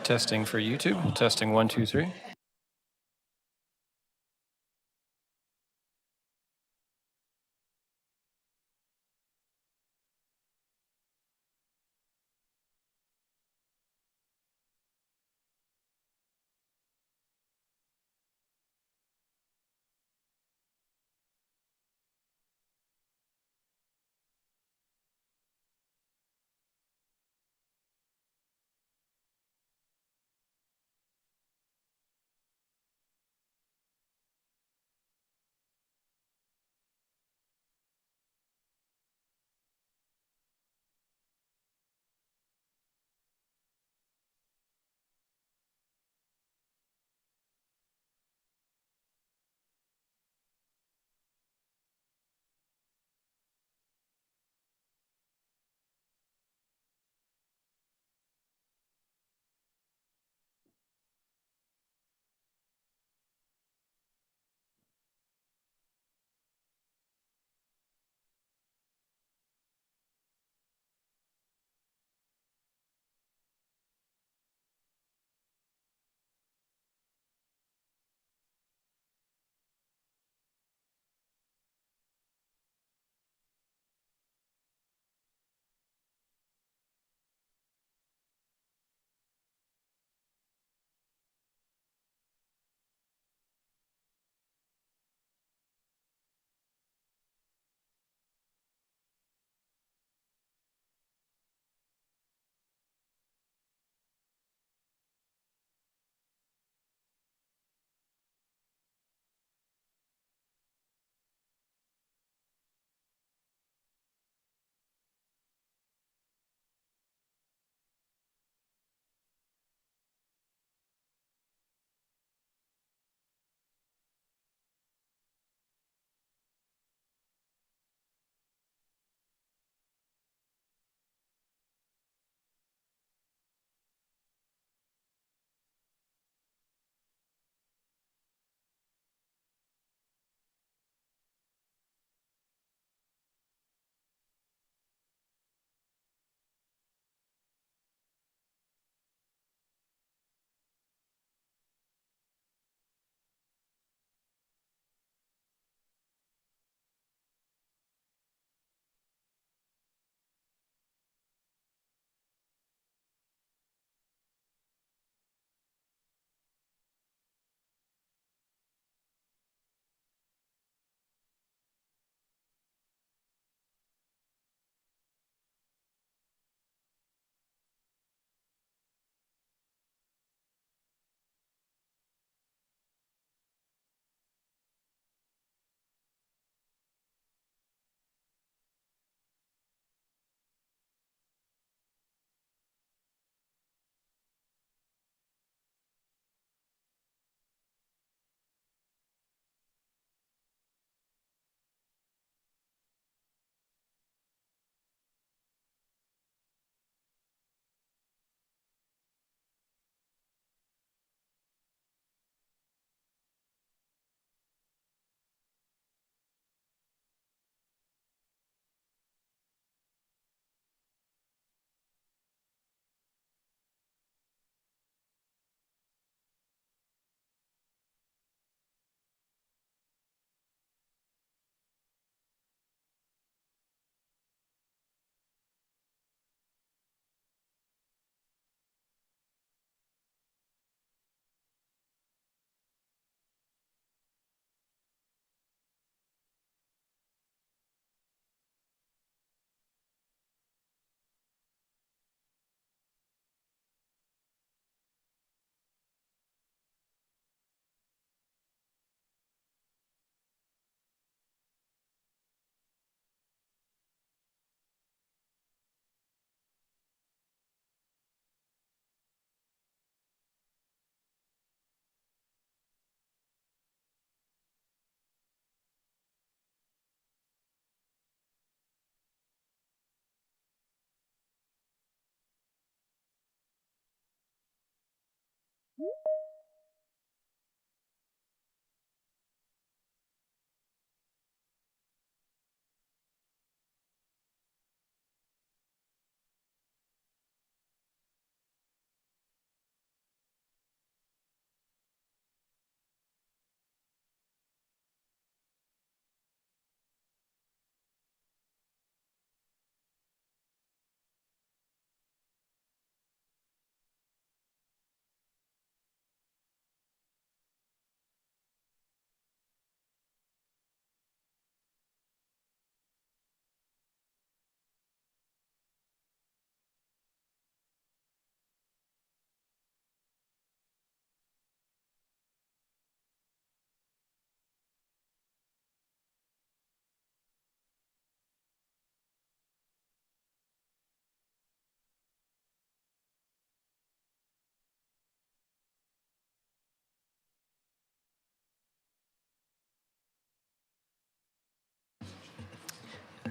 Testing for YouTube. Testing 1, 2, 3.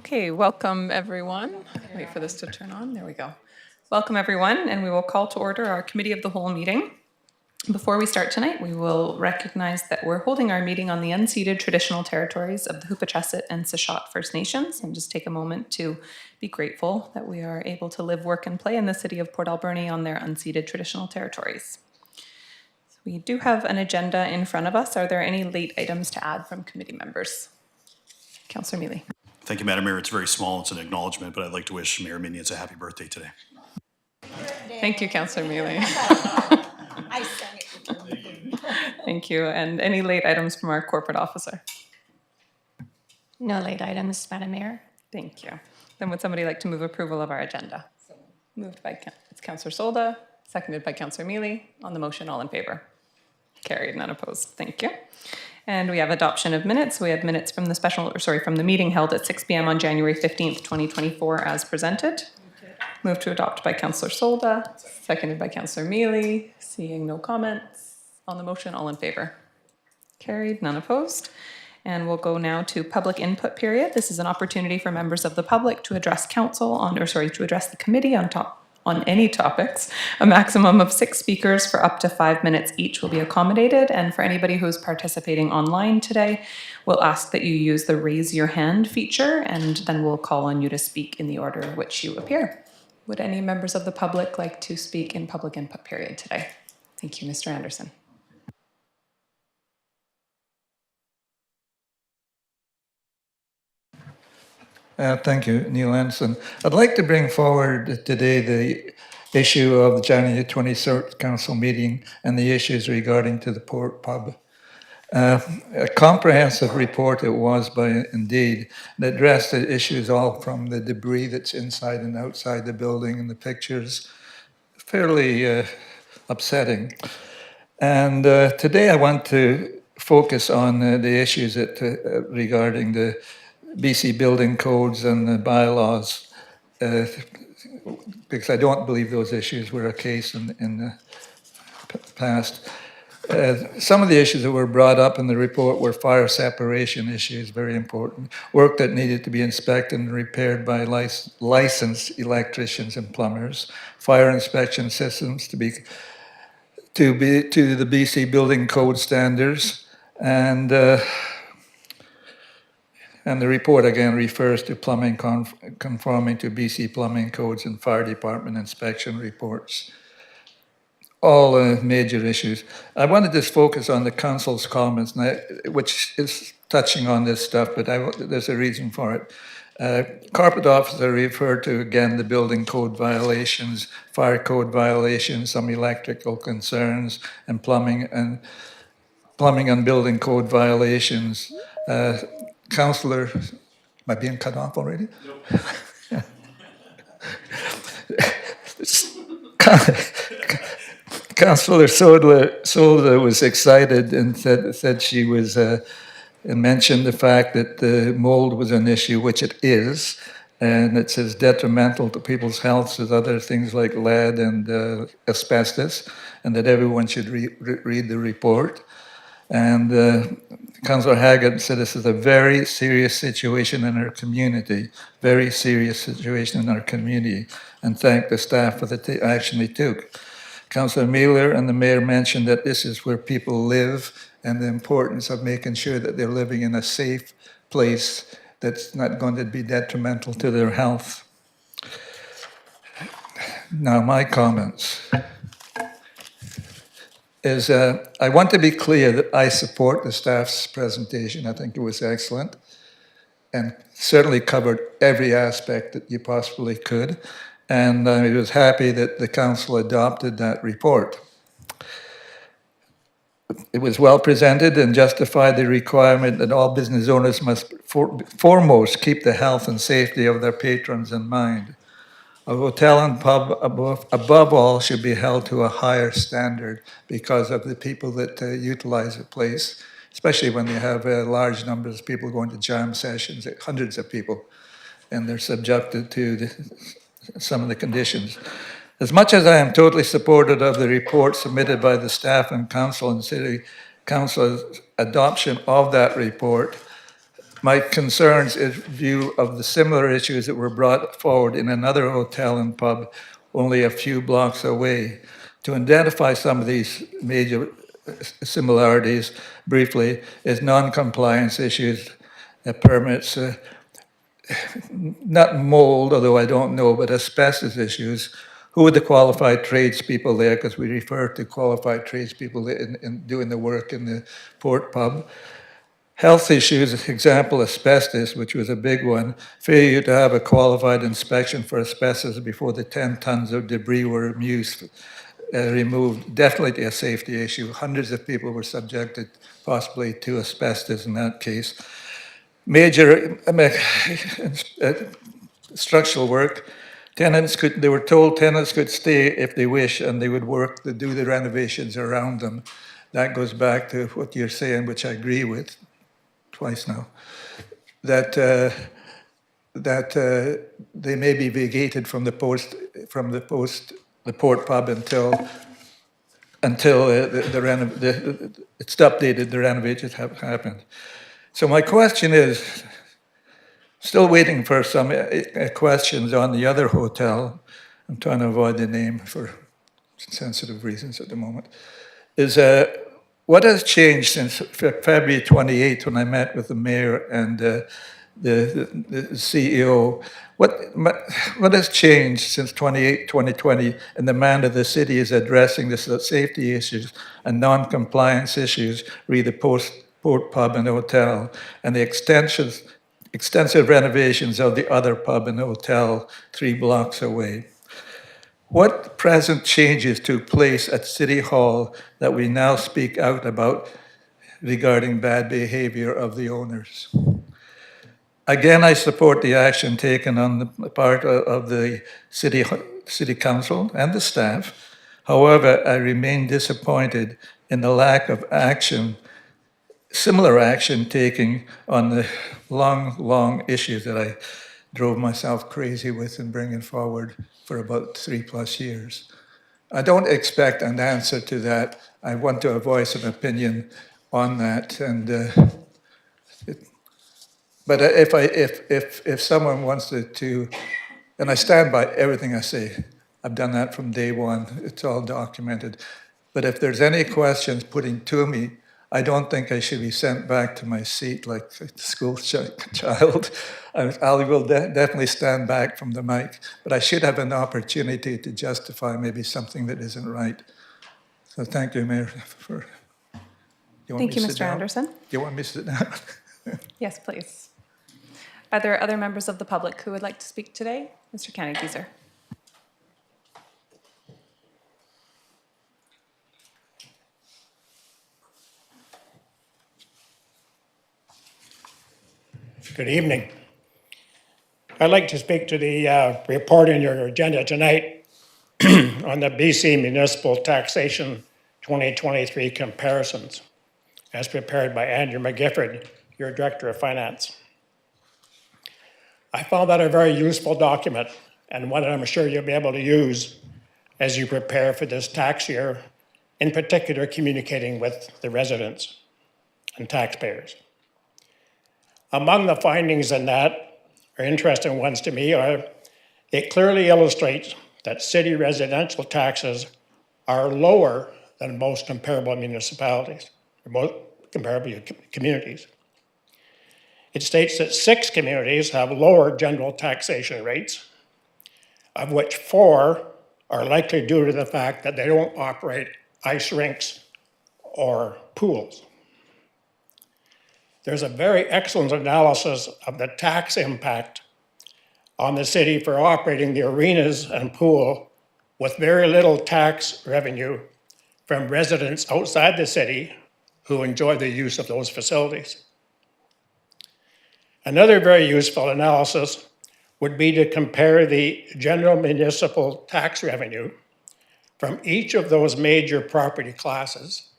Okay, welcome everyone. Wait for this to turn on. There we go. Welcome everyone, and we will call to order our Committee of the Whole meeting. Before we start tonight, we will recognize that we're holding our meeting on the unceded traditional territories of the Hupachesit and Sashot First Nations, and just take a moment to be grateful that we are able to live, work, and play in the city of Port Alberni on their unceded traditional territories. So we do have an agenda in front of us. Are there any late items to add from committee members? Councillor Mealy. Thank you, Madam Mayor. It's very small. It's an acknowledgement, but I'd like to wish Mayor Minions a happy birthday today. Thank you, Councillor Mealy. I sang it. Thank you. And any late items from our corporate officer? No late items, Madam Mayor. Thank you. Then would somebody like to move approval of our agenda? Moved by it's Councillor Solda, seconded by Councillor Mealy. On the motion, all in favor? Carried, none opposed. Thank you. And we have adoption of minutes. We have minutes from from the meeting held at 6 p.m. on January 15th, 2024 as presented. Moved to adopt by Councillor Solda, seconded by Councillor Mealy. Seeing no comments on the motion, all in favor? Carried, none opposed. And we'll go now to public input period. This is an opportunity for members of the public to address council to address the committee on any topics. A maximum of 6 speakers for up to 5 minutes each will be accommodated. And for anybody who's participating online today, we'll ask that you use the raise your hand feature, and then we'll call on you to speak in the order in which you appear. Would any members of the public like to speak in public input period today? Thank you, Mr. Anderson. Thank you, Neil Anderson. I'd like to bring forward today the issue of the January 23rd Council meeting and the issues regarding to the Port Pub. A comprehensive report it was by Indeed that addressed the issues all from the debris that's inside and outside the building and the pictures. Fairly upsetting. And today I want to focus on the issues that regarding the BC building codes and the bylaws, because I don't believe those issues were a case in the past. Some of the issues that were brought up in the report were fire separation issues, very important. Work that needed to be inspected and repaired by licensed electricians and plumbers. Fire inspection systems to the BC building code standards, and the report again refers to plumbing conforming to BC plumbing codes and fire department inspection reports. All major issues. I want to just focus on the council's comments, which is touching on this stuff, but there's a reason for it. Corporate officer referred to again the building code violations, fire code violations, some electrical concerns, and plumbing and building code violations. Councillor, am I being cut off already? No. Councillor Solda was excited and said she was, and mentioned the fact that the mold was an issue, which it is, and it's as detrimental to people's health as other things like lead and asbestos, and that everyone should read the report. And Councillor Haggard said this is a very serious situation in our community, very serious situation in our community, and thanked the staff for the action they took. Councillor Miller and the Mayor mentioned that this is where people live and the importance of making sure that they're living in a safe place that's not going to be detrimental to their health. Now, my comments is I want to be clear that I support the staff's presentation. I think it was excellent and certainly covered every aspect that you possibly could. And I was happy that the council adopted that report. It was well presented and justified the requirement that all business owners must foremost keep the health and safety of their patrons in mind. A hotel and pub, above all, should be held to a higher standard because of the people that utilize the place, especially when you have large numbers of people going to jam sessions, hundreds of people, and they're subjected to some of the conditions. As much as I am totally supportive of the report submitted by the staff and council and city council's adoption of that report, my concerns in view of the similar issues that were brought forward in another hotel and pub only a few blocks away. To identify some of these major similarities briefly is non-compliance issues, permits, not mold, although I don't know, but asbestos issues. Who are the qualified tradespeople there? Because we refer to qualified tradespeople in doing the work in the port pub. Health issues, example, asbestos, which was a big one. Failure to have a qualified inspection for asbestos before the 10 tons of debris were removed. Definitely a safety issue. Hundreds of people were subjected possibly to asbestos in that case. Major structural work. They were told tenants could stay if they wish and they would work to do the renovations around them. That goes back to what you're saying, which I agree with twice now, that they may be vacated from the port pub until it's updated, the renovations have happened. So my question is, still waiting for some questions on the other hotel. I'm trying to avoid the name for sensitive reasons at the moment. Is what has changed since February 28th when I met with the mayor and the CEO? What has changed since 2020 in the manner the city is addressing the safety issues and non-compliance issues re the port pub and hotel and the extensive renovations of the other pub and hotel 3 blocks away? What present changes took place at City Hall that we now speak out about regarding bad behavior of the owners? Again, I support the action taken on the part of the City Council and the staff. However, I remain disappointed in the lack of action, similar action taken on the long issues that I drove myself crazy with in bringing forward for about 3+ years. I don't expect an answer to that. I want to voice an opinion on that. And but if someone wants to, and I stand by everything I say, I've done that from day one. It's all documented. But if there's any questions putting to me, I don't think I should be sent back to my seat like a school child. I will definitely stand back from the mic, but I should have an opportunity to justify maybe something that isn't right. So thank you, Mayor. Thank you, Mr. Anderson. Do you want me to sit down? Yes, please. Are there other members of the public who would like to speak today? Mr. Kennegeezer. Good evening. I'd like to speak to the report in your agenda tonight on the BC Municipal Taxation 2023 comparisons, as prepared by Andrew McGifford, your Director of Finance. I found that a very useful document and one that I'm sure you'll be able to use as you prepare for this tax year, in particular communicating with the residents and taxpayers. Among the findings in that, or interesting ones to me, are it clearly illustrates that city residential taxes are lower than most comparable municipalities, or most comparable communities. It states that 6 communities have lower general taxation rates, of which 4 are likely due to the fact that they don't operate ice rinks or pools. There's a very excellent analysis of the tax impact on the city for operating the arenas and pool with very little tax revenue from residents outside the city who enjoy the use of those facilities. Another very useful analysis would be to compare the general municipal tax revenue from each of those major property classes,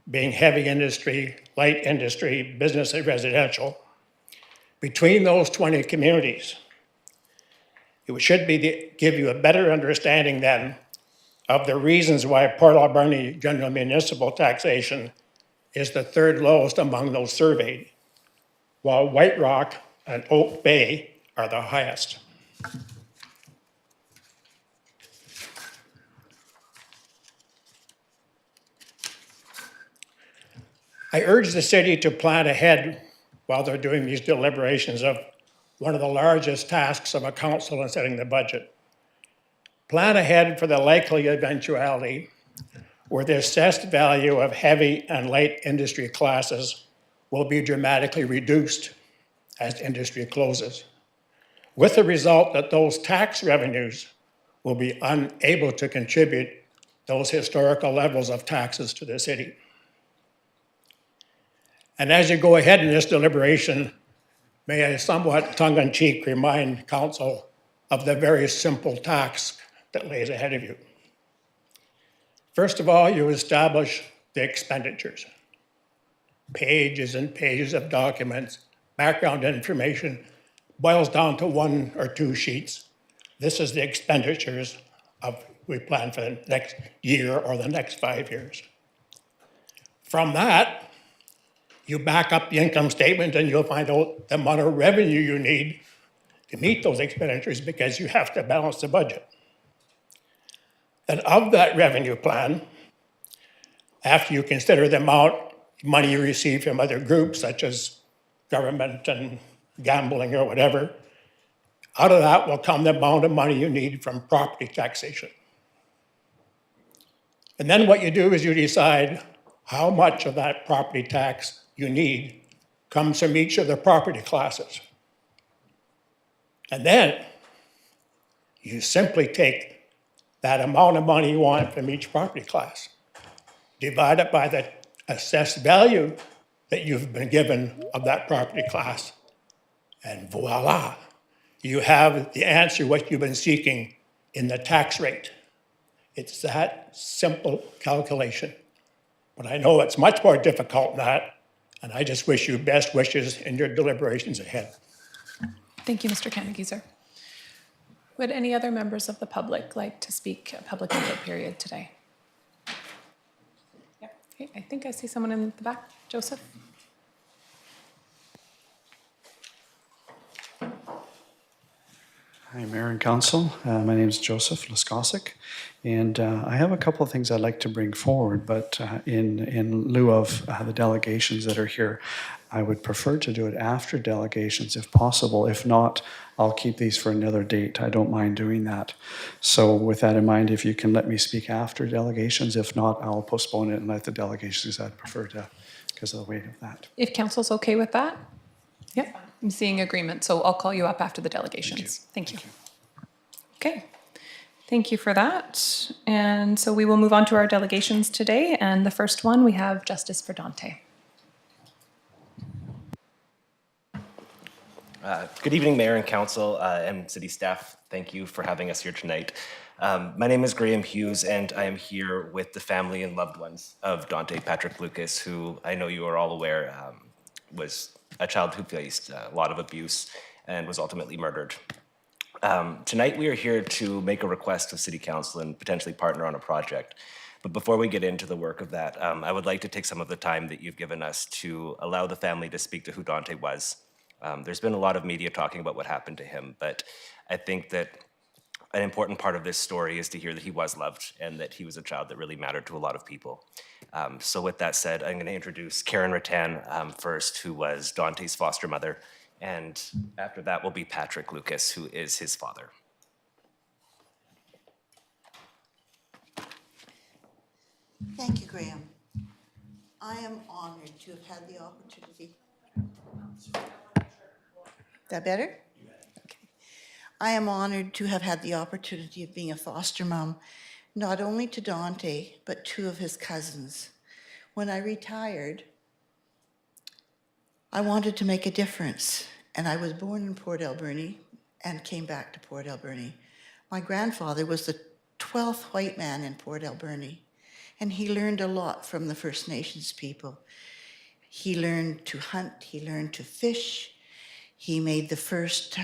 being heavy industry, light industry, business and residential, between those 20 communities. It should give you a better understanding then of the reasons why Port Alberni general municipal taxation is the 3rd lowest among those surveyed. while White Rock and Oak Bay are the highest. I urge the city to plan ahead while they're doing these deliberations of one of the largest tasks of a council in setting the budget. Plan ahead for the likely eventuality where the assessed value of heavy and light industry classes will be dramatically reduced as industry closes, with the result that those tax revenues will be unable to contribute those historical levels of taxes to the city. And as you go ahead in this deliberation, may I somewhat tongue-in-cheek remind council of the very simple task that lays ahead of you. First of all, you establish the expenditures. Pages and pages of documents, background information, boils down to 1 or 2 sheets. This is the expenditures we plan for the next year or the next 5 years. From that, you back up the income statement and you'll find out the amount of revenue you need to meet those expenditures because you have to balance the budget. And of that revenue plan, after you consider the amount of money you receive from other groups such as government and gambling or whatever, out of that will come the amount of money you need from property taxation. And then what you do is you decide how much of that property tax you need comes from each of the property classes. And then you simply take that amount of money you want from each property class, divide it by the assessed value that you've been given of that property class, and voila, you have the answer what you've been seeking in the tax rate. It's that simple calculation. But I know it's much more difficult than that, and I just wish you best wishes in your deliberations ahead. Thank you, Mr. Kannegizer. Would any other members of the public like to speak at public input period today? Yeah, okay, I think I see someone in the back. Joseph? Hi, Mayor and Council. My name is Joseph Laskosic, and I have a couple of things I'd like to bring forward, but in lieu of the delegations that are here, I would prefer to do it after delegations if possible. If not, I'll keep these for another date. I don't mind doing that. So with that in mind, if you can let me speak after delegations, if not, I'll postpone it and let the delegations. I'd prefer to, because of the weight of that. If council's okay with that? Yep, I'm seeing agreement, so I'll call you up after the delegations. Thank you. Okay, thank you for that. And so we will move on to our delegations today. And the first one, we have Justice for Dante. Good evening, Mayor and Council and City staff. Thank you for having us here tonight. My name is Graham Hughes, and I am here with the family and loved ones of Dante Patrick Lucas, who I know you are all aware was a child who faced a lot of abuse and was ultimately murdered. Tonight, we are here to make a request to City Council and potentially partner on a project. But before we get into the work of that, I would like to take some of the time that you've given us to allow the family to speak to who Dante was. There's been a lot of media talking about what happened to him, but I think that an important part of this story is to hear that he was loved and that he was a child that really mattered to a lot of people. So with that said, I'm going to introduce Karen Rattan first, who was Dante's foster mother, and after that will be Patrick Lucas, who is his father. Thank you, Graham. I am honored to have had the opportunity. That better? Okay. I am honored to have had the opportunity of being a foster mom, not only to Dante, but 2 of his cousins. When I retired, I wanted to make a difference, and I was born in Port Alberni and came back to Port Alberni. My grandfather was the 12th white man in Port Alberni, and he learned a lot from the First Nations people. He learned to hunt, he learned to fish, he made the first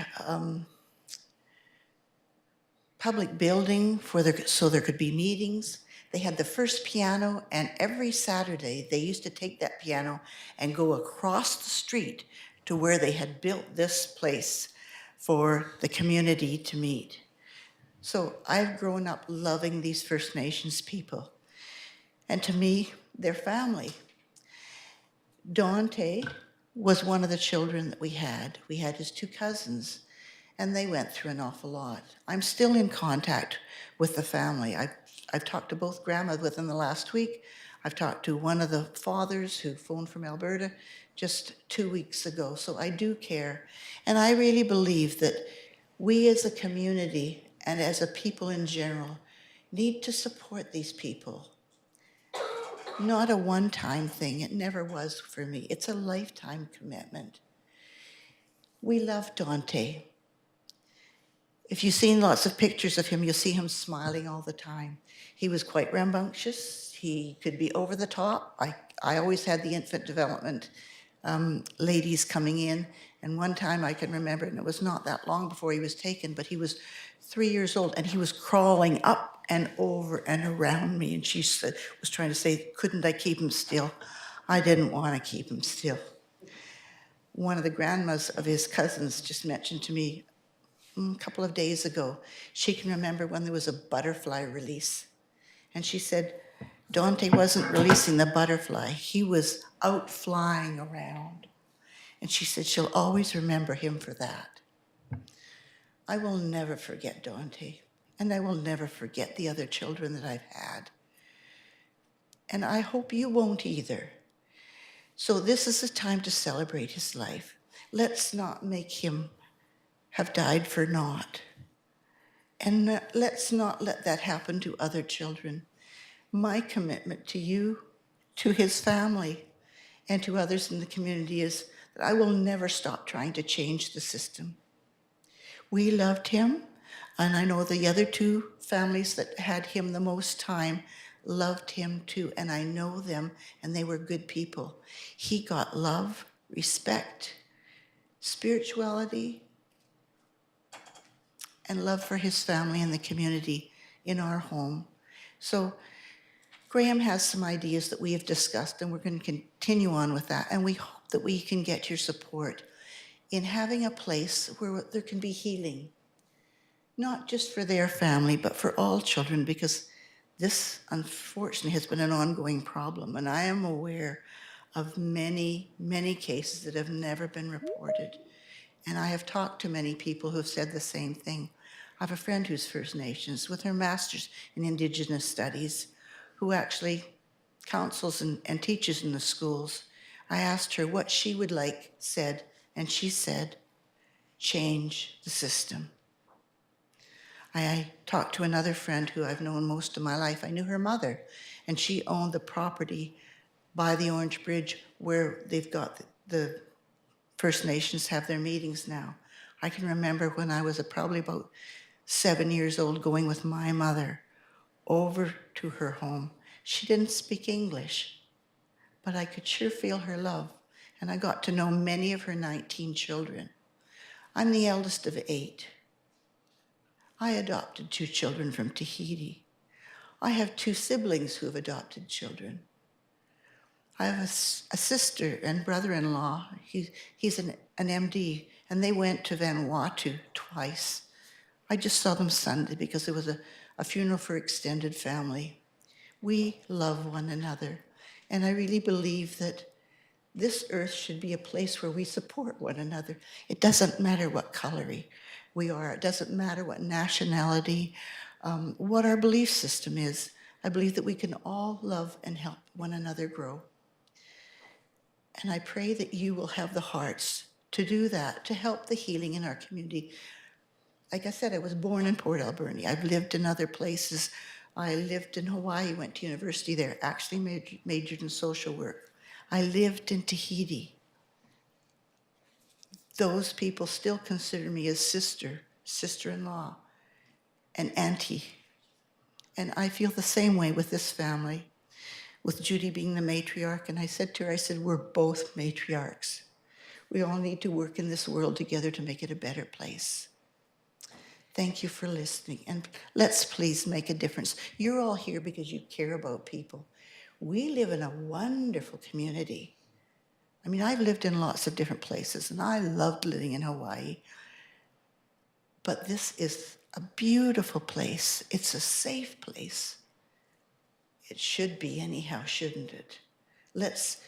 public building so there could be meetings. They had the first piano, and every Saturday they used to take that piano and go across the street to where they had built this place for the community to meet. So I've grown up loving these First Nations people. And to me, they're family. Dante was one of the children that we had. We had his two cousins, and they went through an awful lot. I'm still in contact with the family. I've talked to both grandmas within the last week. I've talked to one of the fathers who phoned from Alberta just 2 weeks ago. So I do care. And I really believe that we as a community and as a people in general need to support these people. Not a one-time thing. It never was for me. It's a lifetime commitment. We love Dante. If you've seen lots of pictures of him, you'll see him smiling all the time. He was quite rambunctious. He could be over the top. I always had the infant development ladies coming in. And one time I can remember, and it was not that long before he was taken, but he was 3 years old and he was crawling up and over and around me. And she said, was trying to say, couldn't I keep him still? I didn't want to keep him still. One of the grandmas of his cousins just mentioned to me a couple of days ago, she can remember when there was a butterfly release. And she said, Dante wasn't releasing the butterfly. He was out flying around. And she said she'll always remember him for that. I will never forget Dante, and I will never forget the other children that I've had. And I hope you won't either. So this is a time to celebrate his life. Let's not make him have died for naught. And let's not let that happen to other children. My commitment to you, to his family, and to others in the community is that I will never stop trying to change the system. We loved him, and I know the other two families that had him the most time loved him too, and I know them, and they were good people. He got love, respect, spirituality, and love for his family and the community in our home. So Graham has some ideas that we have discussed, and we're going to continue on with that, and we hope that we can get your support in having a place where there can be healing, not just for their family, but for all children, because this, unfortunately, has been an ongoing problem, and I am aware of many, many cases that have never been reported. And I have talked to many people who have said the same thing. I have a friend who's First Nations with her master's in Indigenous Studies, who actually counsels and teaches in the schools. I asked her what she would like said, and she said, change the system. I talked to another friend who I've known most of my life. I knew her mother, and she owned the property by the Orange Bridge where they've got the First Nations have their meetings now. I can remember when I was probably about 7 years old going with my mother over to her home. She didn't speak English, but I could sure feel her love, and I got to know many of her 19 children. I'm the eldest of 8. I adopted 2 children from Tahiti. I have 2 siblings who have adopted children. I have a sister and brother-in-law. He's an MD, and they went to Vanuatu twice. I just saw them Sunday because it was a funeral for extended family. We love one another, and I really believe that this earth should be a place where we support one another. It doesn't matter what color we are. It doesn't matter what nationality, what our belief system is. I believe that we can all love and help one another grow. And I pray that you will have the hearts to do that, to help the healing in our community. Like I said, I was born in Port Alberni. I've lived in other places. I lived in Hawaii, went to university there, actually majored in social work. I lived in Tahiti. Those people still consider me as sister, sister-in-law, and auntie. And I feel the same way with this family, with Judy being the matriarch. And I said to her, we're both matriarchs. We all need to work in this world together to make it a better place. Thank you for listening. And let's please make a difference. You're all here because you care about people. We live in a wonderful community. I mean, I've lived in lots of different places, and I loved living in Hawaii. But this is a beautiful place. It's a safe place. It should be anyhow, shouldn't it? Let's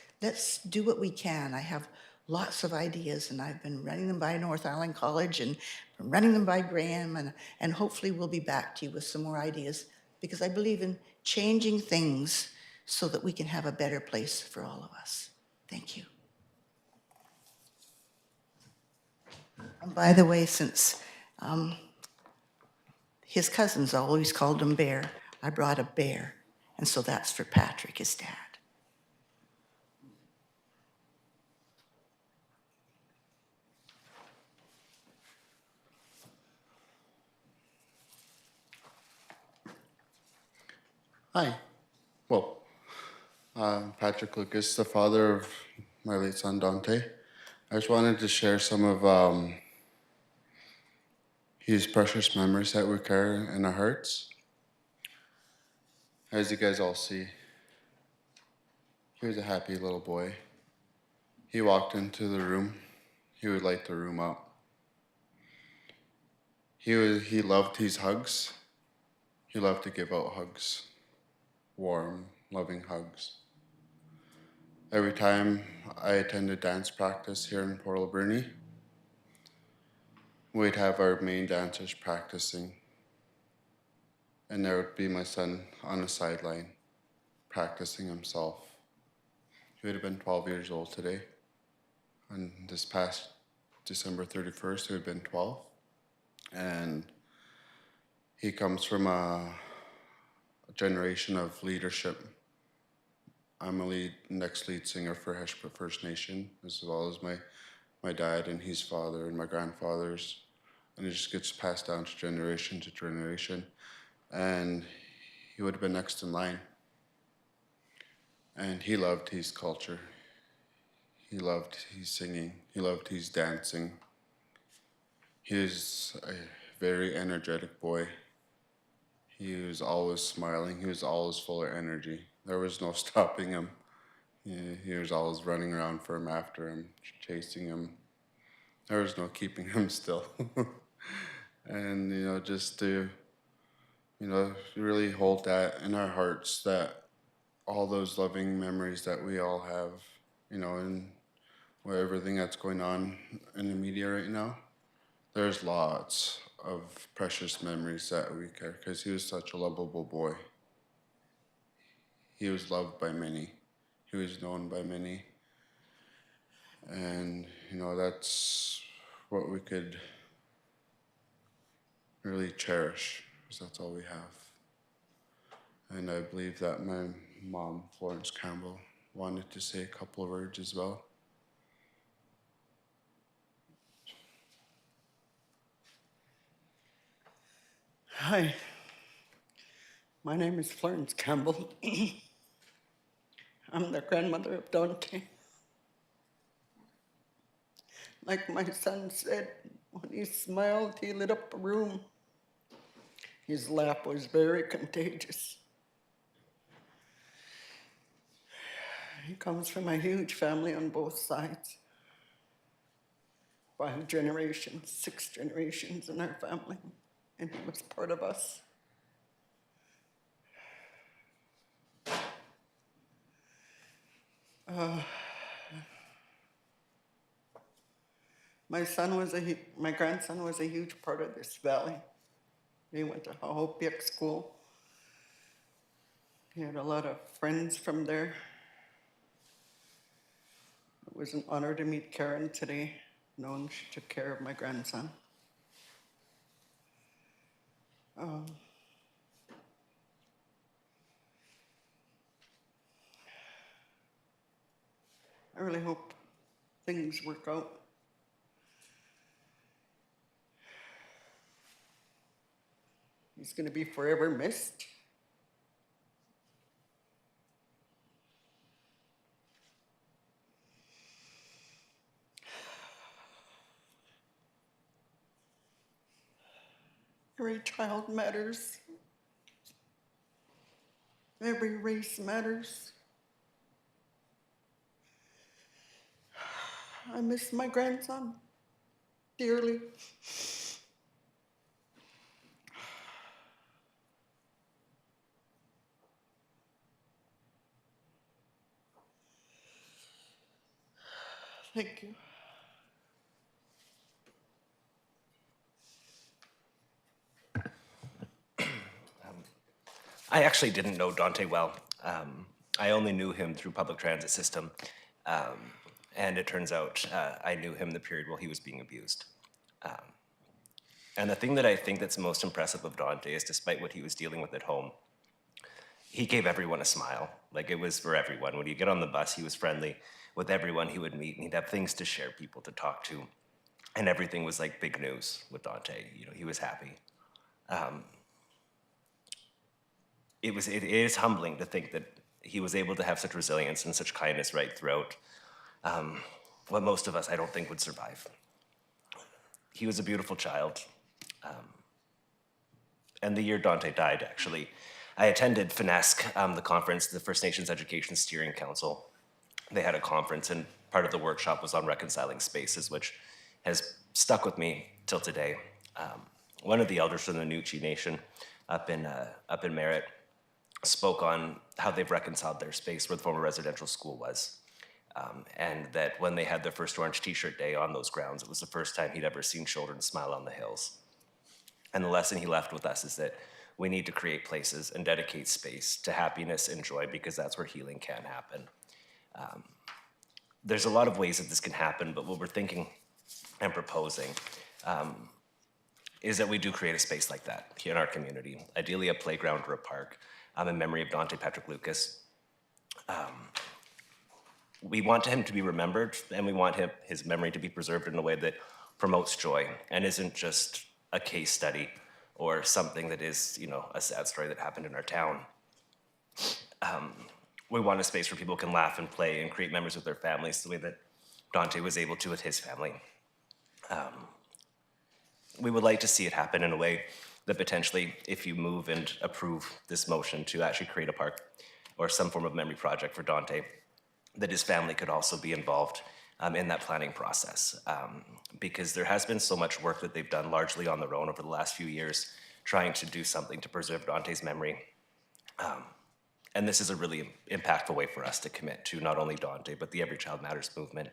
do what we can. I have lots of ideas, and I've been running them by North Island College and running them by Graham, and hopefully we'll be back to you with some more ideas, because I believe in changing things so that we can have a better place for all of us. Thank you. And by the way, since his cousins always called him Bear, I brought a bear, and so that's for Patrick, his dad. Hi. Well, Patrick Lucas, the father of my late son Dante. I just wanted to share some of his precious memories that we carry in our hearts. As you guys all see, he was a happy little boy. He walked into the room, he would light the room up. He loved his hugs. He loved to give out hugs, warm, loving hugs. Every time I attended dance practice here in Port Alberni, we'd have our main dancers practicing, and there would be my son on the sideline practicing himself. He would have been 12 years old today. And this past December 31st, he would have been 12. And he comes from a generation of leadership. I'm a next lead singer for Heshpa First Nation, as well as my dad and his father and my grandfathers. And it just gets passed down to generation. And he would have been next in line. And he loved his culture. He loved his singing. He loved his dancing. He was a very energetic boy. He was always smiling. He was always full of energy. There was no stopping him. He was always running around for him, after him, chasing him. There was no keeping him still. And, just to, really hold that in our hearts, that all those loving memories that we all have, and with everything that's going on in the media right now, there's lots of precious memories that we carry, because he was such a lovable boy. He was loved by many. He was known by many. And, that's what we could really cherish, because that's all we have. And I believe that my mom, Florence Campbell, wanted to say a couple of words as well. Hi, my name is Florence Campbell. I'm the grandmother of Dante. Like my son said, when he smiled, he lit up a room. His laugh was very contagious. He comes from a huge family on both sides. 5 generations, 6 generations in our family, and he was part of us. My grandson was a huge part of this valley. He went to Hahopiak school. He had a lot of friends from there. It was an honor to meet Karen today, knowing she took care of my grandson. I really hope things work out. He's going to be forever missed. Every child matters. Every race matters. I miss my grandson dearly. Thank you. I actually didn't know Dante well. I only knew him through public transit system. And it turns out I knew him the period while he was being abused. And the thing that I think that's most impressive of Dante is despite what he was dealing with at home, he gave everyone a smile. Like it was for everyone. When you get on the bus, he was friendly with everyone he would meet, and he'd have things to share, people to talk to. And everything was like big news with Dante. You know, he was happy. It is humbling to think that he was able to have such resilience and such kindness right throughout what most of us, I don't think, would survive. He was a beautiful child. And the year Dante died, actually, I attended FNESC, the conference, the First Nations Education Steering Council. They had a conference, and part of the workshop was on reconciling spaces, which has stuck with me till today. One of the elders from the Nuchi Nation up in Merritt spoke on how they've reconciled their space where the former residential school was. And that when they had their first Orange T-shirt day on those grounds, it was the first time he'd ever seen children smile on the hills. And the lesson he left with us is that we need to create places and dedicate space to happiness and joy, because that's where healing can happen. There's a lot of ways that this can happen, but what we're thinking and proposing is that we do create a space like that here in our community, ideally a playground or a park, in memory of Dante Patrick Lucas. We want him to be remembered, and we want his memory to be preserved in a way that promotes joy and isn't just a case study or something that is, you know, a sad story that happened in our town. We want a space where people can laugh and play and create memories with their families the way that Dante was able to with his family. We would like to see it happen in a way that potentially, if you move and approve this motion to actually create a park or some form of memory project for Dante, that his family could also be involved in that planning process. Because there has been so much work that they've done largely on their own over the last few years, trying to do something to preserve Dante's memory. And this is a really impactful way for us to commit to not only Dante, but the Every Child Matters movement.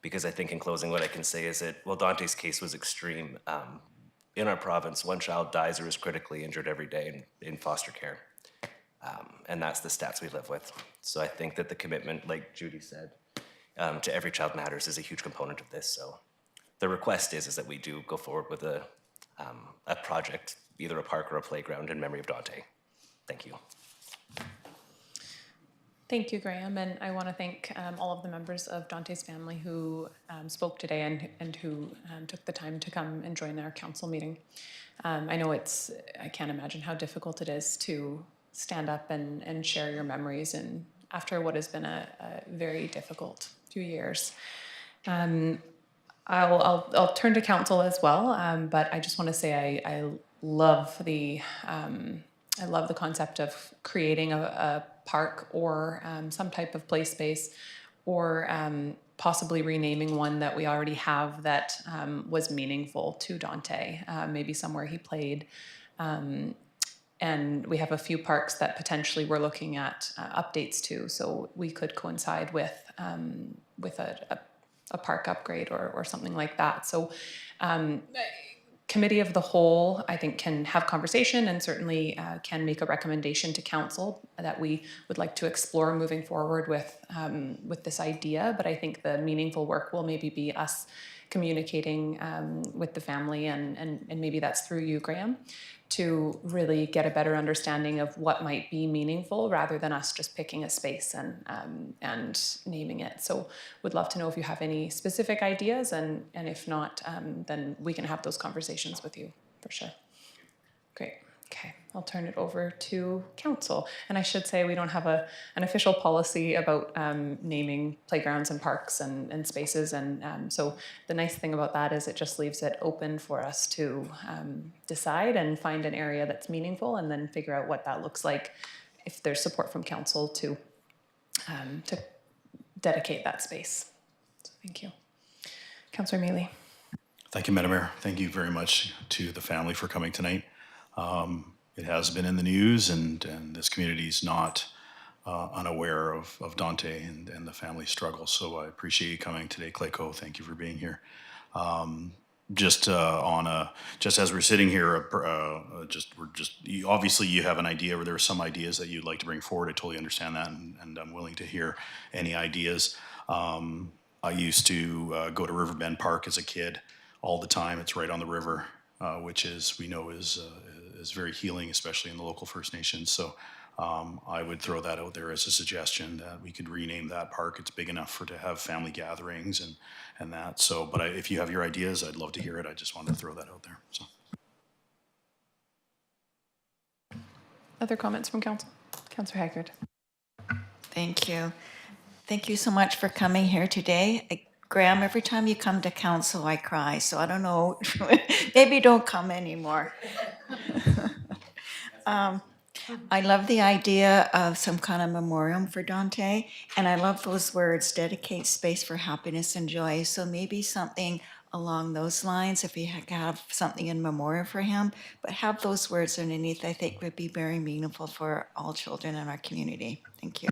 Because I think in closing, what I can say is that, well, Dante's case was extreme. In our province, one child dies or is critically injured every day in foster care. And that's the stats we live with. So I think that the commitment, like Judy said, to Every Child Matters is a huge component of this. So the request is that we do go forward with a project, either a park or a playground in memory of Dante. Thank you. Thank you, Graham, and I want to thank all of the members of Dante's family who spoke today and who took the time to come and join our council meeting. I know I can't imagine how difficult it is to stand up and share your memories and after what has been a very difficult few years. I'll turn to council as well, but I just want to say I love the concept of creating a park or some type of play space, or possibly renaming one that we already have that was meaningful to Dante, maybe somewhere he played. And we have a few parks that potentially we're looking at updates to, so we could coincide with a park upgrade or something like that. So committee of the whole, I think, can have conversation and certainly can make a recommendation to council that we would like to explore moving forward with this idea. But I think the meaningful work will maybe be us communicating with the family, and maybe that's through you, Graham, to really get a better understanding of what might be meaningful rather than us just picking a space and naming it. So would love to know if you have any specific ideas, and if not, then we can have those conversations with you for sure. Great. Okay, I'll turn it over to council. And I should say we don't have an official policy about naming playgrounds and parks and spaces. And so the nice thing about that is it just leaves it open for us to decide and find an area that's meaningful, and then figure out what that looks like if there's support from council to dedicate that space. So thank you. Councillor Mealy. Thank you, Madam Mayor. Thank you very much to the family for coming tonight. It has been in the news, and this community is not unaware of Dante and the family struggle. So I appreciate you coming today, Clayco. Thank you for being here. Just just as we're sitting here, obviously you have an idea, or there are some ideas that you'd like to bring forward. I totally understand that, and I'm willing to hear any ideas. I used to go to Riverbend Park as a kid all the time. It's right on the river, which we know is very healing, especially in the local First Nations. So I would throw that out there as a suggestion that we could rename that park. It's big enough to have family gatherings and that. So, but if you have your ideas, I'd love to hear it. I just wanted to throw that out there. So. Other comments from council? Councillor Haggard. Thank you. Thank you so much for coming here today. Graham, every time you come to council, I cry. So I don't know, maybe don't come anymore. I love the idea of some kind of memoriam for Dante. And I love those words, dedicate space for happiness and joy. So maybe something along those lines, if we have something in memoriam for him, but have those words underneath, I think would be very meaningful for all children in our community. Thank you.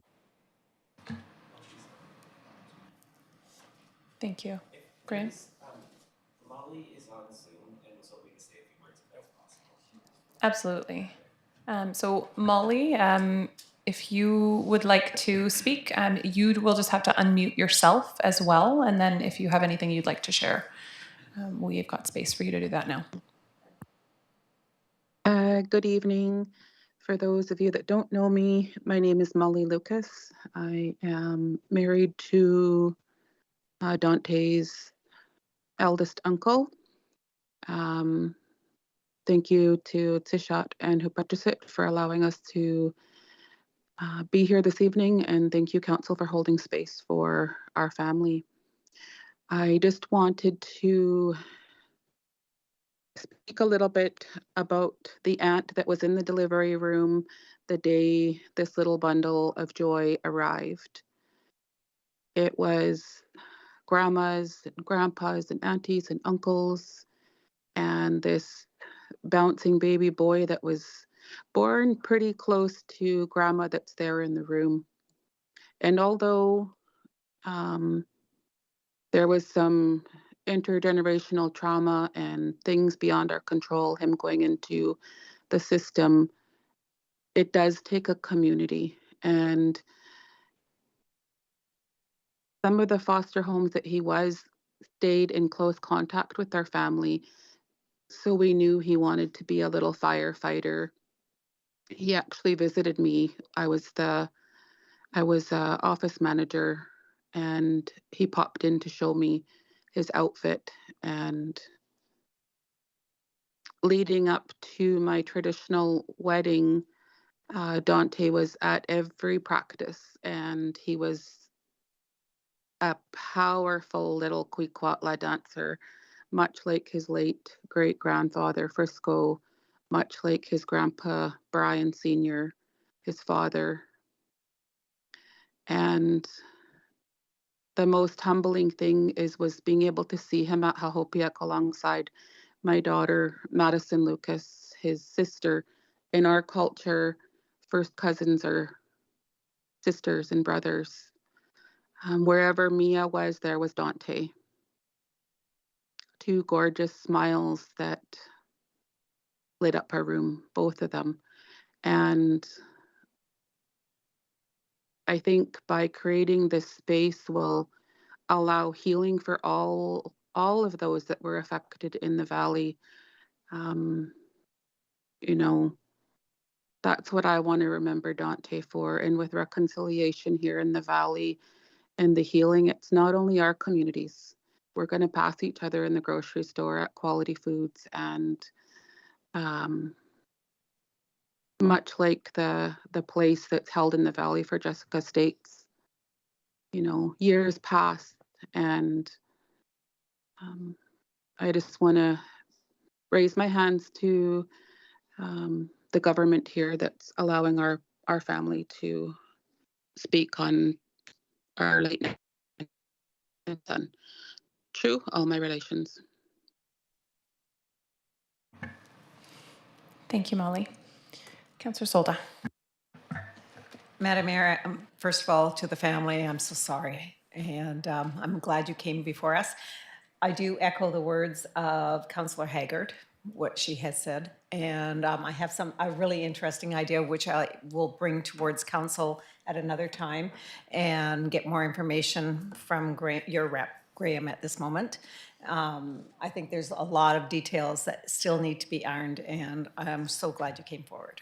Thank you. Graham? Molly is on Zoom and was hoping to say a few words if possible. Absolutely. So Molly, if you would like to speak, you will just have to unmute yourself as well. And then if you have anything you'd like to share, we've got space for you to do that now. Good evening. For those of you that don't know me, my name is Molly Lucas. I am married to Dante's eldest uncle. Thank you to Tishat and Hupatrasit for allowing us to be here this evening, and thank you, Council, for holding space for our family. I just wanted to speak a little bit about the aunt that was in the delivery room the day this little bundle of joy arrived. It was grandmas and grandpas and aunties and uncles and this bouncing baby boy that was born pretty close to grandma that's there in the room. And although there was some intergenerational trauma and things beyond our control, him going into the system, it does take a community. And some of the foster homes that he stayed in close contact with our family. So we knew he wanted to be a little firefighter. He actually visited me. I was office manager, and he popped in to show me his outfit. And leading up to my traditional wedding, Dante was at every practice, and he was a powerful little Kwikwatla dancer, much like his late great-grandfather Frisco, much like his grandpa Brian Sr., his father. And the most humbling thing was being able to see him at Hahopiak alongside my daughter, Madison Lucas, his sister. In our culture, first cousins are sisters and brothers. Wherever Mia was, there was Dante. Two gorgeous smiles that lit up our room, both of them. And I think by creating this space will allow healing for all of those that were affected in the valley. You know, that's what I want to remember Dante for. And with reconciliation here in the valley and the healing, it's not only our communities. We're going to pass each other in the grocery store at Quality Foods, and much like the place that's held in the valley for Jessica States, you know, years passed, and I just want to raise my hands to the government here that's allowing our family to speak on our late son. True, all my relations. Thank you, Molly. Councillor Solda. Madam Mayor, first of all, to the family, I'm so sorry. And I'm glad you came before us. I do echo the words of Councillor Haggard, what she has said. And I have a really interesting idea, which I will bring towards council at another time and get more information from your rep, Graham, at this moment. I think there's a lot of details that still need to be ironed, and I'm so glad you came forward.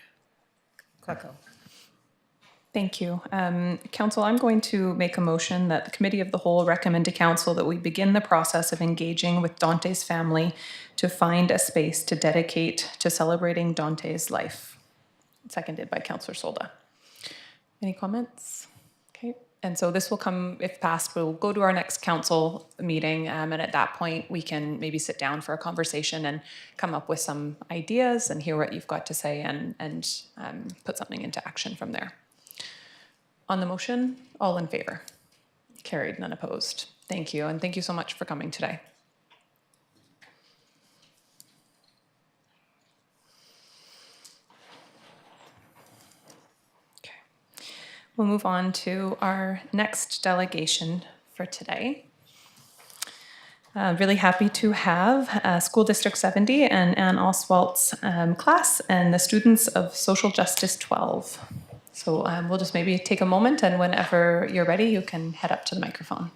Clecco. Thank you. Council, I'm going to make a motion that the Committee of the Whole recommend to Council that we begin the process of engaging with Dante's family to find a space to dedicate to celebrating Dante's life. Seconded by Councillor Solda. Any comments? Okay. And so this will come, if passed, we'll go to our next council meeting, and at that point we can maybe sit down for a conversation and come up with some ideas and hear what you've got to say and put something into action from there. On the motion, all in favor? Carried, none opposed. Thank you, and thank you so much for coming today. Okay. We'll move on to our next delegation for today. Really happy to have School District 70 and Ann Oswalt's class and the students of Social Justice 12. So we'll just maybe take a moment, and whenever you're ready, you can head up to the microphone.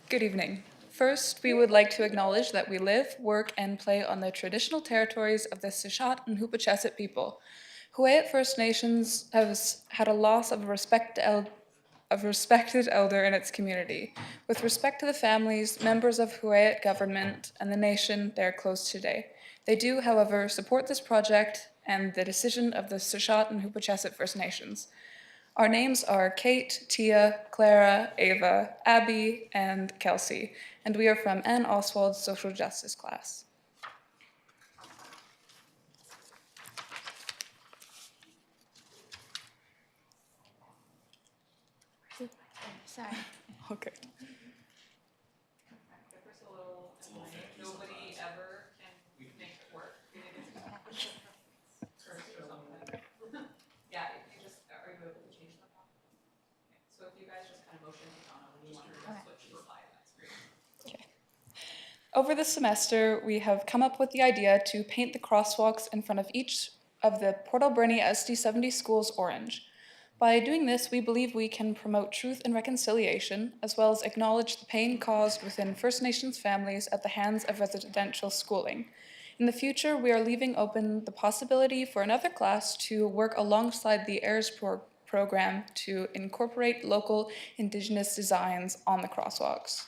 Good evening. First, we would like to acknowledge that we live, work, and play on the traditional territories of the Sishat and Hupachesit people. Huu-ay-aht First Nations has had a loss of a respected elder in its community. With respect to the families, members of Huu-ay-aht government, and the nation, they are closed today. They do, however, support this project and the decision of the Sishat and Hupachesit First Nations. Our names are Kate, Tia, Clara, Ava, Abby, and Kelsey, and we are from Ann Oswald's social justice class. Sorry. Okay. Nobody ever can make it work. Yeah, if you just, are you able to change that? So if you guys just kind of motion on when you want to switch the slide, that's great. Okay. Over the semester, we have come up with the idea to paint the crosswalks in front of each of the Port Alberni SD70 schools orange. By doing this, we believe we can promote truth and reconciliation, as well as acknowledge the pain caused within First Nations families at the hands of residential schooling. In the future, we are leaving open the possibility for another class to work alongside the AIRS program to incorporate local Indigenous designs on the crosswalks.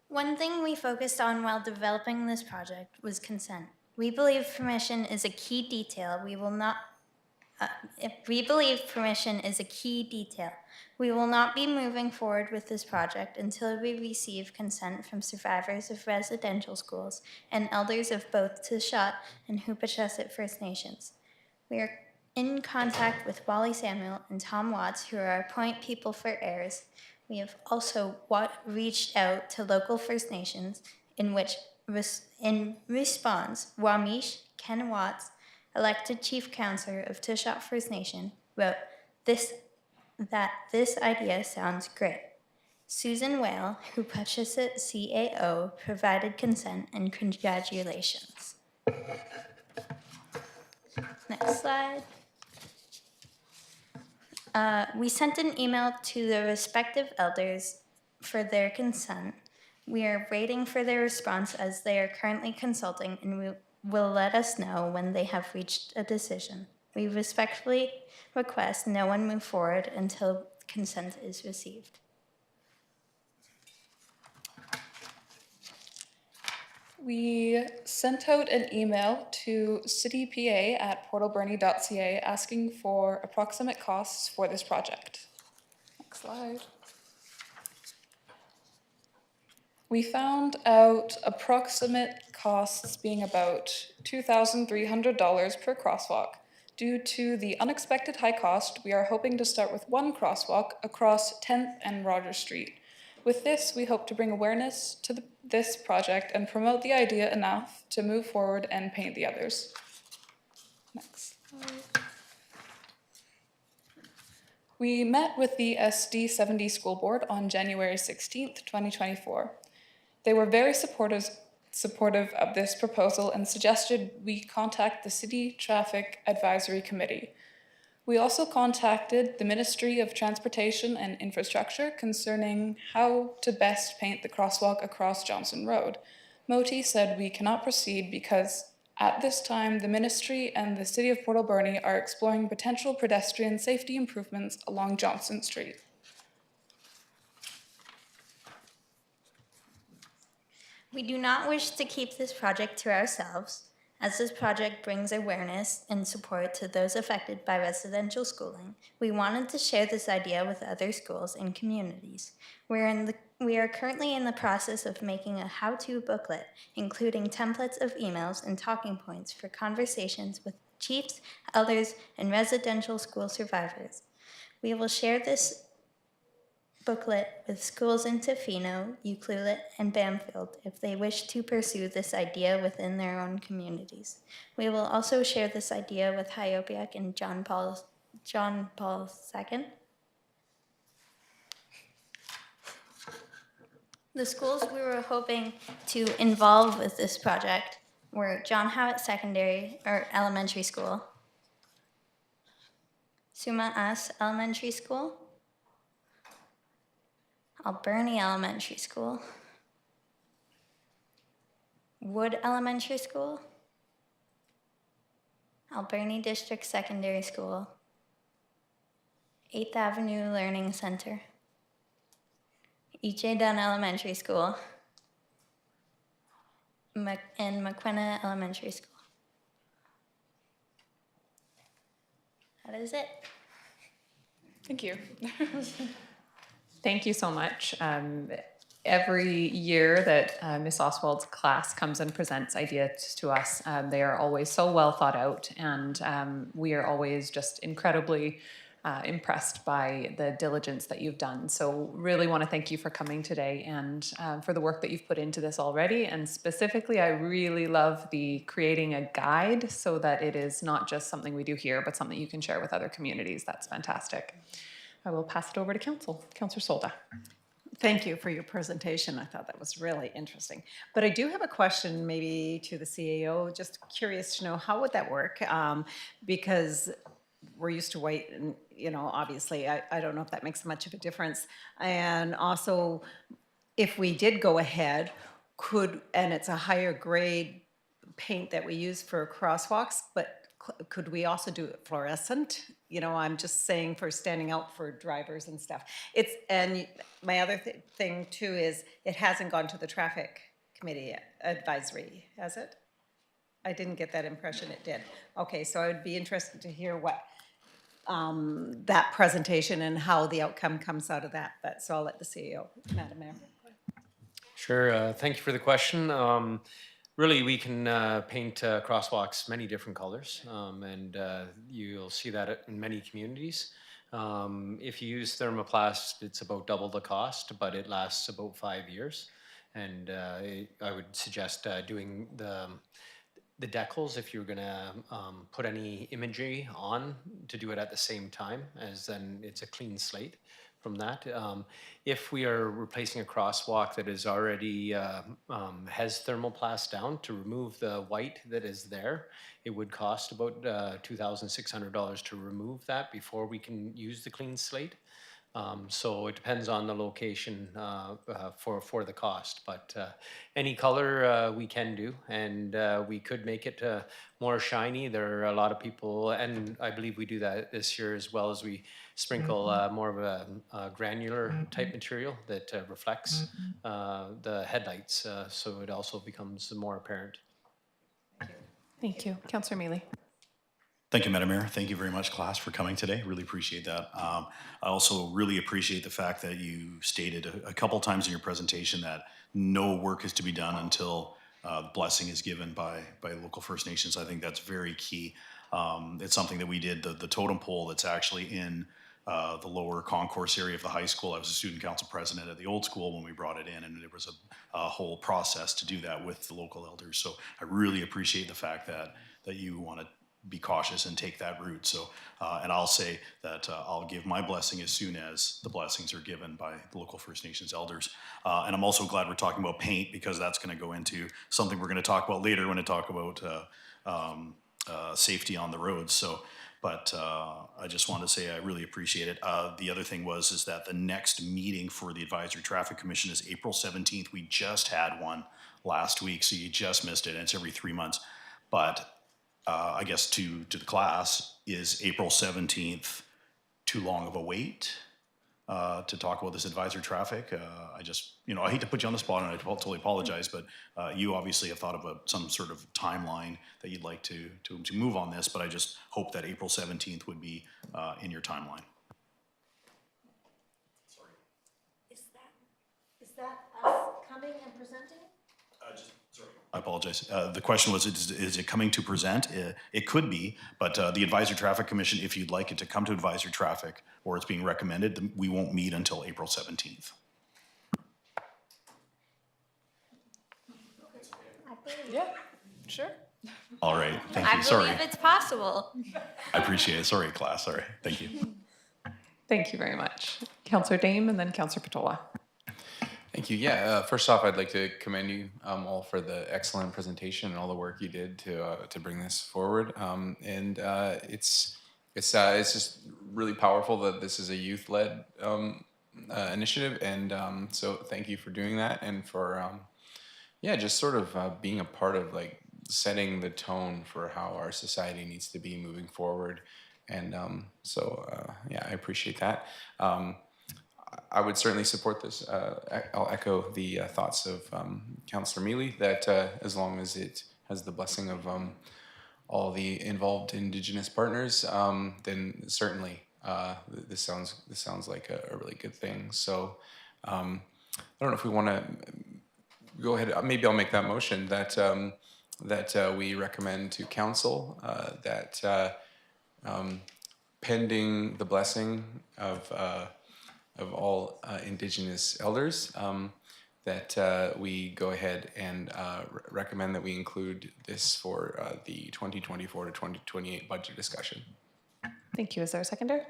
One thing we focused on while developing this project was consent. We believe permission is a key detail. We will not be moving forward with this project until we receive consent from survivors of residential schools and elders of both Tishat and Hupachesit First Nations. We are in contact with Wally Samuel and Tom Watts, who are our point people for AIRS. We have also reached out to local First Nations, in response, Wamish Ken Watts, elected chief counselor of Tishat First Nation, wrote that this idea sounds great. Susan Whale, Hupachesit CAO, provided consent and congratulations. Next slide. We sent an email to the respective elders for their consent. We are waiting for their response as they are currently consulting and will let us know when they have reached a decision. We respectfully request no one move forward until consent is received. We sent out an email to citypa@portalberni.ca asking for approximate costs for this project. Next slide. We found out approximate costs being about $2,300 per crosswalk. Due to the unexpected high cost, we are hoping to start with one crosswalk across 10th and Rogers Street. With this, we hope to bring awareness to this project and promote the idea enough to move forward and paint the others. Next slide. We met with the SD70 School Board on January 16th, 2024. They were very supportive of this proposal and suggested we contact the City Traffic Advisory Committee. We also contacted the Ministry of Transportation and Infrastructure concerning how to best paint the crosswalk across Johnson Road. Moti said we cannot proceed because at this time the Ministry and the City of Port Alberni are exploring potential pedestrian safety improvements along Johnson Street. We do not wish to keep this project to ourselves, as this project brings awareness and support to those affected by residential schooling. We wanted to share this idea with other schools and communities. We are currently in the process of making a how-to booklet, including templates of emails and talking points for conversations with chiefs, elders, and residential school survivors. We will share this booklet with schools in Tofino, Ucluelet, and Bamfield if they wish to pursue this idea within their own communities. We will also share this idea with Hyopiak and John Paul II. The schools we were hoping to involve with this project were John Howitt Elementary School, Suma As Elementary School, Alberni Elementary School, Wood Elementary School, Alberni District Secondary School, 8th Avenue Learning Center, E.J. Dunn Elementary School, and McQuenna Elementary School. That is it. Thank you. Thank you so much. Every year that Miss Oswald's class comes and presents ideas to us, they are always so well thought out, and we are always just incredibly impressed by the diligence that you've done. So really want to thank you for coming today and for the work that you've put into this already. And specifically, I really love the creating a guide so that it is not just something we do here, but something you can share with other communities. That's fantastic. I will pass it over to Councillor Solda. Thank you for your presentation. I thought that was really interesting. But I do have a question maybe to the CAO. Just curious to know, how would that work? Because we're used to white and, obviously, I don't know if that makes much of a difference. And also, if we did go ahead, and it's a higher grade paint that we use for crosswalks, but could we also do it fluorescent? I'm just saying for standing out for drivers and stuff. And my other thing too is it hasn't gone to the traffic committee advisory, has it? I didn't get that impression it did. Okay, so I would be interested to hear what that presentation and how the outcome comes out of that. So I'll let the CEO, Madam Mayor. Sure, thank you for the question. Really, we can paint crosswalks many different colors, and you'll see that in many communities. If you use thermoplast, it's about double the cost, but it lasts about 5 years. And I would suggest doing the decals if you're going to put any imagery on, to do it at the same time, as then it's a clean slate. from that. If we are replacing a crosswalk that is already has thermoplast down, to remove the white that is there, it would cost about $2,600 to remove that before we can use the clean slate. So it depends on the location for the cost, but any color we can do, and we could make it more shiny. There are a lot of people, and I believe we do that this year as well, as we sprinkle more of a granular type material that reflects the headlights, so it also becomes more apparent. Thank you. Councillor Mealy. Thank you, Madam Mayor. Thank you very much, class, for coming today. Really appreciate that. I also really appreciate the fact that you stated a couple times in your presentation that no work is to be done until blessing is given by local First Nations. I think that's very key. It's something that we did, the totem pole that's actually in the lower concourse area of the high school. I was a student council president at the old school when we brought it in, and there was a whole process to do that with the local elders. So I really appreciate the fact that you want to be cautious and take that route. So, and I'll say that I'll give my blessing as soon as the blessings are given by the local First Nations elders. And I'm also glad we're talking about paint, because that's going to go into something we're going to talk about later when I talk about safety on the roads. So, but I just want to say I really appreciate it. The other thing is that the next meeting for the Advisory Traffic Commission is April 17th. We just had one last week, so you just missed it, and it's every 3 months. But I guess to the class, is April 17th too long of a wait to talk about this advisory traffic? I just, I hate to put you on the spot, and I totally apologize, but you obviously have thought of some sort of timeline that you'd like to move on this, but I just hope that April 17th would be in your timeline. Sorry. Is that us coming and presenting? I apologize. The question was, is it coming to present? It could be, but the Advisory Traffic Commission, if you'd like it to come to Advisory Traffic, or it's being recommended, we won't meet until April 17th. Yeah, sure. All right, thank you. I Sorry. believe it's possible. I appreciate it. Sorry, class. Sorry. Thank you. Thank you very much. Councillor Dame and then Councillor Patola. Thank you. Yeah, first off, I'd like to commend you all for the excellent presentation and all the work you did to bring this forward. It's just really powerful that this is a youth-led initiative, and so thank you for doing that, and for just sort of being a part of like setting the tone for how our society needs to be moving forward. And I appreciate that. I would certainly support this. I'll echo the thoughts of Councillor Mealy, that as long as it has the blessing of all the involved Indigenous partners, then certainly this sounds like a really good thing. So I don't know if we want to go ahead. Maybe I'll make that motion that we recommend to council that pending the blessing of all Indigenous elders, that we go ahead and recommend that we include this for the 2024 to 2028 budget discussion. Thank you. Is there a seconder?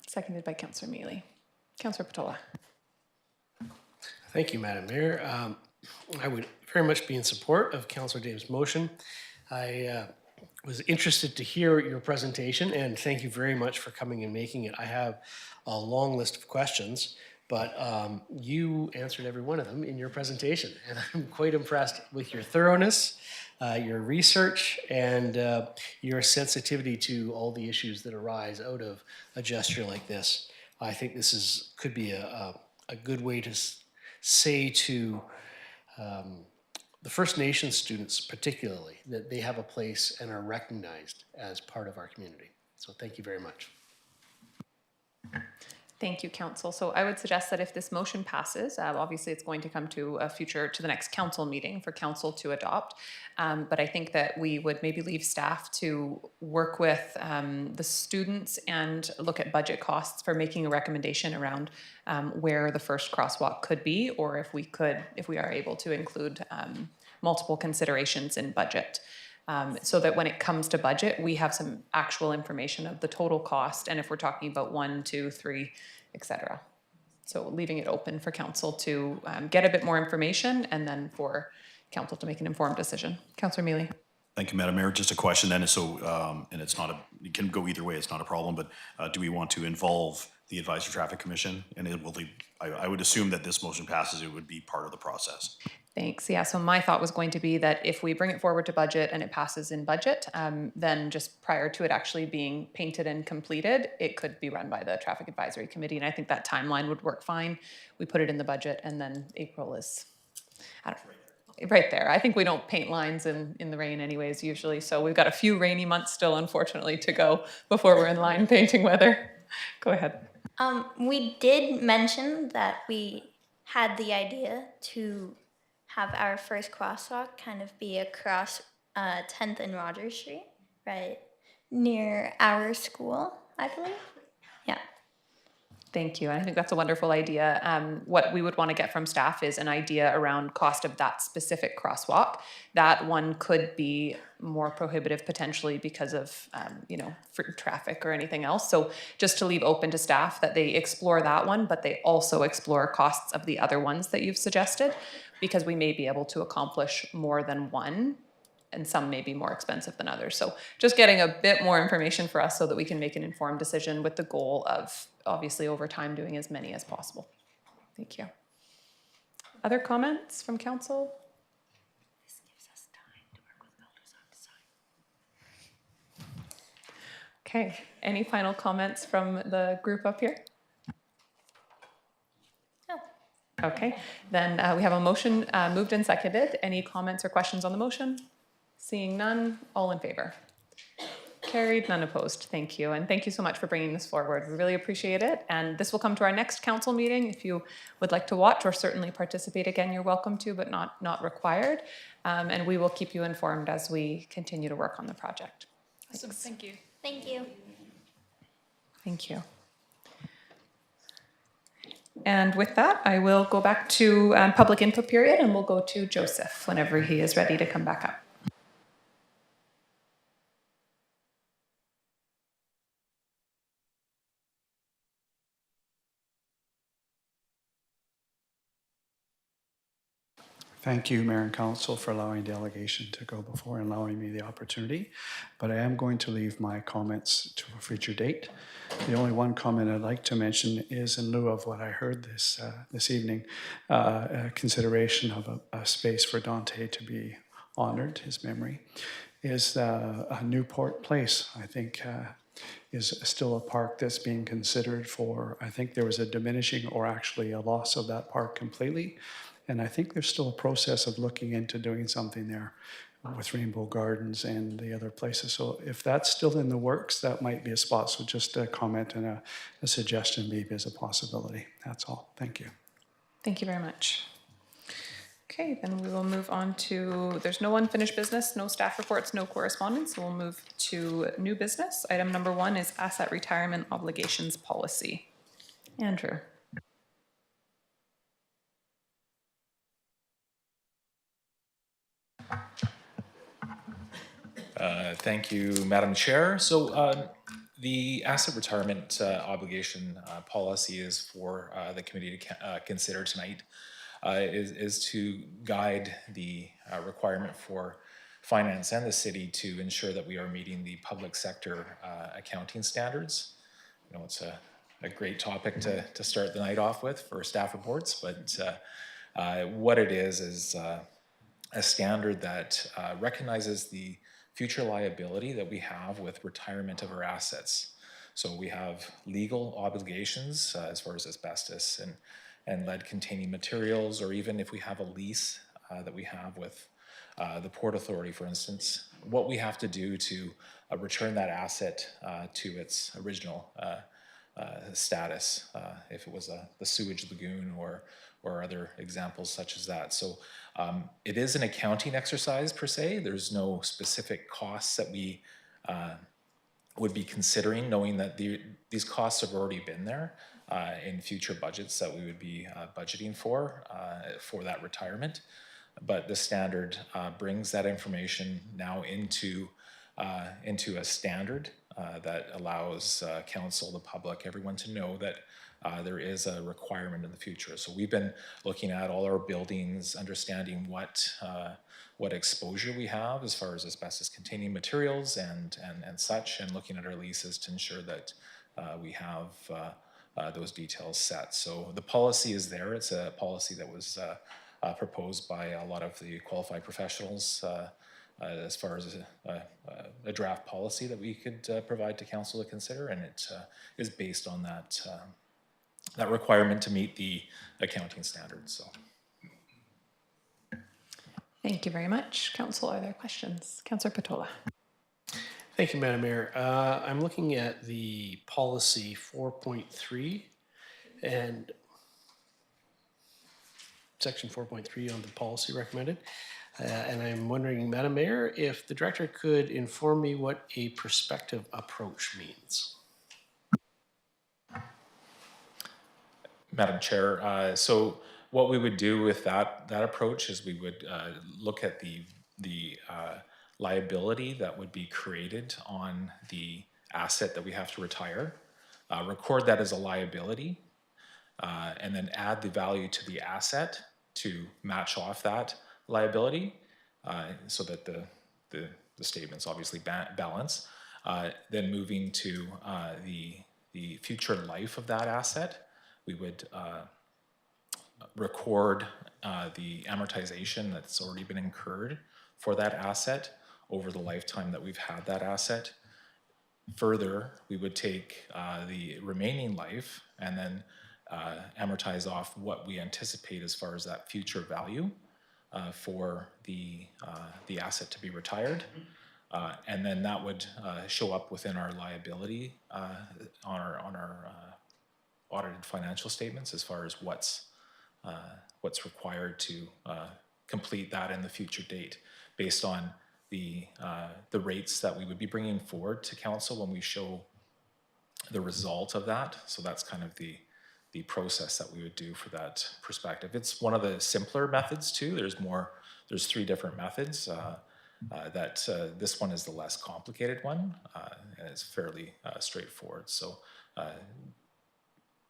Seconded by Councillor Mealy. Councillor Patola. Thank you, Madam Mayor. I would very much be in support of Councillor Dame's motion. I was interested to hear your presentation, and thank you very much for coming and making it. I have a long list of questions, but you answered every one of them in your presentation, and I'm quite impressed with your thoroughness, your research, and your sensitivity to all the issues that arise out of a gesture like this. I think this could be a good way to say to the First Nations students particularly, that they have a place and are recognized as part of our community. So thank you very much. Thank you, Council. So I would suggest that if this motion passes, obviously it's going to come to the next council meeting for council to adopt. But I think that we would maybe leave staff to work with the students and look at budget costs for making a recommendation around where the first crosswalk could be, or if we are able to include multiple considerations in budget. So that when it comes to budget, we have some actual information of the total cost. And if we're talking about 1, 2, 3 etc. So leaving it open for council to get a bit more information and then for council to make an informed decision. Councillor Mealy. Thank you, Madam Mayor. Just a question then. So, and it's not it can go either way. It's not a problem, but do we want to involve the Advisory Traffic Commission? And I would assume that this motion passes, it would be part of the process. Thanks. Yeah, so my thought was going to be that if we bring it forward to budget and it passes in budget, then just prior to it actually being painted and completed, it could be run by the Traffic Advisory Committee. And I think that timeline would work fine. We put it in the budget and then April is, I don't know, right there. I think we don't paint lines in the rain anyways usually. So we've got a few rainy months still, unfortunately, to go before we're in line painting weather. Go ahead. We did mention that we had the idea to have our first crosswalk kind of be across 10th and Rogers Street, right near our school, I believe. Yeah. Thank you. I think that's a wonderful idea. What we would want to get from staff is an idea around cost of that specific crosswalk. That one could be more prohibitive potentially because of, traffic or anything else. So just to leave open to staff that they explore that one, but they also explore costs of the other ones that you've suggested, because we may be able to accomplish more than one and some may be more expensive than others. So just getting a bit more information for us so that we can make an informed decision with the goal of obviously over time doing as many as possible. Thank you. Other comments from council? This gives us time to work with builders on design. Okay, any final comments from the group up here? No. Okay, then we have a motion moved and seconded. Any comments or questions on the motion? Seeing none, all in favor? Carried, none opposed. Thank you. And thank you so much for bringing this forward. We really appreciate it. And this will come to our next council meeting. If you would like to watch or certainly participate again, you're welcome to, but not required. And we will keep you informed as we continue to work on the project. Awesome. Thank you. Thank you. Thank you. And with that, I will go back to public input period and we'll go to Joseph whenever he is ready to come back up. Thank you, Mayor and Council, for allowing delegation to go before and allowing me the opportunity. But I am going to leave my comments to a future date. The only one comment I'd like to mention is in lieu of what I heard this evening, consideration of a space for Dante to be honored, his memory, is a Newport Place. I think is still a park that's being considered for, I think there was a diminishing or actually a loss of that park completely. And I think there's still a process of looking into doing something there with Rainbow Gardens and the other places. So if that's still in the works, that might be a spot. So just a comment and a suggestion maybe as a possibility. That's all. Thank you. Thank you very much. Okay, then we will move on to, there's no unfinished business, no staff reports, no correspondence. So we'll move to new business. Item number 1 is asset retirement obligations policy. Andrew. Thank you, Madam Chair. So the asset retirement obligation policy is for the committee to consider tonight, is to guide the requirement for finance and the city to ensure that we are meeting the public sector accounting standards. You know, it's a great topic to start the night off with for staff reports, but what it is a standard that recognizes the future liability that we have with retirement of our assets. So we have legal obligations as far as asbestos and lead containing materials, or even if we have a lease that we have with the Port Authority, for instance, what we have to do to return that asset to its original status, if it was the sewage lagoon or other examples such as that. So it is an accounting exercise per se. There's no specific costs that we would be considering, knowing that these costs have already been there in future budgets that we would be budgeting for that retirement. But the standard brings that information now into a standard that allows council, the public, everyone to know that there is a requirement in the future. So we've been looking at all our buildings, understanding what exposure we have as far as asbestos-containing materials and such, and looking at our leases to ensure that we have those details set. So the policy is there. It's a policy that was proposed by a lot of the qualified professionals as far as a draft policy that we could provide to council to consider, and it is based on that requirement to meet the accounting standards. So. Thank you very much. Council, are there questions? Councillor Patola. Thank you, Madam Mayor. I'm looking at the policy 4.3 and section 4.3 on the policy recommended. And I'm wondering, Madam Mayor, if the director could inform me what a prospective approach means. Madam Chair, so what we would do with that approach is we would look at the liability that would be created on the asset that we have to retire, record that as a liability, and then add the value to the asset to match off that liability, so that the statements obviously balance. Then moving to the future life of that asset, we would record the amortization that's already been incurred for that asset over the lifetime that we've had that asset. Further, we would take the remaining life and then amortize off what we anticipate as far as that future value for the asset to be retired. And then that would show up within our liability on our audited financial statements as far as what's required to complete that in the future date, based on the rates that we would be bringing forward to council when we show the result of that. So that's kind of the process that we would do for that perspective. It's one of the simpler methods too. There's 3 different methods. This one is the less complicated one, and it's fairly straightforward. So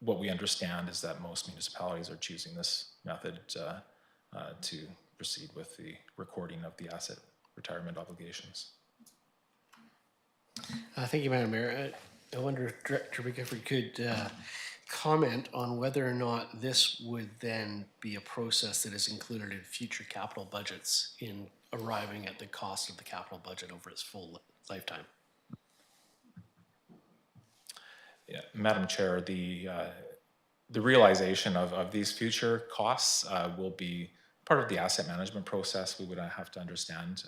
what we understand is that most municipalities are choosing this method to proceed with the recording of the asset retirement obligations. Thank you, Madam Mayor. I wonder if Director McGifford could comment on whether or not this would then be a process that is included in future capital budgets in arriving at the cost of the capital budget over its full lifetime. Yeah, Madam Chair, the realization of these future costs will be part of the asset management process. We would have to understand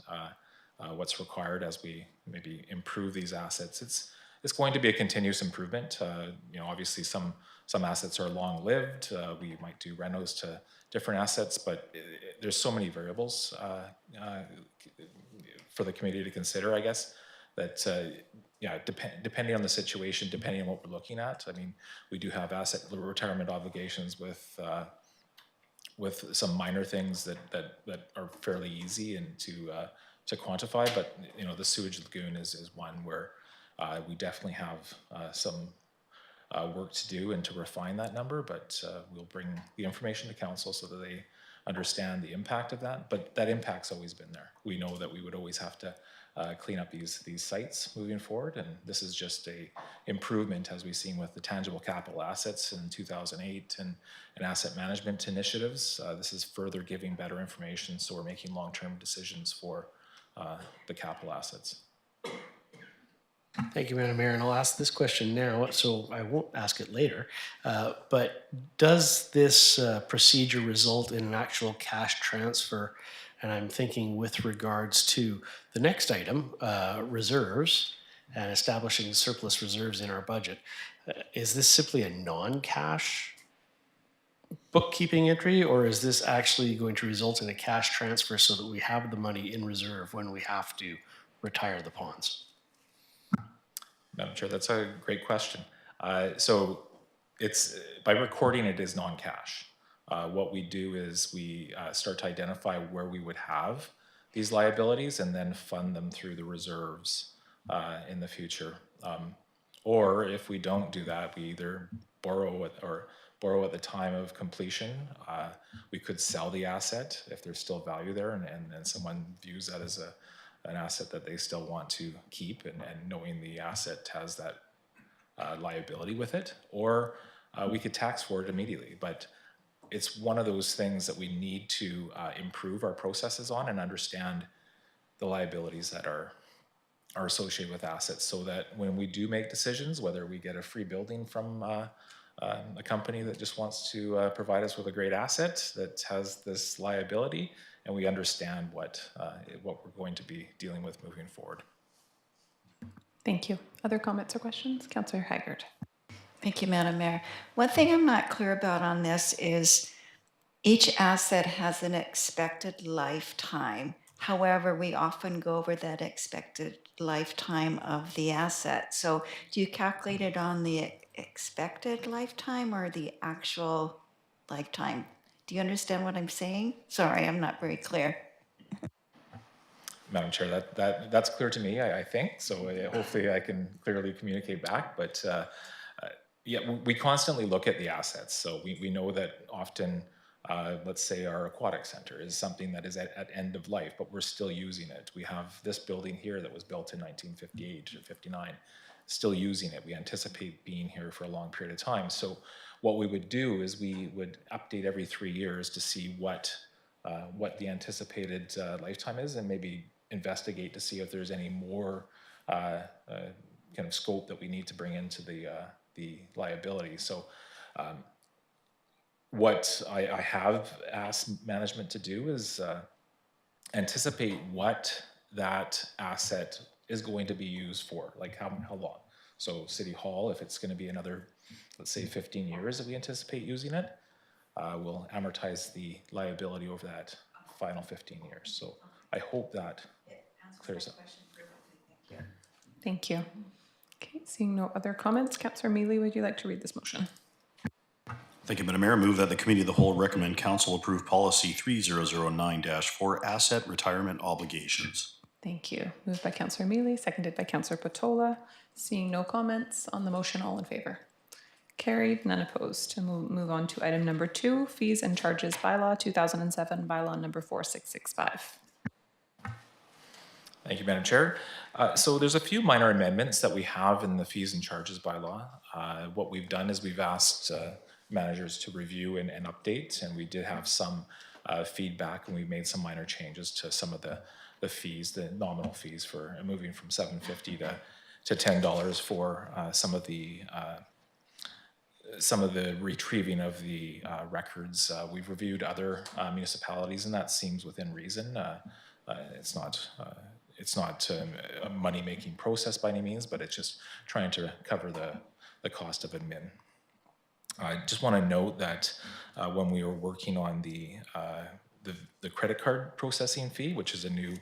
what's required as we maybe improve these assets. It's going to be a continuous improvement. Obviously some assets are long-lived. We might do renos to different assets, but there's so many variables for the committee to consider, I guess, that depending on the situation, depending on what we're looking at. I mean, we do have asset retirement obligations with some minor things that are fairly easy and to quantify, but the sewage lagoon is one where we definitely have some work to do and to refine that number, but we'll bring the information to council so that they understand the impact of that. But that impact's always been there. We know that we would always have to clean up these sites moving forward, and this is just a improvement, as we've seen with the tangible capital assets in 2008 and asset management initiatives. This is further giving better information, so we're making long-term decisions for the capital assets. Thank you, Madam Mayor, and I'll ask this question now, so I won't ask it later. But does this procedure result in an actual cash transfer? And I'm thinking with regards to the next item, reserves, and establishing surplus reserves in our budget. Is this simply a non-cash bookkeeping entry, or is this actually going to result in a cash transfer so that we have the money in reserve when we have to retire the ponds? Madam Chair, that's a great question. So it's by recording it is non-cash. What we do is we start to identify where we would have these liabilities and then fund them through the reserves in the future. Or if we don't do that, we either borrow at the time of completion. We could sell the asset if there's still value there, and someone views that as an asset that they still want to keep, and knowing the asset has that liability with it, or we could tax for it immediately. But it's one of those things that we need to improve our processes on and understand the liabilities that are associated with assets, so that when we do make decisions, whether we get a free building from a company that just wants to provide us with a great asset that has this liability, and we understand what we're going to be dealing with moving forward. Thank you. Other comments or questions? Councillor Haggard. Thank you, Madam Mayor. One thing I'm not clear about on this is each asset has an expected lifetime. However, we often go over that expected lifetime of the asset. So do you calculate it on the expected lifetime or the actual lifetime? Do you understand what I'm saying? Sorry, I'm not very clear. Madam Chair, that's clear to me, I think. So hopefully I can clearly communicate back. But yeah, we constantly look at the assets. So we know that often, let's say our aquatic center is something that is at end of life, but we're still using it. We have this building here that was built in 1958 or 59, still using it. We anticipate being here for a long period of time. So what we would do is we would update every 3 years to see what the anticipated lifetime is, and maybe investigate to see if there's any more kind of scope that we need to bring into the liability. So what I have asked management to do is anticipate what that asset is going to be used for, like how long. So City Hall, if it's going to be another, let's say 15 years that we anticipate using it, we'll amortize the liability over that final 15 years. So I hope that clears up. Thank you. Okay, seeing no other comments, Councillor Mealy, would you like to read this motion? Thank you, Madam Mayor. Move that the Committee of the Whole recommend Council approve Policy 3009-4 Asset Retirement Obligations. Thank you. Moved by Councillor Mealy, seconded by Councillor Patola. Seeing no comments on the motion, all in favor? Carried, none opposed. And we'll move on to item number 2, Fees and Charges Bylaw 2007, Bylaw number 4665. Thank you, Madam Chair. So there's a few minor amendments that we have in the fees and charges bylaw. What we've done is we've asked managers to review and update, and we did have some feedback, and we made some minor changes to some of the fees, the nominal fees for moving from $7.50 to $10 for some of the retrieving of the records. We've reviewed other municipalities, and that seems within reason. It's not a money-making process by any means, but it's just trying to cover the cost of admin. I just want to note that when we were working on the credit card processing fee, which is a new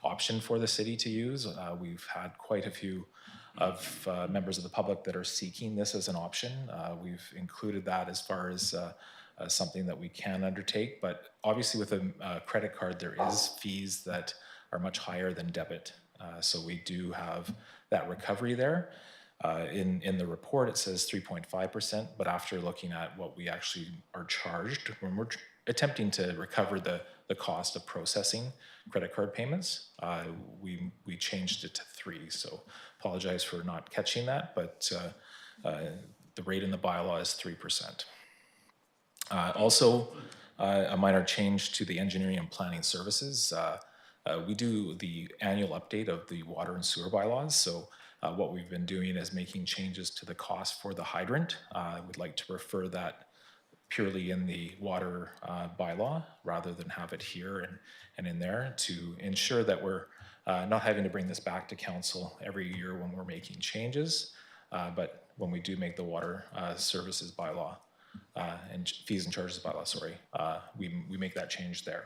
option for the city to use, we've had quite a few of members of the public that are seeking this as an option. We've included that as far as something that we can undertake, but obviously with a credit card, there is fees that are much higher than debit. So we do have that recovery there. In the report, it says 3.5%, but after looking at what we actually are charged when we're attempting to recover the cost of processing credit card payments, we changed it to 3. So apologize for not catching that, but the rate in the bylaw is 3%. Also, a minor change to the engineering and planning services. We do the annual update of the water and sewer bylaws. So what we've been doing is making changes to the cost for the hydrant. I would like to refer that purely in the water bylaw rather than have it here and in there, to ensure that we're not having to bring this back to council every year when we're making changes, but when we do make the water services bylaw and fees and charges bylaw, we make that change there.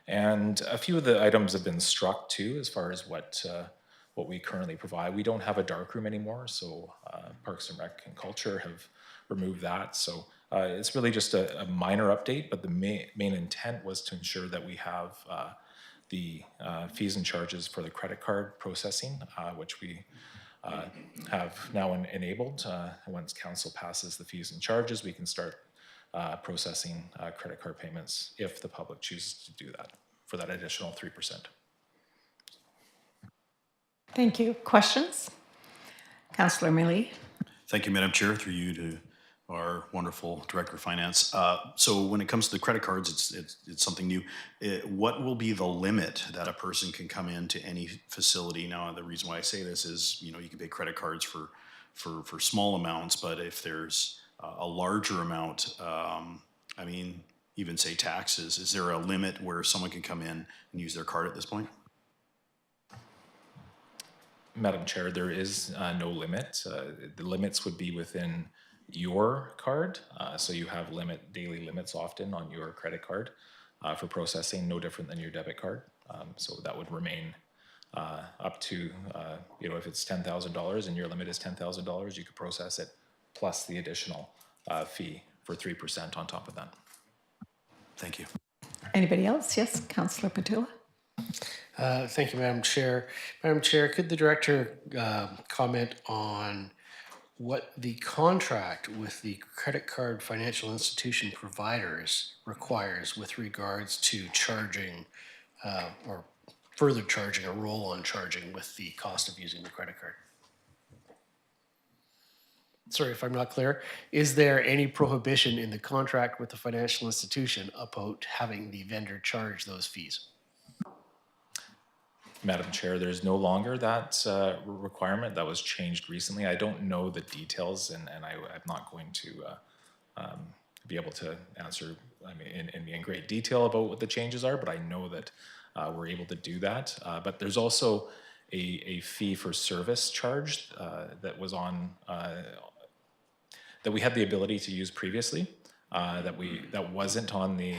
And a few of the items have been struck too, as far as what we currently provide. We don't have a darkroom anymore, so Parks and Rec and Culture have removed that. So it's really just a minor update, but the main intent was to ensure that we have the fees and charges for the credit card processing, which we have now enabled. Once council passes the fees and charges, we can start processing credit card payments if the public chooses to do that for that additional 3%. Thank you. Questions? Councillor Millie. Thank you, Madam Chair, through you to our wonderful Director of Finance. So when it comes to the credit cards, it's something new. What will be the limit that a person can come into any facility? Now, the reason why I say this is, you can pay credit cards for small amounts, but if there's a larger amount, even say taxes, is there a limit where someone can come in and use their card at this point? Madam Chair, there is no limit. The limits would be within your card. So you have daily limits often on your credit card for processing, no different than your debit card. So that would remain up to, if it's $10,000 and your limit is $10,000, you could process it plus the additional fee for 3% on top of that. Thank you. Anybody else? Yes, Councillor Petula. Thank you, Madam Chair. Madam Chair, could the director comment on what the contract with the credit card financial institution providers requires with regards to charging or further charging or roll-on charging with the cost of using the credit card? Sorry if I'm not clear. Is there any prohibition in the contract with the financial institution about having the vendor charge those fees? Madam Chair, there's no longer that requirement. That was changed recently. I don't know the details, and I'm not going to be able to answer in great detail about what the changes are, but I know that we're able to do that. But there's also a fee for service charge that was on that we had the ability to use previously. That wasn't on the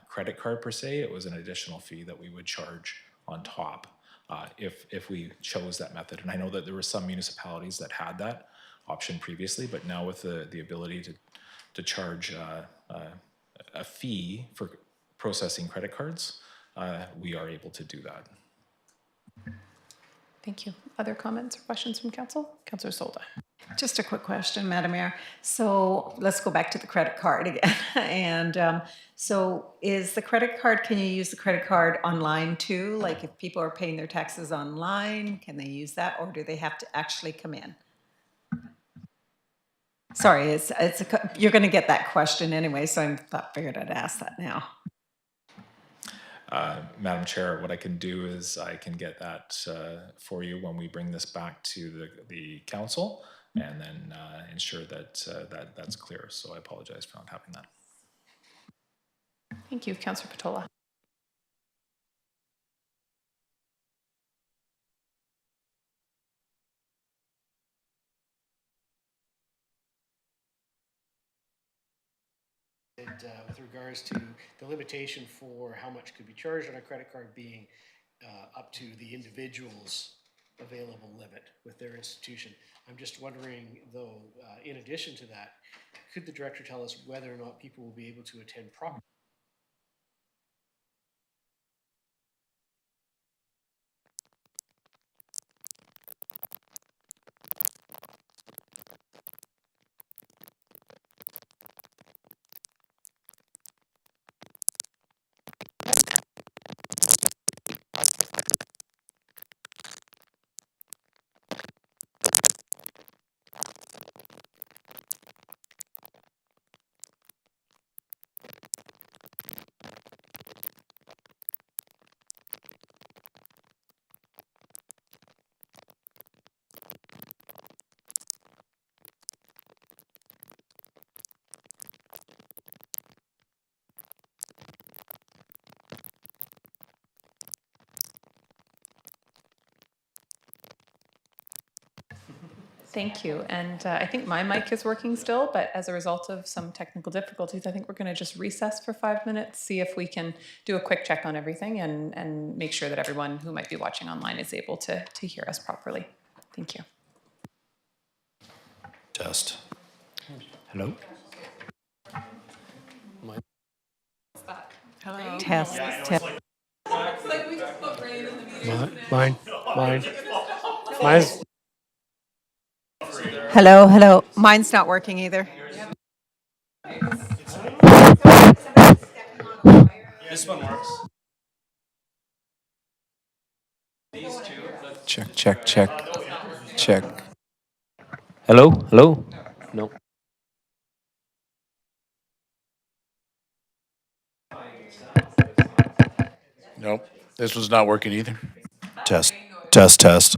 credit card per se. It was an additional fee that we would charge on top if we chose that method. And I know that there were some municipalities that had that option previously, but now with the ability to charge a fee for processing credit cards, we are able to do that. Thank you. Other comments or questions from council? Councillor Solda. Just a quick question, Madam Mayor. So let's go back to the credit card again. And so is the credit card, can you use the credit card online too? Like if people are paying their taxes online, can they use that, or do they have to actually come in? Sorry, you're going to get that question anyway, so I figured I'd ask that now. Madam Chair, what I can do is I can get that for you when we bring this back to the council, and then ensure that that's clear. So I apologize for not having that. Thank you, Councillor Patola. With regards to the limitation for how much could be charged on a credit card being up to the individual's available limit with their institution. I'm just wondering, though, in addition to that, could the director tell us whether or not people will be able to attend properly? Thank you. And I think my mic is working still, but as a result of some technical difficulties, I think we're going to just recess for 5 minutes, see if we can do a quick check on everything and make sure that everyone who might be watching online is able to hear us properly. Thank you. Test. Hello? Hello. Test. Mine. Mine's Hello, hello. Mine's not working either. This one works. Check, check, check, check. Hello? Hello? No. Nope, this one's not working either. Test, test, test.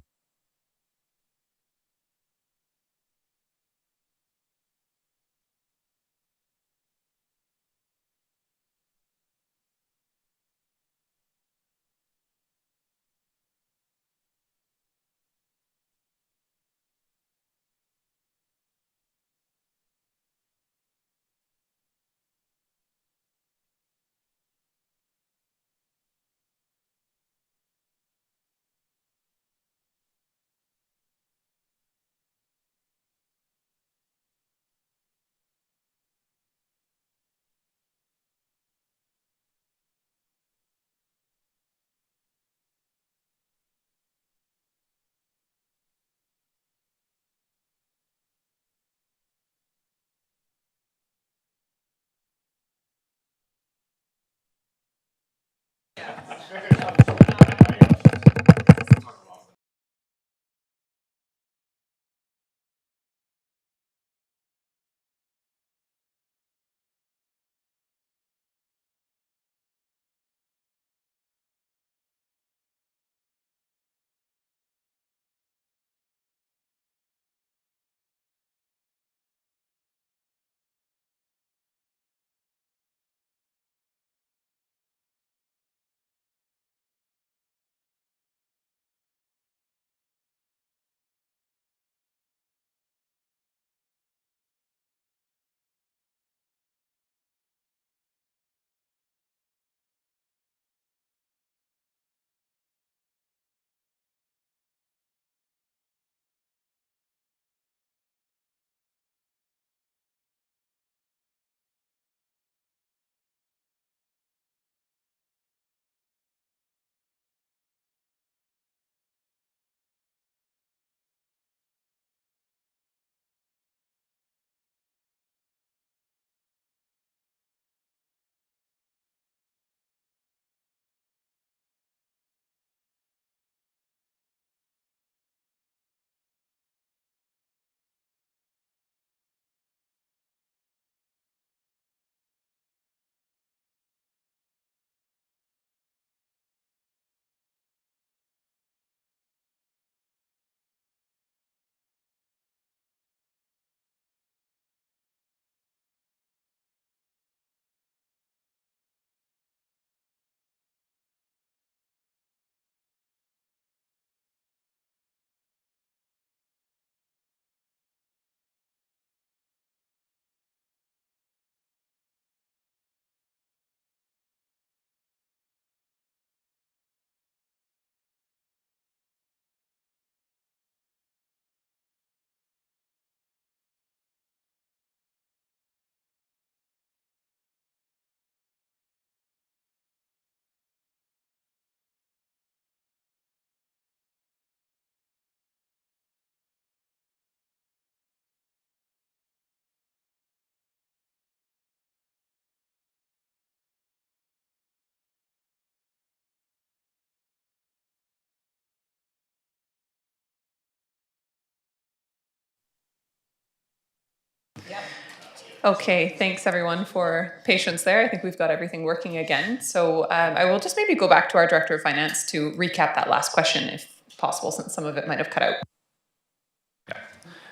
Okay, thanks everyone for patience there. I think we've got everything working again. So I will just maybe go back to our Director of Finance to recap that last question if possible, since some of it might have cut out.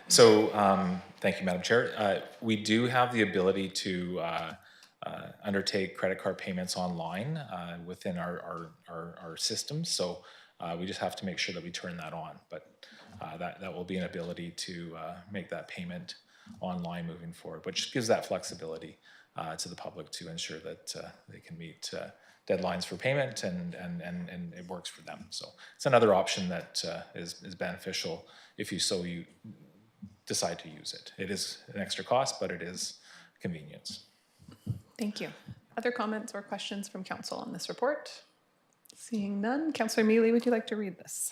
So, thank you, Madam Chair. We do have the ability to undertake credit card payments online within our systems. So we just have to make sure that we turn that on. But that will be an ability to make that payment online moving forward, which gives that flexibility to the public to ensure that they can meet deadlines for payment and it works for them. So it's another option that is beneficial if you decide to use it. It is an extra cost, but it is convenience. Thank you. Other comments or questions from council on this report? Seeing none, Councillor Mealy, would you like to read this?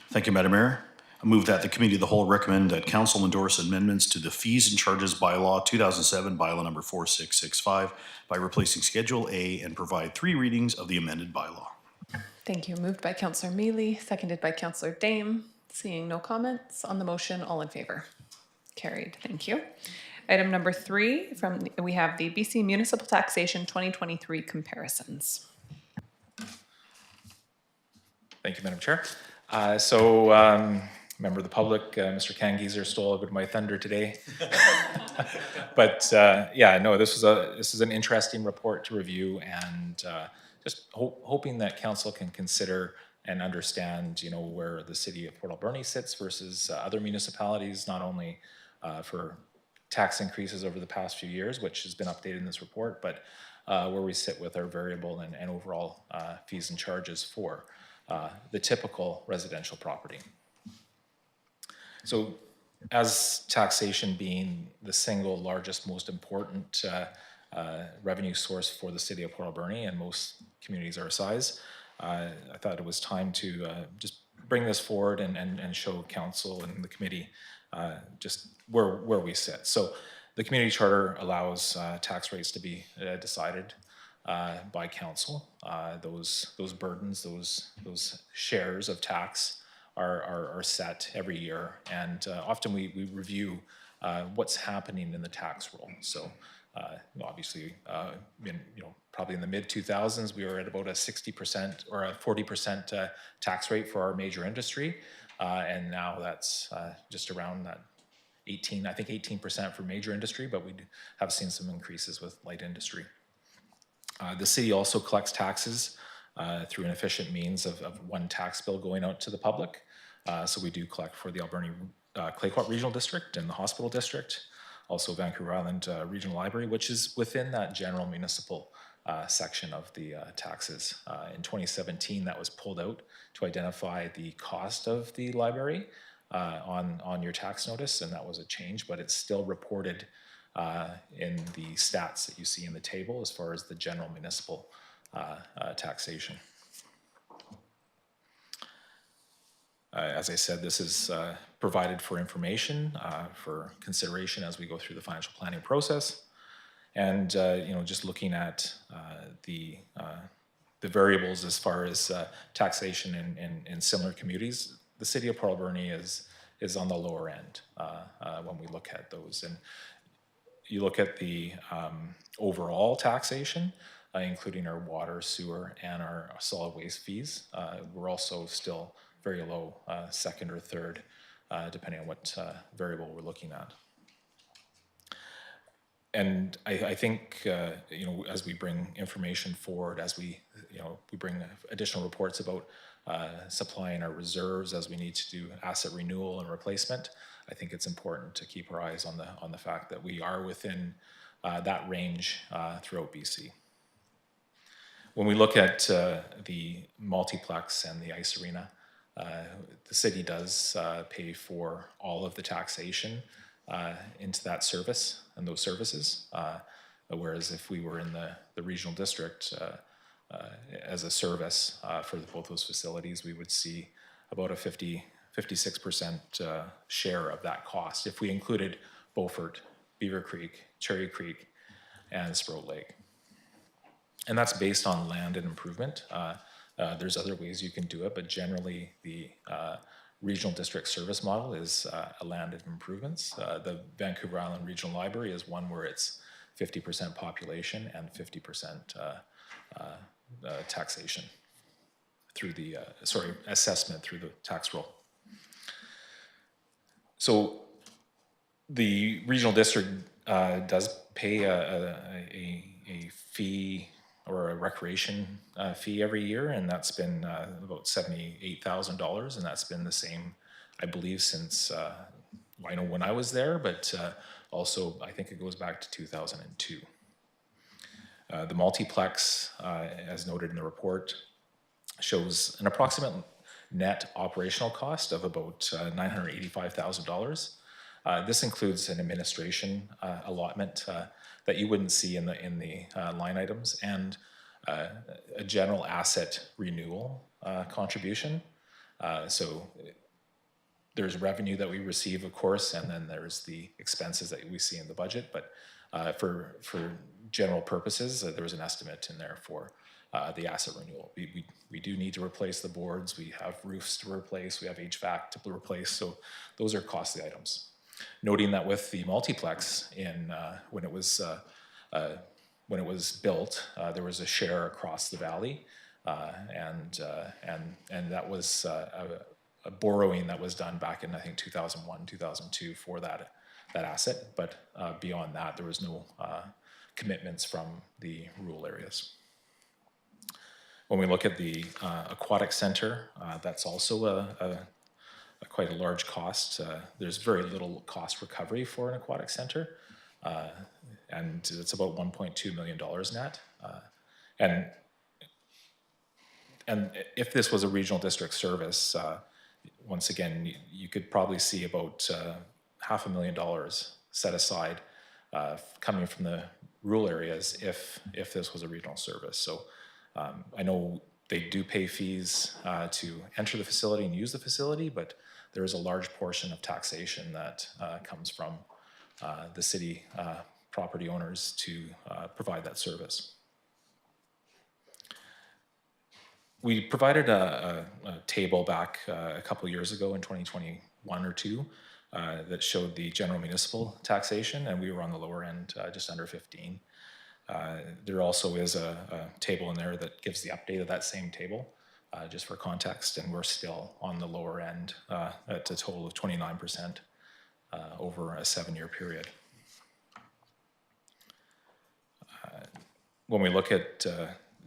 Thank you, Madam Mayor. I move that the Committee of the Whole recommend that Council endorse amendments to the Fees and Charges Bylaw 2007, Bylaw number 4665, by replacing Schedule A and provide 3 readings of the amended bylaw. Thank you. Moved by Councillor Mealy, seconded by Councillor Dame. Seeing no comments on the motion, all in favor? Carried. Thank you. Item number 3, we have the BC Municipal Taxation 2023 comparisons. Thank you, Madam Chair. Member of the public, Mr. Kangiser stole a bit of my thunder today. But yeah, no, this is an interesting report to review, and just hoping that council can consider and understand, you know, where the city of Port Alberni sits versus other municipalities, not only for tax increases over the past few years, which has been updated in this report, but where we sit with our variable and overall fees and charges for the typical residential property. So as taxation being the single largest, most important revenue source for the city of Port Alberni and most communities our size, I thought it was time to just bring this forward and show council and the committee just where we sit. So the community charter allows tax rates to be decided by council. Those burdens, those shares of tax are set every year, and often we review what's happening in the tax roll. So obviously, probably in the mid 2000s, we were at about a 60% or a 40% tax rate for our major industry, and now that's just around that 18% for major industry, but we have seen some increases with light industry. The city also collects taxes through an efficient means of one tax bill going out to the public. So we do collect for the Alberni Claycourt Regional District and the Hospital District, also Vancouver Island Regional Library, which is within that general municipal section of the taxes. In 2017, that was pulled out to identify the cost of the library on your tax notice, and that was a change, but it's still reported in the stats that you see in the table as far as the general municipal taxation. As I said, this is provided for information, for consideration as we go through the financial planning process. And just looking at the variables as far as taxation in similar communities, the city of Port Alberni is on the lower end when we look at those. And you look at the overall taxation, including our water, sewer, and our solid waste fees, we're also still very low, second or third, depending on what variable we're looking at. And I think, as we bring information forward, as we bring additional reports about supplying our reserves, as we need to do asset renewal and replacement, I think it's important to keep our eyes on the fact that we are within that range throughout BC. When we look at the multiplex and the ice arena, the city does pay for all of the taxation into that service and those services, whereas if we were in the regional district as a service for both those facilities, we would see about a 56% share of that cost if we included Beaufort, Beaver Creek, Cherry Creek, and Sprout Lake. And that's based on land and improvement. There's other ways you can do it, but generally the regional district service model is a land and improvements. The Vancouver Island Regional Library is one where it's 50% population and 50% taxation through the, assessment through the tax roll. So the regional district does pay a fee or a recreation fee every year, and that's been about $78,000, and that's been the same, I believe, since I know when I was there, but also I think it goes back to 2002. The multiplex, as noted in the report, shows an approximate net operational cost of about $985,000. This includes an administration allotment that you wouldn't see in the line items, and a general asset renewal contribution. So there's revenue that we receive, of course, and then there's the expenses that we see in the budget. But for general purposes, there was an estimate in there for the asset renewal. We do need to replace the boards. We have roofs to replace. We have HVAC to replace. So those are costly items. Noting that with the multiplex when it was built, there was a share across the valley, and that was a borrowing that was done back in, I think, 2001, 2002 for that asset. But beyond that, there was no commitments from the rural areas. When we look at the aquatic center, that's also quite a large cost. There's very little cost recovery for an aquatic center, and it's about $1.2 million net. And if this was a regional district service, once again, you could probably see about $500,000 set aside coming from the rural areas if this was a regional service. So I know they do pay fees to enter the facility and use the facility, but there is a large portion of taxation that comes from the city property owners to provide that service. We provided a table back a couple years ago in 2021 or two that showed the general municipal taxation, and we were on the lower end, just under 15. There also is a table in there that gives the update of that same table, just for context, and we're still on the lower end at a total of 29% over a 7-year period. When we look at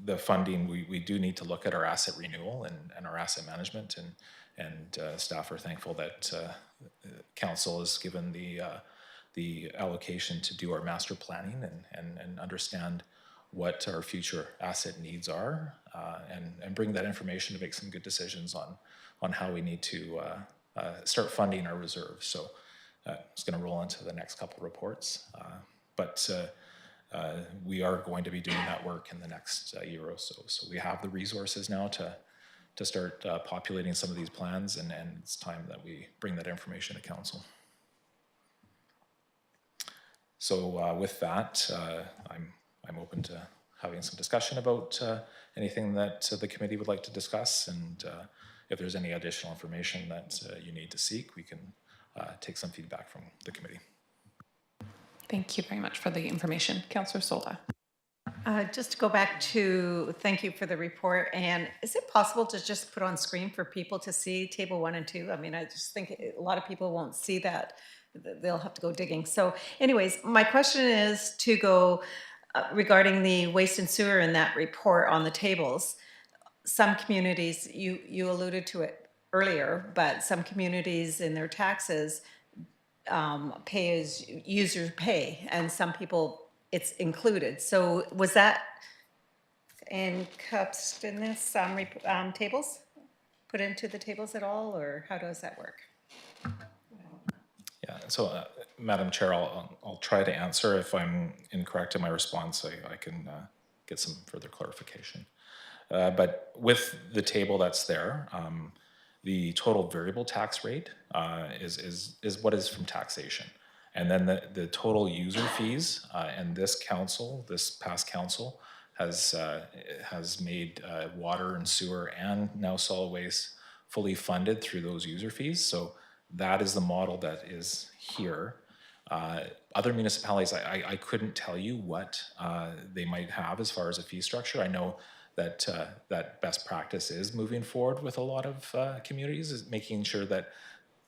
the funding, we do need to look at our asset renewal and our asset management, and staff are thankful that council has given the allocation to do our master planning and understand what our future asset needs are, and bring that information to make some good decisions on how we need to start funding our reserves. So it's going to roll into the next couple reports, but we are going to be doing that work in the next year or so. So we have the resources now to start populating some of these plans, and it's time that we bring that information to council. So with that, I'm open to having some discussion about anything that the committee would like to discuss, and if there's any additional information that you need to seek, we can take some feedback from the committee. Thank you very much for the information. Councillor Solda. Just to go back to, thank you for the report. And is it possible to just put on screen for people to see table 1 and 2? I mean, I just think a lot of people won't see that. They'll have to go digging. So anyways, my question is to go regarding the waste and sewer in that report on the tables. Some communities, you alluded to it earlier, but some communities in their taxes pay as user pay, and some people it's included. So was that encompassed in this tables? Put into the tables at all, or how does that work? Yeah, so Madam Chair, I'll try to answer. If I'm incorrect in my response, I can get some further clarification. But with the table that's there, the total variable tax rate is what is from taxation. And then the total user fees, and this past council has made water and sewer and now solid waste fully funded through those user fees. So that is the model that is here. Other municipalities, I couldn't tell you what they might have as far as a fee structure. I know that that best practice is moving forward with a lot of communities, is making sure that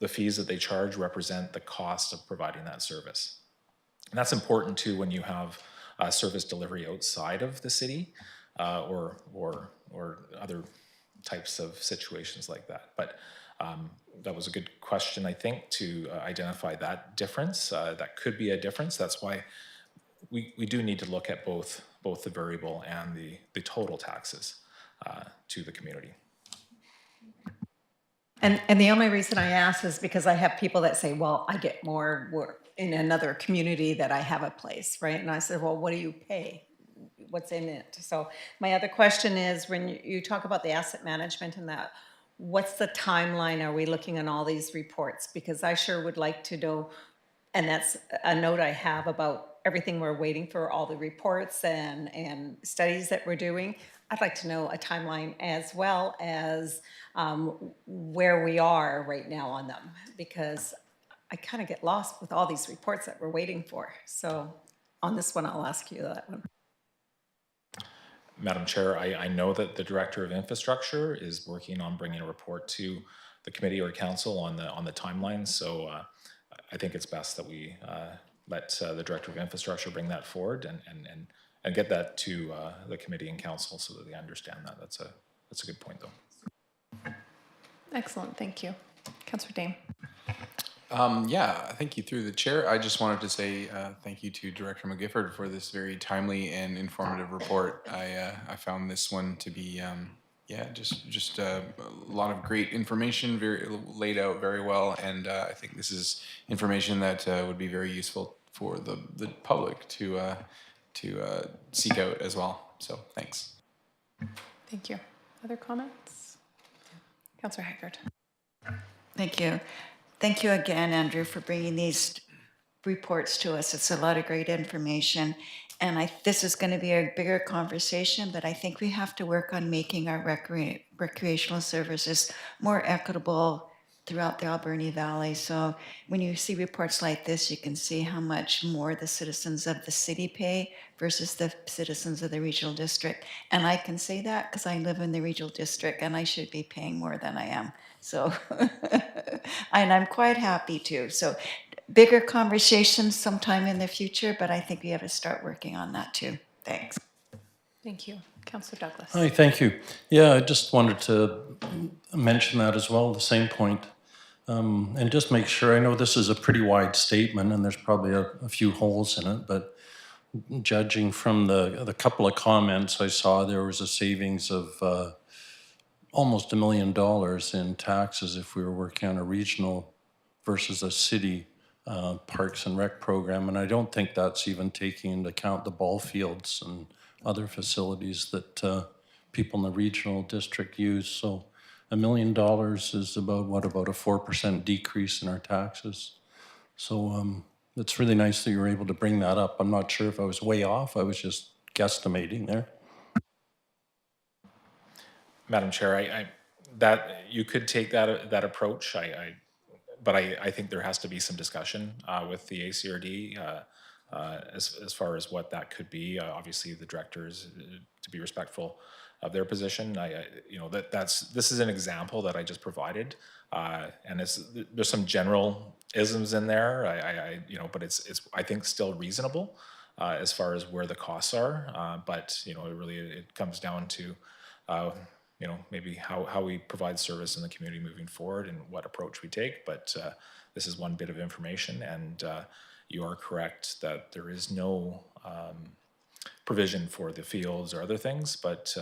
the fees that they charge represent the cost of providing that service. And that's important too when you have service delivery outside of the city, or other types of situations like that. But that was a good question, I think, to identify that difference. That could be a difference. That's why we do need to look at both the variable and the total taxes to the community. And the only reason I ask is because I have people that say, well, I get more work in another community that I have a place, right? And I said, well, what do you pay? What's in it? So my other question is, when you talk about the asset management and that, what's the timeline? Are we looking on all these reports? Because I sure would like to know, and that's a note I have about everything we're waiting for, all the reports and studies that we're doing. I'd like to know a timeline as well as where we are right now on them, because I kind of get lost with all these reports that we're waiting for. So on this one, I'll ask you that one. Madam Chair, I know that the Director of Infrastructure is working on bringing a report to the committee or council on the timeline. So I think it's best that we let the Director of Infrastructure bring that forward and get that to the committee and council so that they understand that. That's a good point, though. Excellent, thank you. Councillor Dane. Yeah, thank you through the chair. I just wanted to say thank you to Director McGifford for this very timely and informative report. I found this one to be yeah, just a lot of great information, very laid out very well, and I think this is information that would be very useful for the public to seek out as well. So thanks. Thank you. Other comments? Councillor Haggard. Thank you. Thank you again, Andrew, for bringing these reports to us. It's a lot of great information. And this is going to be a bigger conversation, but I think we have to work on making our recreational services more equitable throughout the Alberni Valley. So when you see reports like this, you can see how much more the citizens of the city pay versus the citizens of the regional district. And I can say that because I live in the regional district and I should be paying more than I am. So, and I'm quite happy to. So bigger conversations sometime in the future, but I think we have to start working on that too. Thanks. Thank you. Councillor Douglas. Hi, thank you. Yeah, I just wanted to mention that as well, the same point. And just make sure, I know this is a pretty wide statement and there's probably a few holes in it, but judging from the couple of comments I saw, there was a savings of almost $1 million in taxes if we were working on a regional versus a city parks and rec program. And I don't think that's even taking into account the ball fields and other facilities that people in the regional district use. So $1 million is about a 4% decrease in our taxes. So it's really nice that you were able to bring that up. I'm not sure if I was way off. I was just guesstimating there. Madam Chair, that you could take that approach. But I think there has to be some discussion with the ACRD as far as what that could be. Obviously, the directors, to be respectful of their position, this is an example that I just provided, and there's some general isms in there. But it's I think still reasonable as far as where the costs are. But it comes down to maybe how we provide service in the community moving forward and what approach we take. But this is one bit of information, and you are correct that there is no provision for the fields or other things. But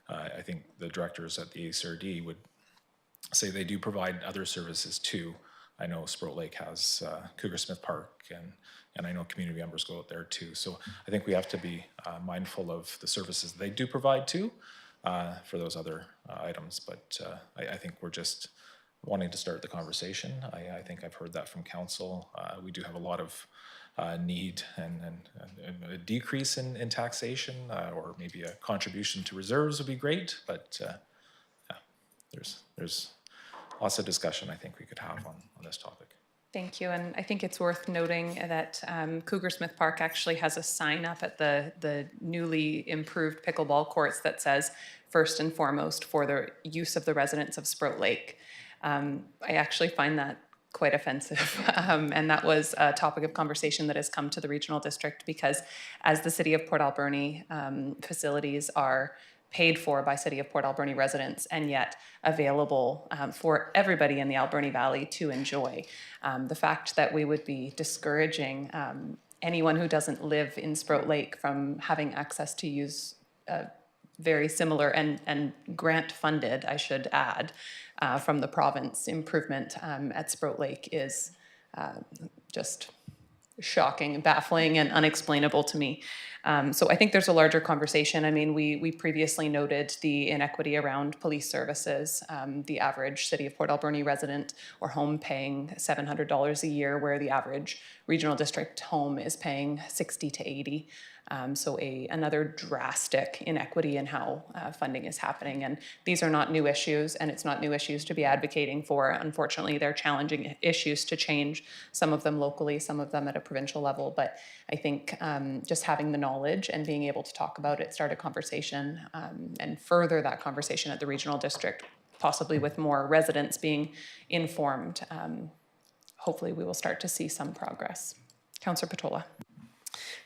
I think the directors at the ACRD would say they do provide other services too. I know Sprout Lake has Cougar Smith Park, and I know community members go out there too. So I think we have to be mindful of the services they do provide too. For those other items, but I think we're just wanting to start the conversation. I think I've heard that from council. We do have a lot of need and a decrease in taxation, or maybe a contribution to reserves would be great. But yeah, there's lots of discussion I think we could have on this topic. Thank you, and I think it's worth noting that Cougar Smith Park actually has a sign up at the newly improved pickleball courts that says, first and foremost, for the use of the residents of Sprout Lake. I actually find that quite offensive, and that was a topic of conversation that has come to the regional district because as the City of Port Alberni, facilities are paid for by City of Port Alberni residents and yet available for everybody in the Alberni Valley to enjoy. The fact that we would be discouraging anyone who doesn't live in Sprout Lake from having access to use very similar and grant funded, I should add, from the province improvement at Sprout Lake is just shocking, baffling, and unexplainable to me. So I think there's a larger conversation. I mean, we previously noted the inequity around police services. The average City of Port Alberni resident or home paying $700 a year, where the average regional district home is paying 60 to 80. So another drastic inequity in how funding is happening. And these are not new issues, and it's not new issues to be advocating for. Unfortunately, they're challenging issues to change, some of them locally, some of them at a provincial level. But I think just having the knowledge and being able to talk about it, start a conversation, and further that conversation at the regional district, possibly with more residents being informed, hopefully we will start to see some progress. Councillor Patola.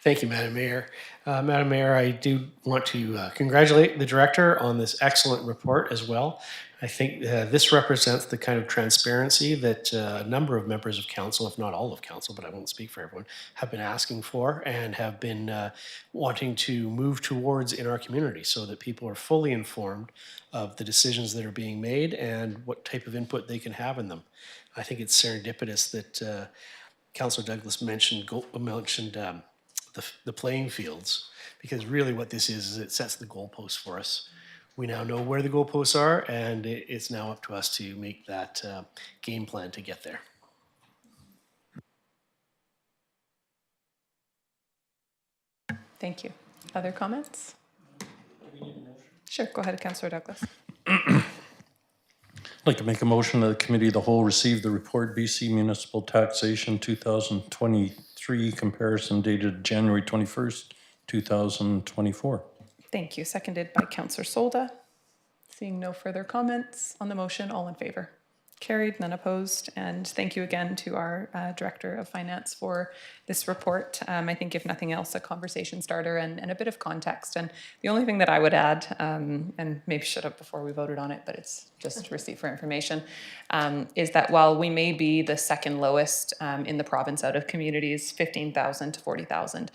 Thank you, Madam Mayor. Madam Mayor, I do want to congratulate the director on this excellent report as well. I think this represents the kind of transparency that a number of members of council, if not all of council, but I won't speak for everyone, have been asking for and have been wanting to move towards in our community, so that people are fully informed of the decisions that are being made and what type of input they can have in them. I think it's serendipitous that Councillor Douglas mentioned the playing fields, because really what this is it sets the goalposts for us. We now know where the goalposts are, and it's now up to us to make that game plan to get there. Thank you. Other comments? Sure, go ahead, Councillor Douglas. I'd like to make a motion that the committee of the whole receive the report BC Municipal Taxation 2023 comparison dated January 21st, 2024. Thank you. Seconded by Councillor Solda. Seeing no further comments on the motion, all in favor? Carried, none opposed. And thank you again to our Director of Finance for this report. I think if nothing else, a conversation starter and a bit of context. And the only thing that I would add, and maybe should have before we voted on it, but it's just receipt for information, is that while we may be the second lowest in the province out of communities, 15,000 to 40,000,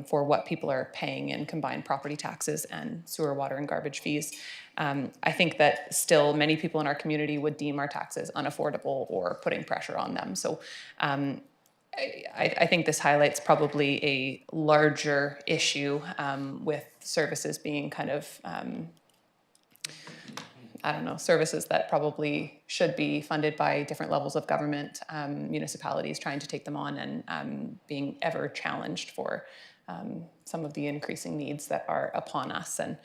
for what people are paying in combined property taxes and sewer, water, and garbage fees. I think that still many people in our community would deem our taxes unaffordable or putting pressure on them. So I think this highlights probably a larger issue with services being kind of I don't know, services that probably should be funded by different levels of government, municipalities trying to take them on and being ever challenged for some of the increasing needs that are upon us. And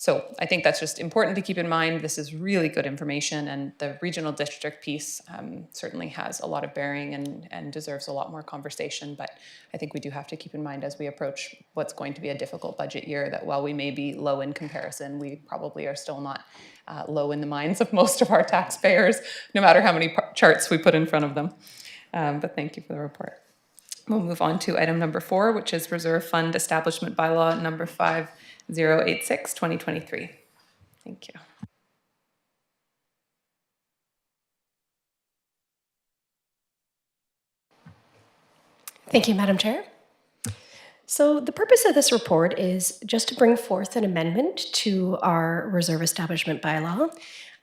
so I think that's just important to keep in mind. This is really good information, and the regional district piece certainly has a lot of bearing and deserves a lot more conversation. But I think we do have to keep in mind as we approach what's going to be a difficult budget year that while we may be low in comparison, we probably are still not low in the minds of most of our taxpayers, no matter how many charts we put in front of them. But thank you for the report. We'll move on to item number 4, which is Reserve Fund Establishment Bylaw number 5086, 2023. Thank you. Thank you, Madam Chair. So the purpose of this report is just to bring forth an amendment to our reserve establishment bylaw.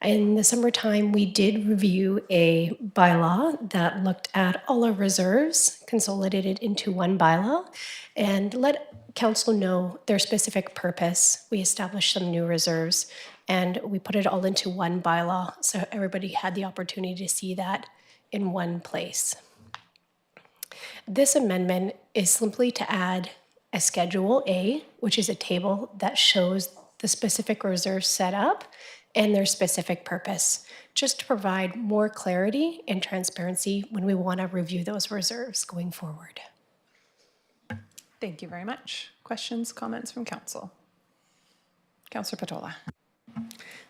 In the summertime, we did review a bylaw that looked at all our reserves consolidated into one bylaw and let council know their specific purpose. We established some new reserves and we put it all into one bylaw, so everybody had the opportunity to see that in one place. This amendment is simply to add a Schedule A, which is a table that shows the specific reserves set up and their specific purpose, just to provide more clarity and transparency when we want to review those reserves going forward. Thank you very much. Questions, comments from council? Councillor Patola.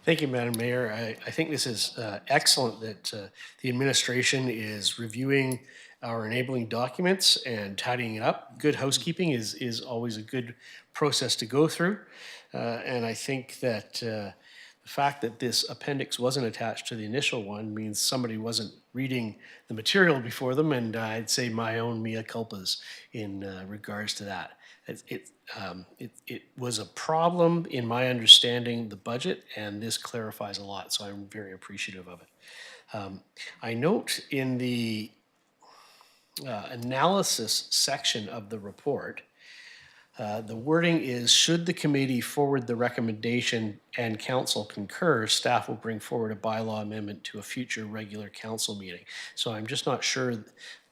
Thank you, Madam Mayor. I think this is excellent that the administration is reviewing our enabling documents and tidying it up. Good housekeeping is always a good process to go through. And I think that the fact that this appendix wasn't attached to the initial one means somebody wasn't reading the material before them, and I'd say my own mea culpas in regards to that. It was a problem in my understanding the budget, and this clarifies a lot, so I'm very appreciative of it. I note in the analysis section of the report, the wording is, should the committee forward the recommendation and council concurs, staff will bring forward a bylaw amendment to a future regular council meeting. So I'm just not sure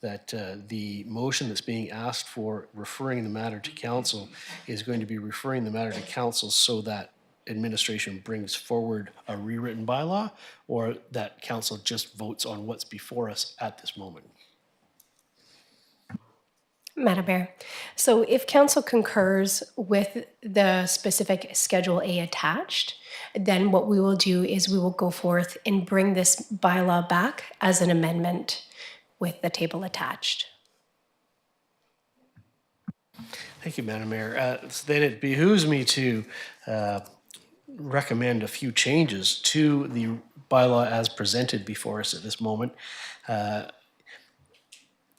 that the motion that's being asked for referring the matter to council is going to be referring the matter to council so that administration brings forward a rewritten bylaw, or that council just votes on what's before us at this moment. Madam Mayor, so if council concurs with the specific Schedule A attached, then what we will do is we will go forth and bring this bylaw back as an amendment with the table attached. Thank you, Madam Mayor. So then it behooves me to recommend a few changes to the bylaw as presented before us at this moment. As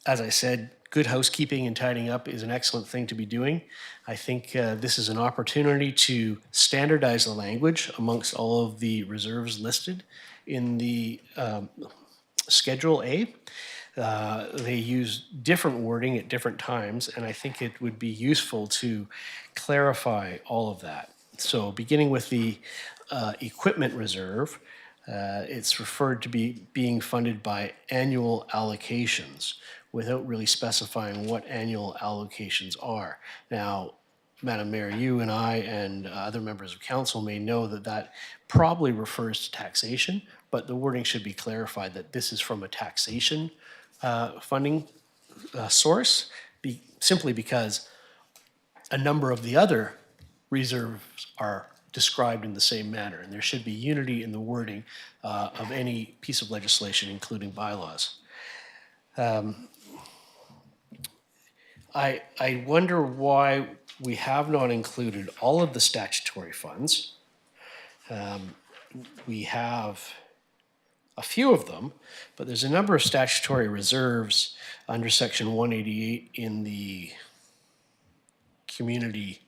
I said, good housekeeping and tidying up is an excellent thing to be doing. I think this is an opportunity to standardize the language amongst all of the reserves listed in the Schedule A. They use different wording at different times, and I think it would be useful to clarify all of that. So beginning with the equipment reserve, it's referred to be being funded by annual allocations without really specifying what annual allocations are. Now, Madam Mayor, you and I and other members of council may know that that probably refers to taxation, but the wording should be clarified that this is from a taxation funding source, simply because a number of the other reserves are described in the same manner, and there should be unity in the wording of any piece of legislation, including bylaws. I wonder why we have not included all of the statutory funds. We have a few of them, but there's a number of statutory reserves under Section 188 in the community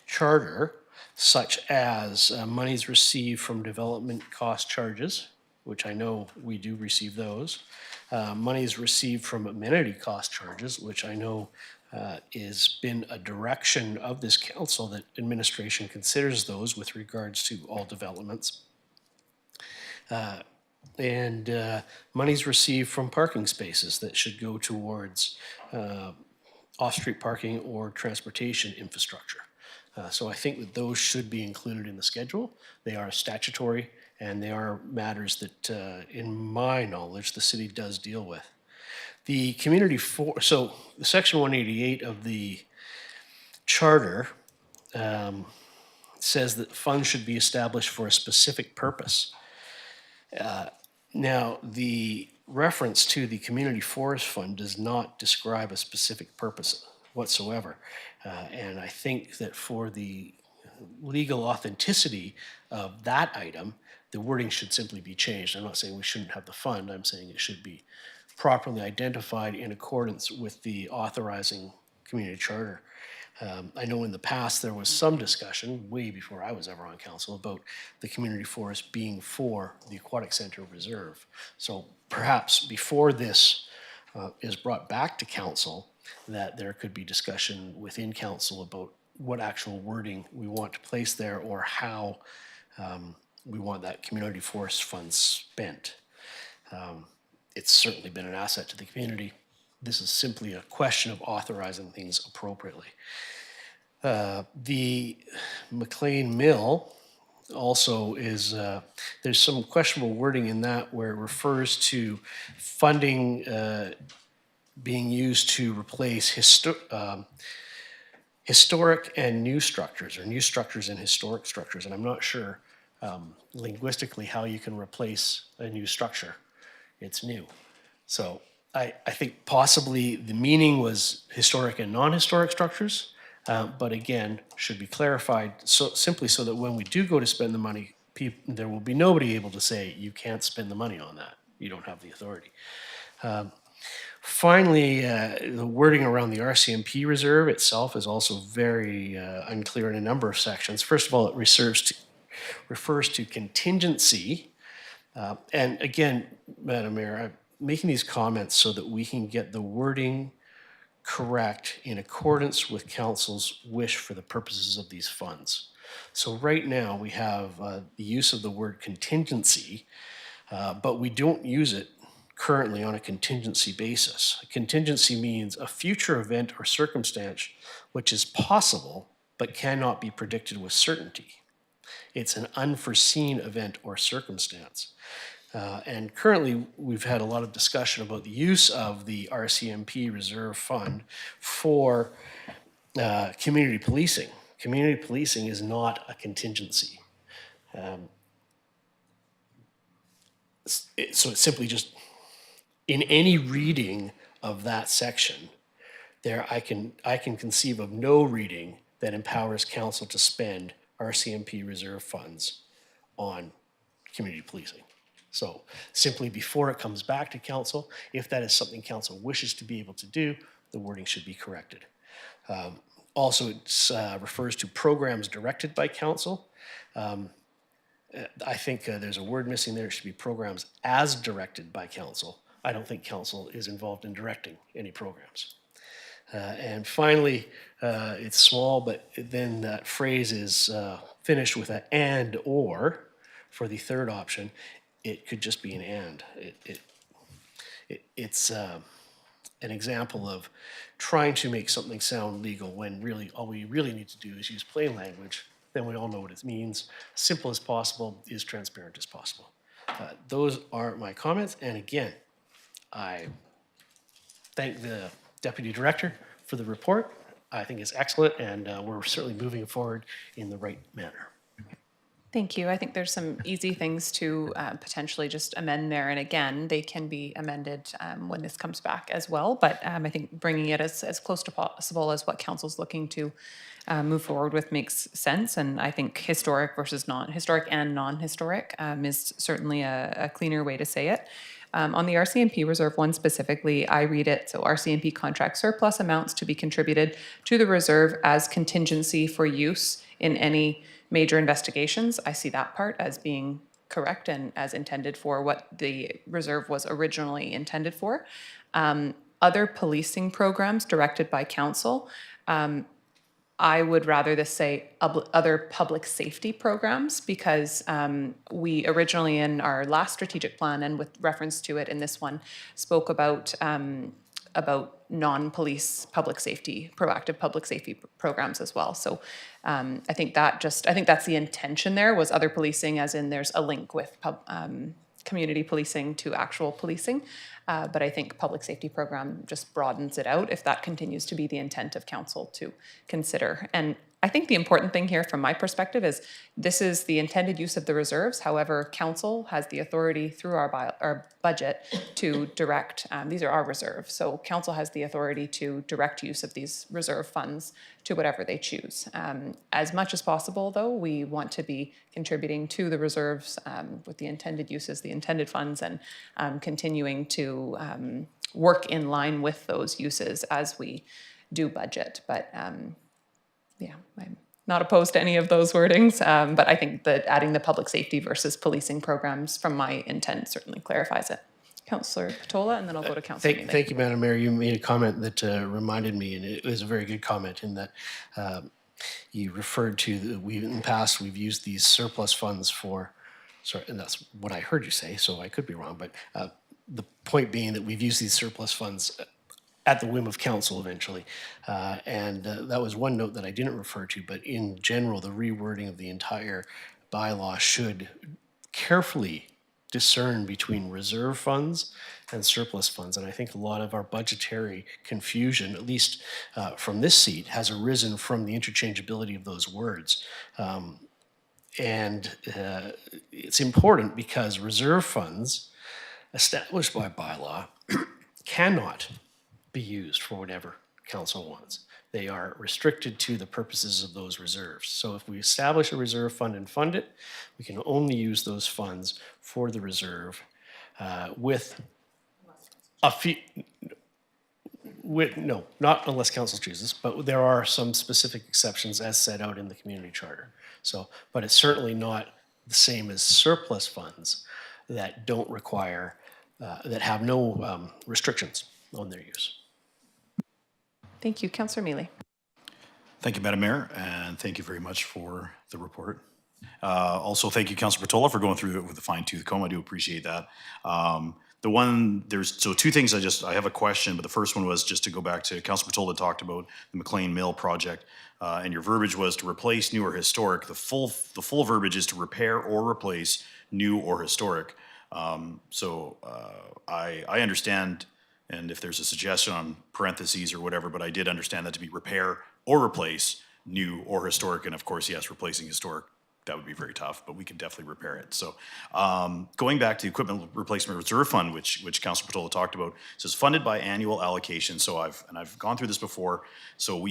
charter, such as monies received from development cost charges, which I know we do receive those. Monies received from amenity cost charges, which I know has been a direction of this council that administration considers those with regards to all developments. And monies received from parking spaces that should go towards off-street parking or transportation infrastructure. So I think that those should be included in the schedule. They are statutory, and they are matters that, in my knowledge, the city does deal with. The community so the Section 188 of the charter says that funds should be established for a specific purpose. Now, the reference to the Community Forest Fund does not describe a specific purpose whatsoever. And I think that for the legal authenticity of that item, the wording should simply be changed. I'm not saying we shouldn't have the fund, I'm saying it should be properly identified in accordance with the authorizing community charter. I know in the past there was some discussion, way before I was ever on council, about the community forest being for the Aquatic Center Reserve. So perhaps before this is brought back to council, that there could be discussion within council about what actual wording we want to place there, or how we want that community forest fund spent. It's certainly been an asset to the community. This is simply a question of authorizing things appropriately. The McLean Mill also is, there's some questionable wording in that where it refers to funding being used to replace historic and new structures, or new structures and historic structures. And I'm not sure linguistically how you can replace a new structure. It's new. So I think possibly the meaning was historic and non-historic structures, but again, should be clarified simply so that when we do go to spend the money, there will be nobody able to say, you can't spend the money on that. You don't have the authority. Finally, the wording around the RCMP reserve itself is also very unclear in a number of sections. First of all, it refers to contingency. And again, Madam Mayor, making these comments so that we can get the wording correct in accordance with council's wish for the purposes of these funds. So right now we have the use of the word contingency, but we don't use it currently on a contingency basis. A contingency means a future event or circumstance which is possible but cannot be predicted with certainty. It's an unforeseen event or circumstance. And currently, we've had a lot of discussion about the use of the RCMP Reserve Fund for community policing. Community policing is not a contingency. So it's simply just, in any reading of that section, I can conceive of no reading that empowers council to spend RCMP reserve funds on community policing. So simply before it comes back to council, if that is something council wishes to be able to do, the wording should be corrected. Also, it refers to programs directed by council. I think there's a word missing there. It should be programs as directed by council. I don't think council is involved in directing any programs. And finally, it's small, but then that phrase is finished with an and or for the third option. It could just be an and. It's an example of trying to make something sound legal when really all we really need to do is use plain language. Then we all know what it means. Simple as possible, as transparent as possible. Those are my comments. And again, I thank the Deputy Director for the report. I think it's excellent, and we're certainly moving forward in the right manner. Thank you. I think there's some easy things to potentially just amend there. And again, they can be amended when this comes back as well. But I think bringing it as close to possible as what council's looking to move forward with makes sense. And I think historic versus non-historic and non-historic is certainly a cleaner way to say it. On the RCMP Reserve one specifically, I read it, so RCMP contract surplus amounts to be contributed to the reserve as contingency for use in any major investigations. I see that part as being correct and as intended for what the reserve was originally intended for. Other policing programs directed by council, I would rather this say other public safety programs, because we originally in our last strategic plan and with reference to it in this one spoke about non-police public safety, proactive public safety programs as well. So I think that's the intention there, was other policing, as in there's a link with community policing to actual policing. But I think public safety program just broadens it out if that continues to be the intent of council to consider. And I think the important thing here from my perspective is this is the intended use of the reserves. However, council has the authority through our budget to direct, these are our reserves. So council has the authority to direct use of these reserve funds to whatever they choose. As much as possible though, we want to be contributing to the reserves with the intended uses, the intended funds, and continuing to work in line with those uses as we do budget. But yeah, I'm not opposed to any of those wordings, but I think that adding the public safety versus policing programs from my intent certainly clarifies it. Councillor Patola, and then I'll go to Councillor Mealy. Thank you, Madam Mayor. You made a comment that reminded me, and it was a very good comment in that you referred to that in the past we've used these surplus funds for, sorry, and that's what I heard you say, so I could be wrong, but the point being that we've used these surplus funds at the whim of council eventually. And that was one note that I didn't refer to, but in general, the rewording of the entire bylaw should carefully discern between reserve funds and surplus funds. And I think a lot of our budgetary confusion, at least from this seat, has arisen from the interchangeability of those words. And it's important because reserve funds established by bylaw cannot be used for whatever council wants. They are restricted to the purposes of those reserves. So if we establish a reserve fund and fund it, we can only use those funds for the reserve with a fee. No, not unless council chooses, but there are some specific exceptions as set out in the community charter. So, but it's certainly not the same as surplus funds that don't require that have no restrictions on their use. Thank you. Councillor Mealy. Thank you, Madam Mayor, and thank you very much for the report. Also, thank you, Councillor Patola, for going through it with a fine-tooth comb. I do appreciate that. So two things I have a question, but the first one was just to go back to Councillor Patola talked about the McLean Mill project, and your verbiage was to replace new or historic. The full verbiage is to repair or replace new or historic. I understand, and if there's a suggestion on parentheses or whatever, but I did understand that to be repair or replace new or historic, and of course, yes, replacing historic, that would be very tough, but we could definitely repair it. So going back to the Equipment Replacement Reserve Fund, which Councilor Patola talked about, says funded by annual allocation. So I've gone through this before. So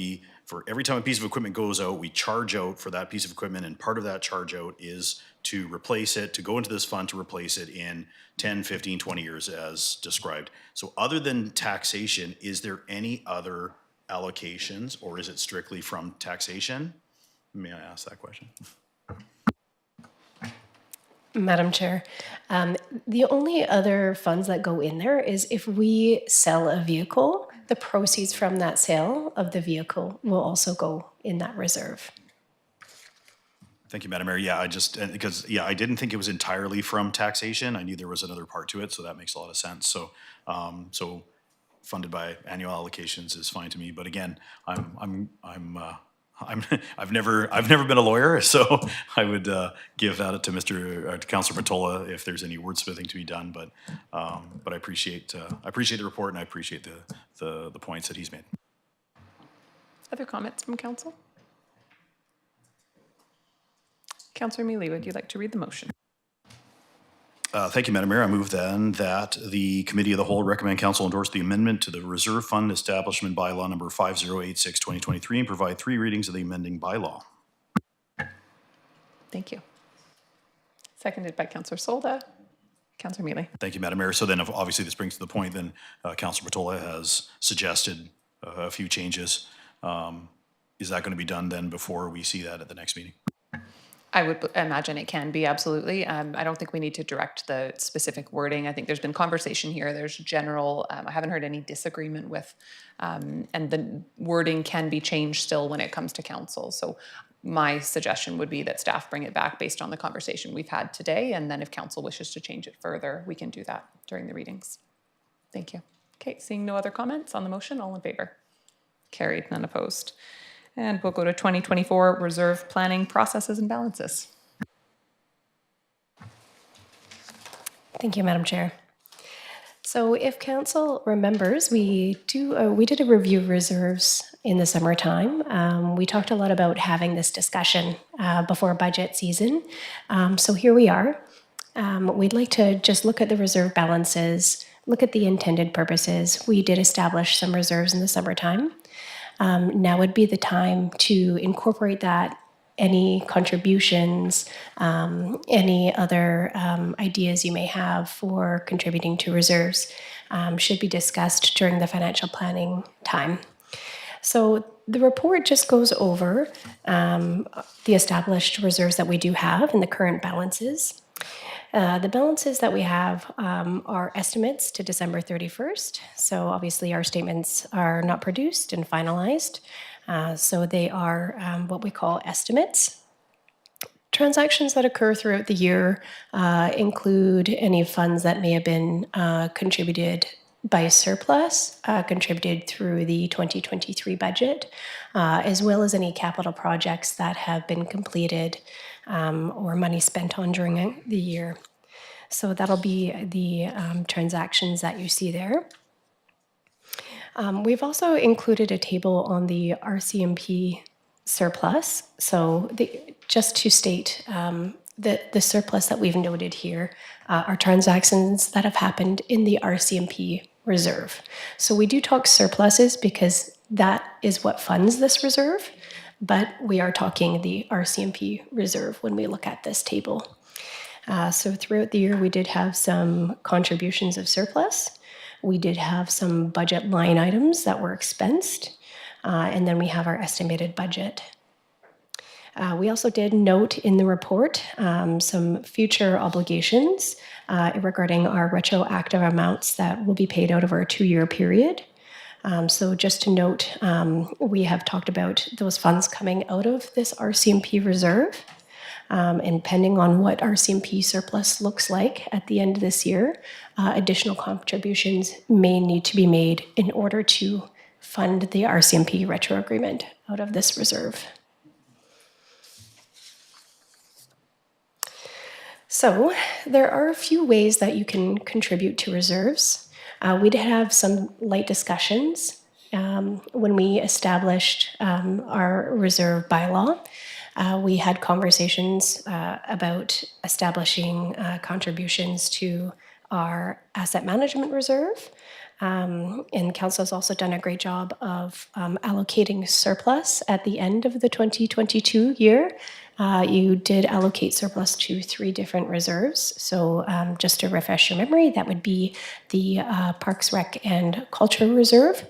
for every time a piece of equipment goes out, we charge out for that piece of equipment, and part of that charge out is to replace it, to go into this fund to replace it in 10, 15, 20 years as described. So other than taxation, is there any other allocations, or is it strictly from taxation? May I ask that question? Madam Chair, the only other funds that go in there is if we sell a vehicle, the proceeds from that sale of the vehicle will also go in that reserve. Thank you, Madam Mayor. Yeah, I didn't think it was entirely from taxation. I knew there was another part to it, so that makes a lot of sense. So, funded by annual allocations is fine to me. But again, I've never been a lawyer, so I would give that to Councillor Patola if there's any wordsmithing to be done. But I appreciate the report, and I appreciate the points that he's made. Other comments from council? Councillor Mealy, would you like to read the motion? Thank you, Madam Mayor. I move then that the Committee of the Whole recommend Council endorse the amendment to the Reserve Fund Establishment Bylaw number 5086/2023 and provide 3 readings of the amending bylaw. Thank you. Seconded by Councillor Solda. Councillor Mealy. Thank you, Madam Mayor. So then obviously this brings to the point then Councillor Patola has suggested a few changes. Is that going to be done then before we see that at the next meeting? I would imagine it can be, absolutely. I don't think we need to direct the specific wording. I think there's been conversation here. There's general, I haven't heard any disagreement with, and the wording can be changed still when it comes to council. So my suggestion would be that staff bring it back based on the conversation we've had today. And then if council wishes to change it further, we can do that during the readings. Thank you. Okay, seeing no other comments on the motion, all in favor? Carried, none opposed. And we'll go to 2024 reserve planning processes and balances. Thank you, Madam Chair. So if council remembers, we did a review of reserves in the summertime. We talked a lot about having this discussion before budget season. So here we are. We'd like to just look at the reserve balances, look at the intended purposes. We did establish some reserves in the summertime. Now would be the time to incorporate that, any contributions, any other ideas you may have for contributing to reserves should be discussed during the financial planning time. So the report just goes over the established reserves that we do have and the current balances. The balances that we have are estimates to December 31st. So obviously our statements are not produced and finalized. So they are what we call estimates. Transactions that occur throughout the year include any funds that may have been contributed by surplus, contributed through the 2023 budget, as well as any capital projects that have been completed or money spent on during the year. So that'll be the transactions that you see there. We've also included a table on the RCMP surplus. So just to state that the surplus that we've noted here are transactions that have happened in the RCMP reserve. So we do talk surpluses because that is what funds this reserve, but we are talking the RCMP reserve when we look at this table. So throughout the year, we did have some contributions of surplus. We did have some budget line items that were expensed, and then we have our estimated budget. We also did note in the report some future obligations regarding our retroactive amounts that will be paid out over a 2-year period. So just to note, we have talked about those funds coming out of this RCMP reserve. And depending on what RCMP surplus looks like at the end of this year, additional contributions may need to be made in order to fund the RCMP retro agreement out of this reserve. So there are a few ways that you can contribute to reserves. We did have some light discussions when we established our reserve bylaw. We had conversations about establishing contributions to our asset management reserve. And Council has also done a great job of allocating surplus at the end of the 2022 year. You did allocate surplus to 3 different reserves. So just to refresh your memory, that would be the Parks, Rec, and Culture Reserve.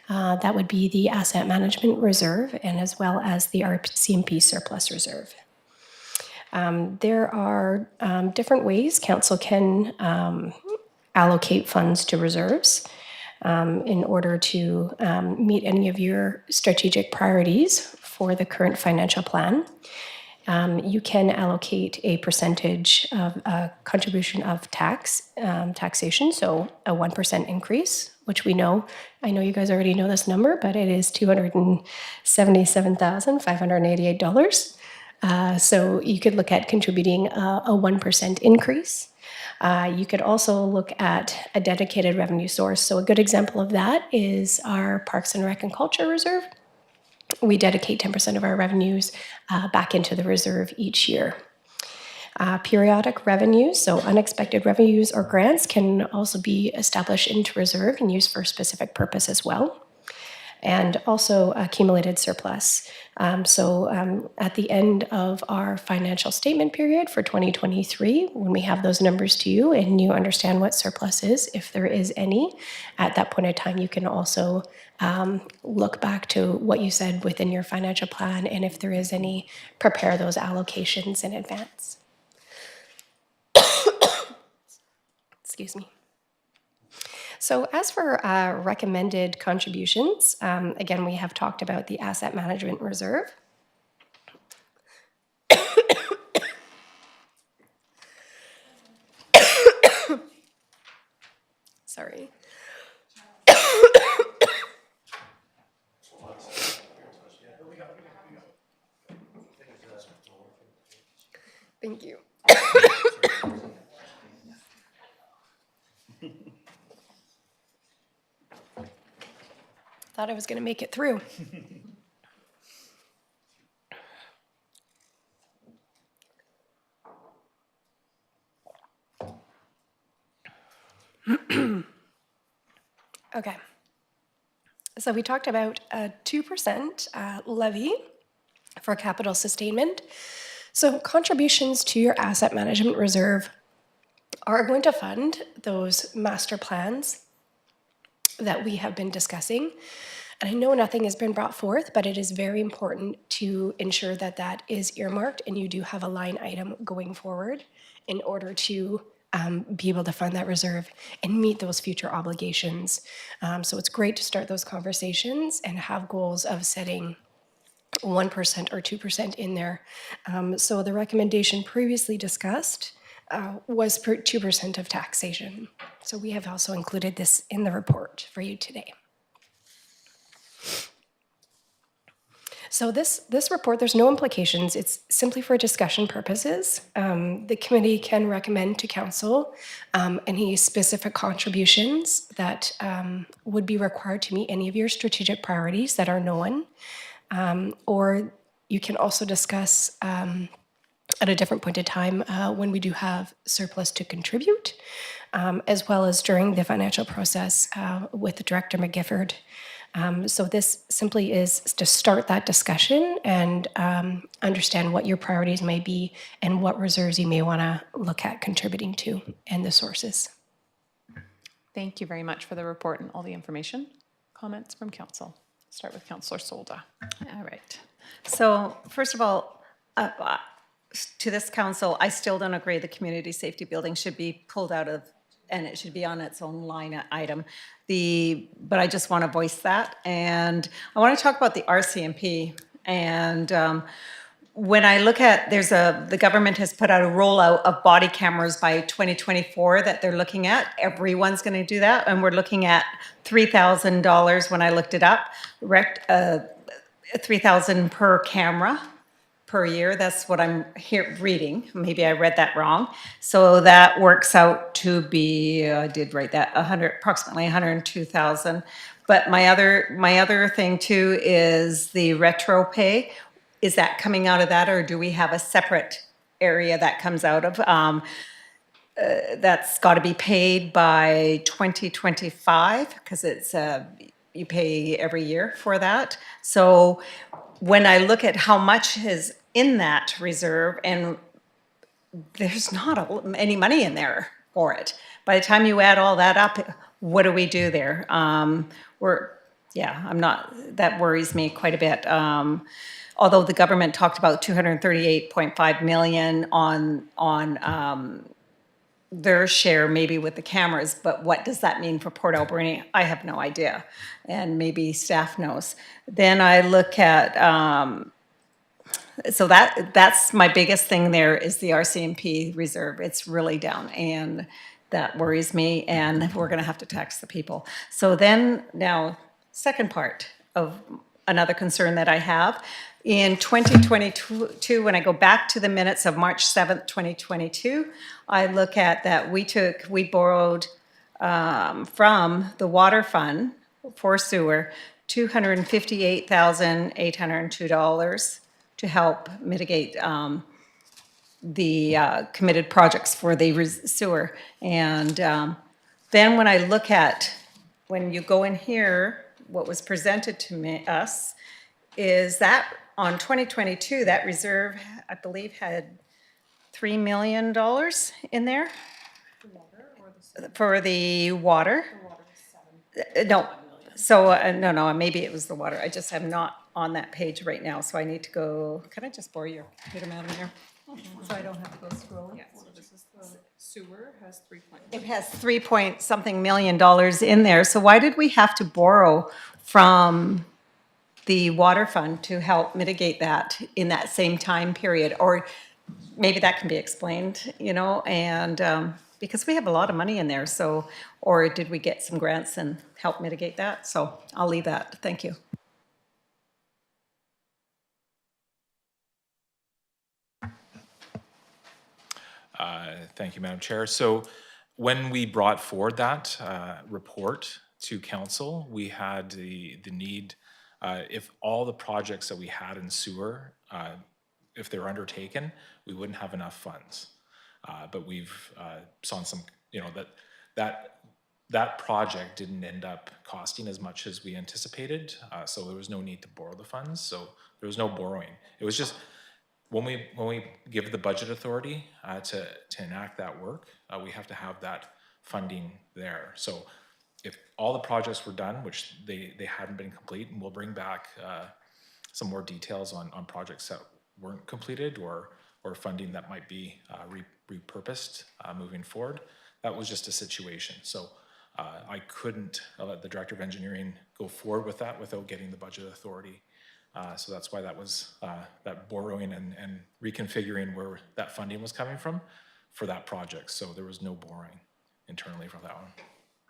That would be the Asset Management Reserve, and as well as the RCMP Surplus Reserve. There are different ways Council can allocate funds to reserves in order to meet any of your strategic priorities for the current financial plan. You can allocate a percentage of contribution of taxation, so a 1% increase, which we know, I know you guys already know this number, but it is $277,588. So you could look at contributing a 1% increase. You could also look at a dedicated revenue source. So a good example of that is our Parks and Rec and Culture Reserve. We dedicate 10% of our revenues back into the reserve each year. Periodic revenues, so unexpected revenues or grants, can also be established into reserve and used for a specific purpose as well. And also accumulated surplus. At the end of our financial statement period for 2023, when we have those numbers to you and you understand what surplus is, if there is any, at that point in time, you can also look back to what you said within your financial plan, and if there is any, prepare those allocations in advance. Excuse me. So as for recommended contributions, again, we have talked about the Asset Management Reserve. Sorry. Thank you. Thought I was going to make it through. Okay. So we talked about a 2% levy for capital sustainment. So contributions to your asset management reserve are going to fund those master plans that we have been discussing. And I know nothing has been brought forth, but it is very important to ensure that that is earmarked and you do have a line item going forward in order to be able to fund that reserve and meet those future obligations. So it's great to start those conversations and have goals of setting 1% or 2% in there. So the recommendation previously discussed was 2% of taxation. So we have also included this in the report for you today. So this report, there's no implications. It's simply for discussion purposes. The committee can recommend to council any specific contributions that would be required to meet any of your strategic priorities that are known. Or you can also discuss at a different point in time when we do have surplus to contribute, as well as during the financial process with Director McGifford. So this simply is to start that discussion and understand what your priorities may be and what reserves you may want to look at contributing to and the sources. Thank you very much for the report and all the information. Comments from council. Start with Councillor Solda. All right. So first of all, To this council, I still don't agree the community safety building should be pulled out of, and it should be on its own line item. But I just want to voice that. And I want to talk about the RCMP. And when I look at, the government has put out a rollout of body cameras by 2024 that they're looking at. Everyone's going to do that. And we're looking at $3,000 when I looked it up, $3,000 per camera per year. That's what I'm here reading. Maybe I read that wrong. So that works out to be, I did write that, approximately 102,000. But my other thing too is the retro pay. Is that coming out of that, or do we have a separate area that comes out of? That's got to be paid by 2025 because it's you pay every year for that. So when I look at how much is in that reserve, and there's not any money in there for it. By the time you add all that up, what do we do there? That worries me quite a bit. Although the government talked about 238.5 million on their share, maybe with the cameras, but what does that mean for Port Alberni? I have no idea, and maybe staff knows. Then I look at, so that's my biggest thing there is the RCMP reserve. It's really down, and that worries me, and we're gonna have to tax the people. So then, now, second part of another concern that I have, in 2022, when I go back to the minutes of March 7th, 2022, I look at that we borrowed from the water fund for sewer, $258,802 to help mitigate the committed projects for the sewer. And then when I look at, when you go in here, what was presented to us is that on 2022, that reserve, I believe, had $3 million in there for the water. No, so, no, maybe it was the water. I just am not on that page right now, so I need to go, can I just borrow your computer, madam here? So I don't have to go scrolling. Yeah, so this is the sewer has 3 point. It has 3 point something million dollars in there, so why did we have to borrow from the water fund to help mitigate that in that same time period? Or maybe that can be explained, and because we have a lot of money in there, so, or did we get some grants and help mitigate that? So I'll leave that, thank you. Thank you, Madam Chair. So when we brought forward that report to council, we had the need, if all the projects that we had in sewer, if they were undertaken, we wouldn't have enough funds. But we've saw some, that project didn't end up costing as much as we anticipated. So there was no need to borrow the funds. So there was no borrowing. It was just, when we give the budget authority to enact that work, we have to have that funding there. So if all the projects were done, which they hadn't been complete, and we'll bring back some more details on projects that weren't completed or funding that might be repurposed moving forward. That was just a situation. So I couldn't let the Director of Engineering go forward with that without getting the budget authority. So that's why that was that borrowing and reconfiguring where that funding was coming from for that project. So there was no borrowing internally for that one.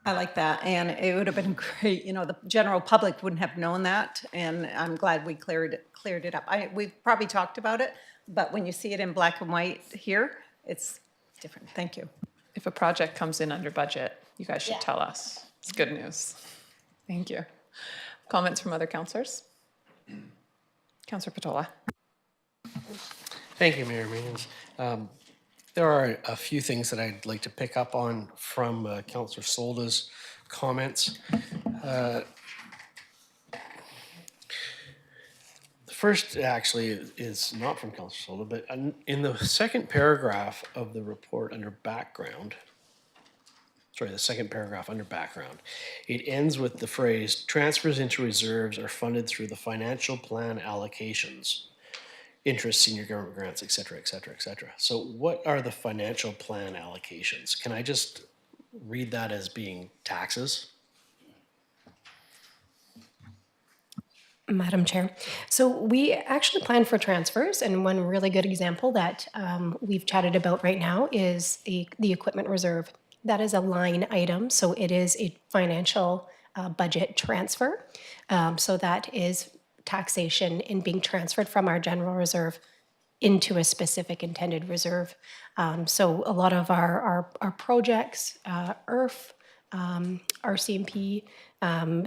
I like that, and it would have been great, the general public wouldn't have known that, and I'm glad we cleared it up. We've probably talked about it, but when you see it in black and white here, it's different. Thank you. If a project comes in under budget, you guys should tell us. It's good news. Thank you. Comments from other councillors? Councillor Patola. Thank you, Mayor Means. There are a few things that I'd like to pick up on from Councillor Solda's comments. The first actually is not from Councillor Solda, but in the second paragraph of the report under background, the second paragraph under background, it ends with the phrase, transfers into reserves are funded through the financial plan allocations. interest, senior government grants, et cetera, et cetera, et cetera. So what are the financial plan allocations? Can I just read that as being taxes? Madam Chair. So we actually plan for transfers, and one really good example that we've chatted about right now is the equipment reserve. That is a line item, so it is a financial budget transfer. So that is taxation in being transferred from our general reserve into a specific intended reserve. So a lot of our projects, IRF, RCMP,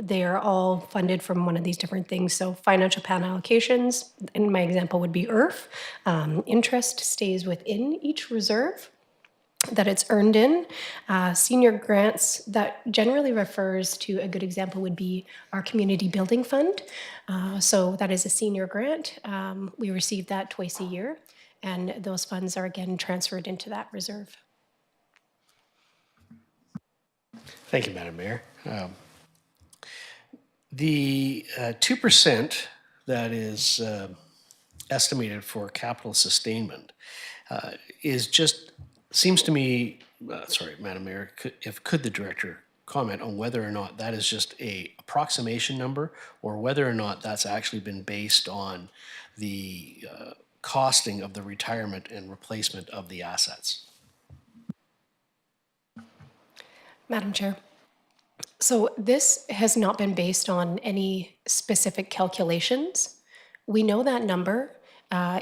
they are all funded from one of these different things. So financial plan allocations, in my example would be IRF. Interest stays within each reserve that it's earned in. Senior grants, that generally refers to, a good example would be our community building fund. So that is a senior grant. We receive that twice a year, and those funds are again transferred into that reserve. Thank you, Madam Mayor. The 2% that is estimated for capital sustainment is just, seems to me, sorry, Madam Mayor, could the director comment on whether or not that is just a approximation number, or whether or not that's actually been based on the costing of the retirement and replacement of the assets? Madam Chair. So this has not been based on any specific calculations. We know that number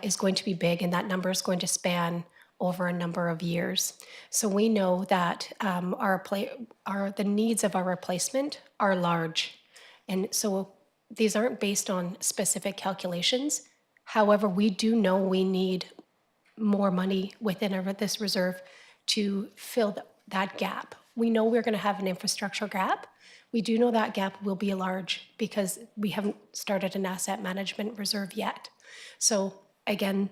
is going to be big, and that number is going to span over a number of years. So we know that the needs of our replacement are large. And so these aren't based on specific calculations. However, we do know we need more money within this reserve to fill that gap. We know we're going to have an infrastructure gap. We do know that gap will be large because we haven't started an asset management reserve yet. So again,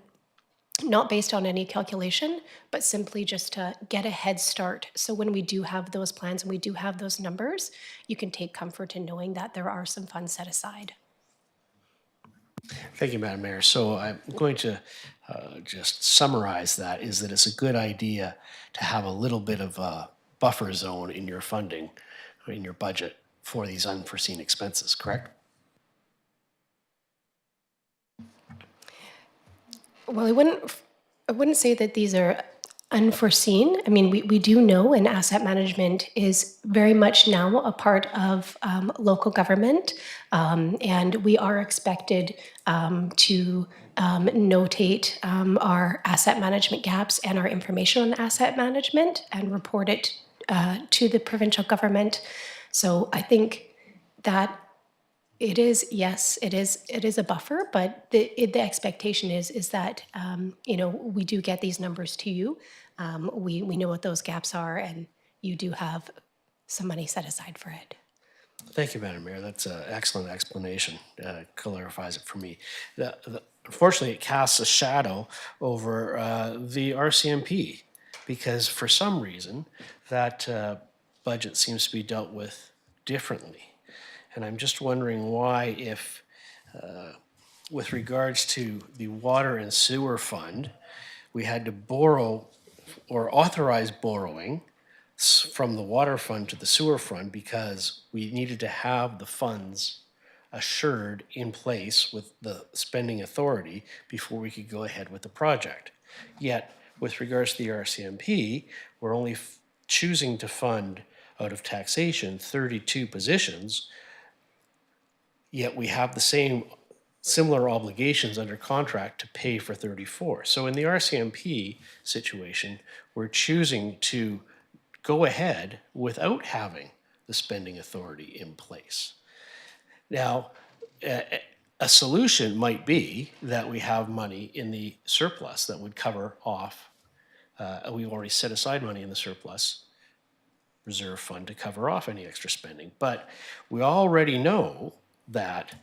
not based on any calculation, but simply just to get a head start. So when we do have those plans and we do have those numbers, you can take comfort in knowing that there are some funds set aside. Thank you, Madam Mayor. So I'm going to just summarize that, is that it's a good idea to have a little bit of a buffer zone in your funding, in your budget for these unforeseen expenses, correct? Well, I wouldn't say that these are unforeseen. I mean, we do know, and asset management is very much now a part of local government, and we are expected to notate our asset management gaps and our information on asset management and report it to the provincial government. So I think that it is, yes, it is a buffer, but the expectation is that we do get these numbers to you. We know what those gaps are, and you do have some money set aside for it. Thank you, Madam Mayor. That's an excellent explanation. Clarifies it for me. Unfortunately, it casts a shadow over the RCMP, because for some reason that budget seems to be dealt with differently. And I'm just wondering why, if with regards to the water and sewer fund, we had to borrow or authorize borrowing from the water fund to the sewer fund because we needed to have the funds assured in place with the spending authority before we could go ahead with the project. Yet, with regards to the RCMP, we're only choosing to fund out of taxation 32 positions, yet we have the same similar obligations under contract to pay for 34. So in the RCMP situation, we're choosing to go ahead without having the spending authority in place. Now, a solution might be that we have money in the surplus that would cover off, we've already set aside money in the surplus reserve fund to cover off any extra spending. But we already know that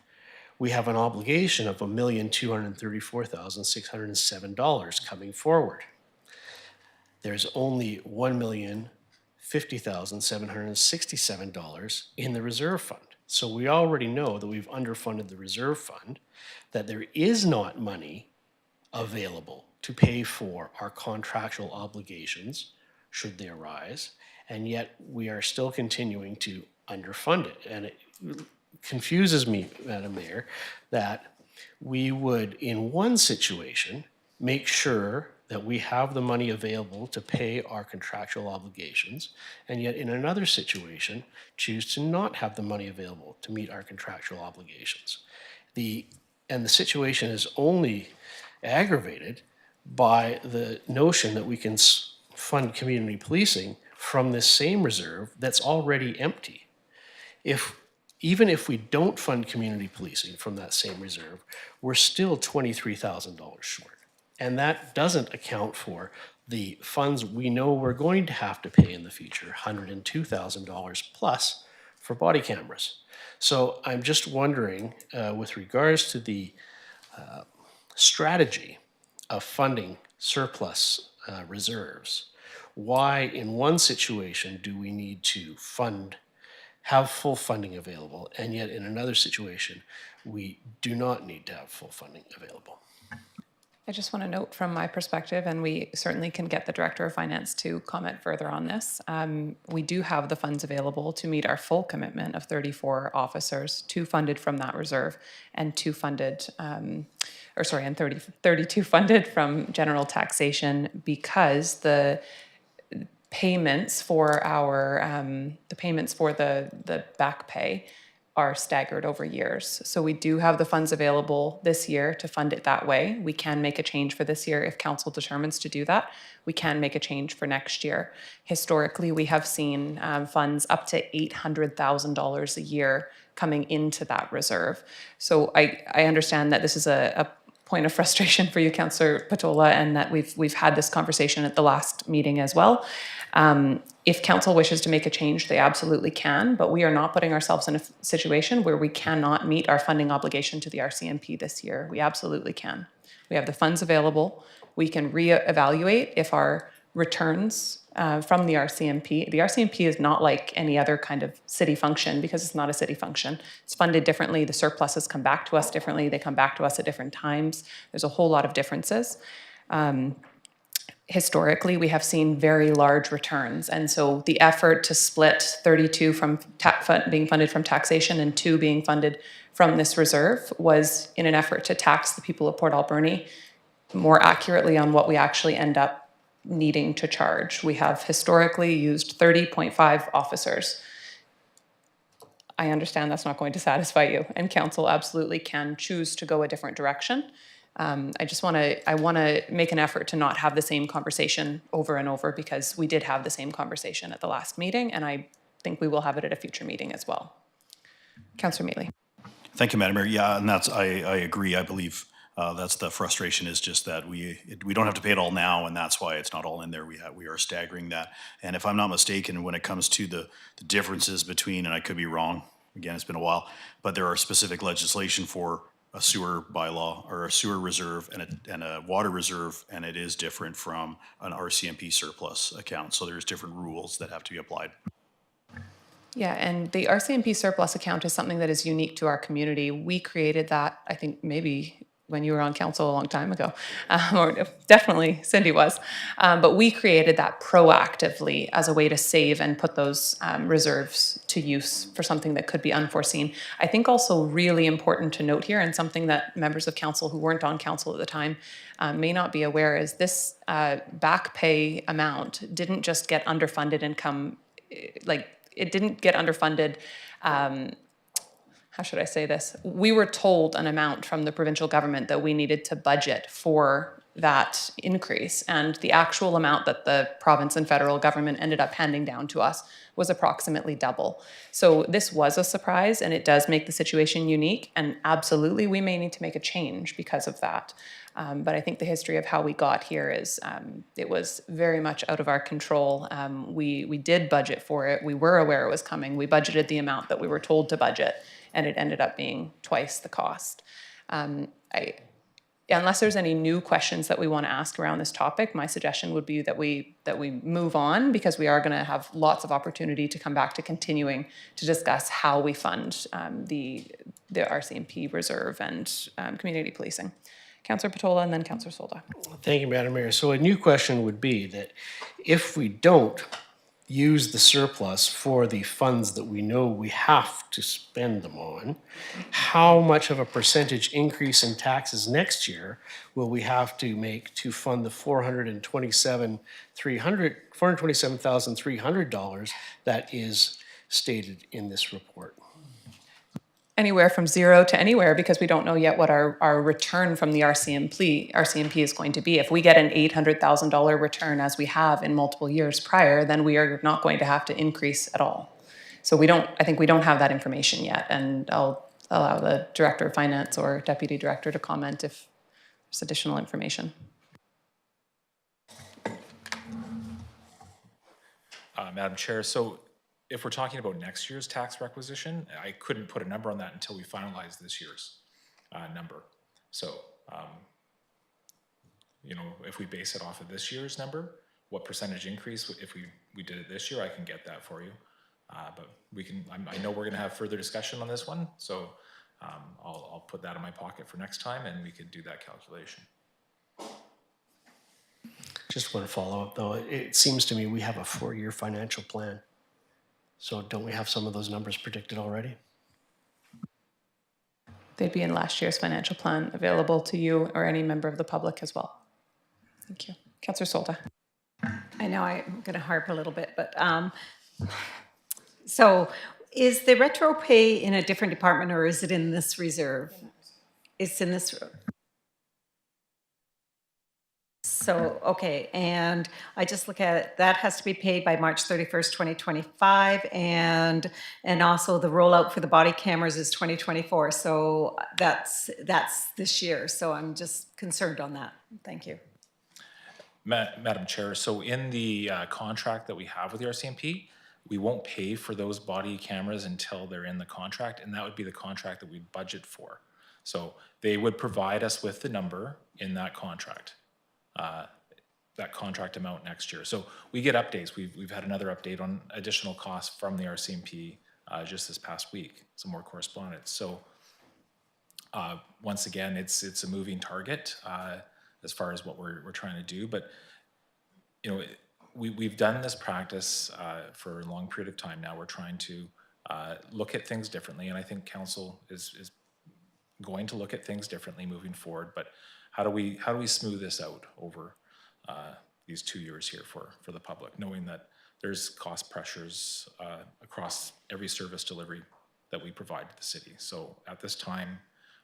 we have an obligation of $1,234,607 coming forward. There's only $1,050,767 in the reserve fund. So we already know that we've underfunded the reserve fund, that there is not money available to pay for our contractual obligations should they arise, and yet we are still continuing to underfund it. And it confuses me, Madam Mayor, that we would, in one situation, make sure that we have the money available to pay our contractual obligations, and yet in another situation, choose to not have the money available to meet our contractual obligations. And the situation is only aggravated by the notion that we can fund community policing from this same reserve that's already empty. Even if we don't fund community policing from that same reserve, we're still $23,000 short. And that doesn't account for the funds we know we're going to have to pay in the future, $102,000 plus for body cameras. So I'm just wondering, with regards to the strategy of funding surplus reserves, why in one situation do we need to have full funding available, and yet in another situation, we do not need to have full funding available? I just want to note from my perspective, and we certainly can get the Director of Finance to comment further on this, we do have the funds available to meet our full commitment of 34 officers, 2 funded from that reserve, and 2 funded, and 32 funded from general taxation, because the payments for the back pay are staggered over years. So we do have the funds available this year to fund it that way. We can make a change for this year if council determines to do that. We can make a change for next year. Historically, we have seen funds up to $800,000 a year coming into that reserve. So I understand that this is a point of frustration for you, Councillor Patola, and that we've had this conversation at the last meeting as well. If council wishes to make a change, they absolutely can, but we are not putting ourselves in a situation where we cannot meet our funding obligation to the RCMP this year. We absolutely can. We have the funds available. We can reevaluate if our returns from the RCMP is not like any other kind of city function, because it's not a city function. It's funded differently. The surpluses come back to us differently. They come back to us at different times. There's a whole lot of differences. Historically, we have seen very large returns. And so the effort to split 32 from being funded from taxation and 2 being funded from this reserve was in an effort to tax the people of Port Alberni more accurately on what we actually end up needing to charge. We have historically used 30.5 officers. I understand that's not going to satisfy you, and council absolutely can choose to go a different direction. I want to make an effort to not have the same conversation over and over, because we did have the same conversation at the last meeting, and I think we will have it at a future meeting as well. Councillor Mealy. Thank you, Madam Mayor. Yeah, and I agree. I believe that's the frustration, is just that we don't have to pay it all now, and that's why it's not all in there. We are staggering that. And if I'm not mistaken, when it comes to the differences between, and I could be wrong, again, it's been a while, but there are specific legislation for a sewer bylaw or a sewer reserve and a water reserve, and it is different from an RCMP surplus account. So there's different rules that have to be applied. Yeah, and the RCMP surplus account is something that is unique to our community. We created that, I think, maybe when you were on council a long time ago, or definitely Cindy was, but we created that proactively as a way to save and put those reserves to use for something that could be unforeseen. I think also really important to note here, and something that members of council who weren't on council at the time may not be aware, is this back pay amount didn't just get underfunded and it didn't get underfunded. How should I say this? We were told an amount from the provincial government that we needed to budget for that increase, and the actual amount that the province and federal government ended up handing down to us was approximately double. So this was a surprise, and it does make the situation unique, and absolutely we may need to make a change because of that. But I think the history of how we got here is it was very much out of our control. We did budget for it. We were aware it was coming. We budgeted the amount that we were told to budget, and it ended up being twice the cost. Unless there's any new questions that we want to ask around this topic, my suggestion would be that we move on, because we are going to have lots of opportunity to come back to continuing to discuss how we fund the RCMP reserve and community policing. Councillor Patola, and then Councillor Solda. Thank you, Madam Mayor. So a new question would be that if we don't use the surplus for the funds that we know we have to spend them on, how much of a percentage increase in taxes next year will we have to make to fund the $427,300 that is stated in this report? Anywhere from zero to anywhere, because we don't know yet what our return from the RCMP is going to be. If we get an $800,000 return as we have in multiple years prior, then we are not going to have to increase at all. So I think we don't have that information yet, and I'll allow the Director of Finance or Deputy Director to comment if there's additional information. Madam Chair, so if we're talking about next year's tax requisition, I couldn't put a number on that until we finalize this year's number. So, you know, if we base it off of this year's number, what percentage increase, if we did it this year, I can get that for you. But we can, I know we're gonna have further discussion on this one, so I'll put that in my pocket for next time and we could do that calculation. Just one follow-up though. It seems to me we have a 4-year financial plan. So don't we have some of those numbers predicted already? They'd be in last year's financial plan, available to you or any member of the public as well. Thank you. Councillor Solda. I know I'm going to harp a little bit, but so is the retro pay in a different department or is it in this reserve? It's in this. So, okay, and I just look at it, that has to be paid by March 31st, 2025, and also the rollout for the body cameras is 2024, so that's this year, so I'm just concerned on that. Thank you. Madam Chair, so in the contract that we have with the RCMP, we won't pay for those body cameras until they're in the contract, and that would be the contract that we budget for. So they would provide us with the number in that contract. That contract amount next year. So we get updates. We've had another update on additional costs from the RCMP just this past week, some more correspondence. So once again, it's a moving target as far as what we're trying to do. But you know, we've done this practice for a long period of time now. We're trying to look at things differently, and I think council is going to look at things differently moving forward. But how do we smooth this out over these 2 years here for the public, knowing that there's cost pressures across every service delivery that we provide to the city. So at this time,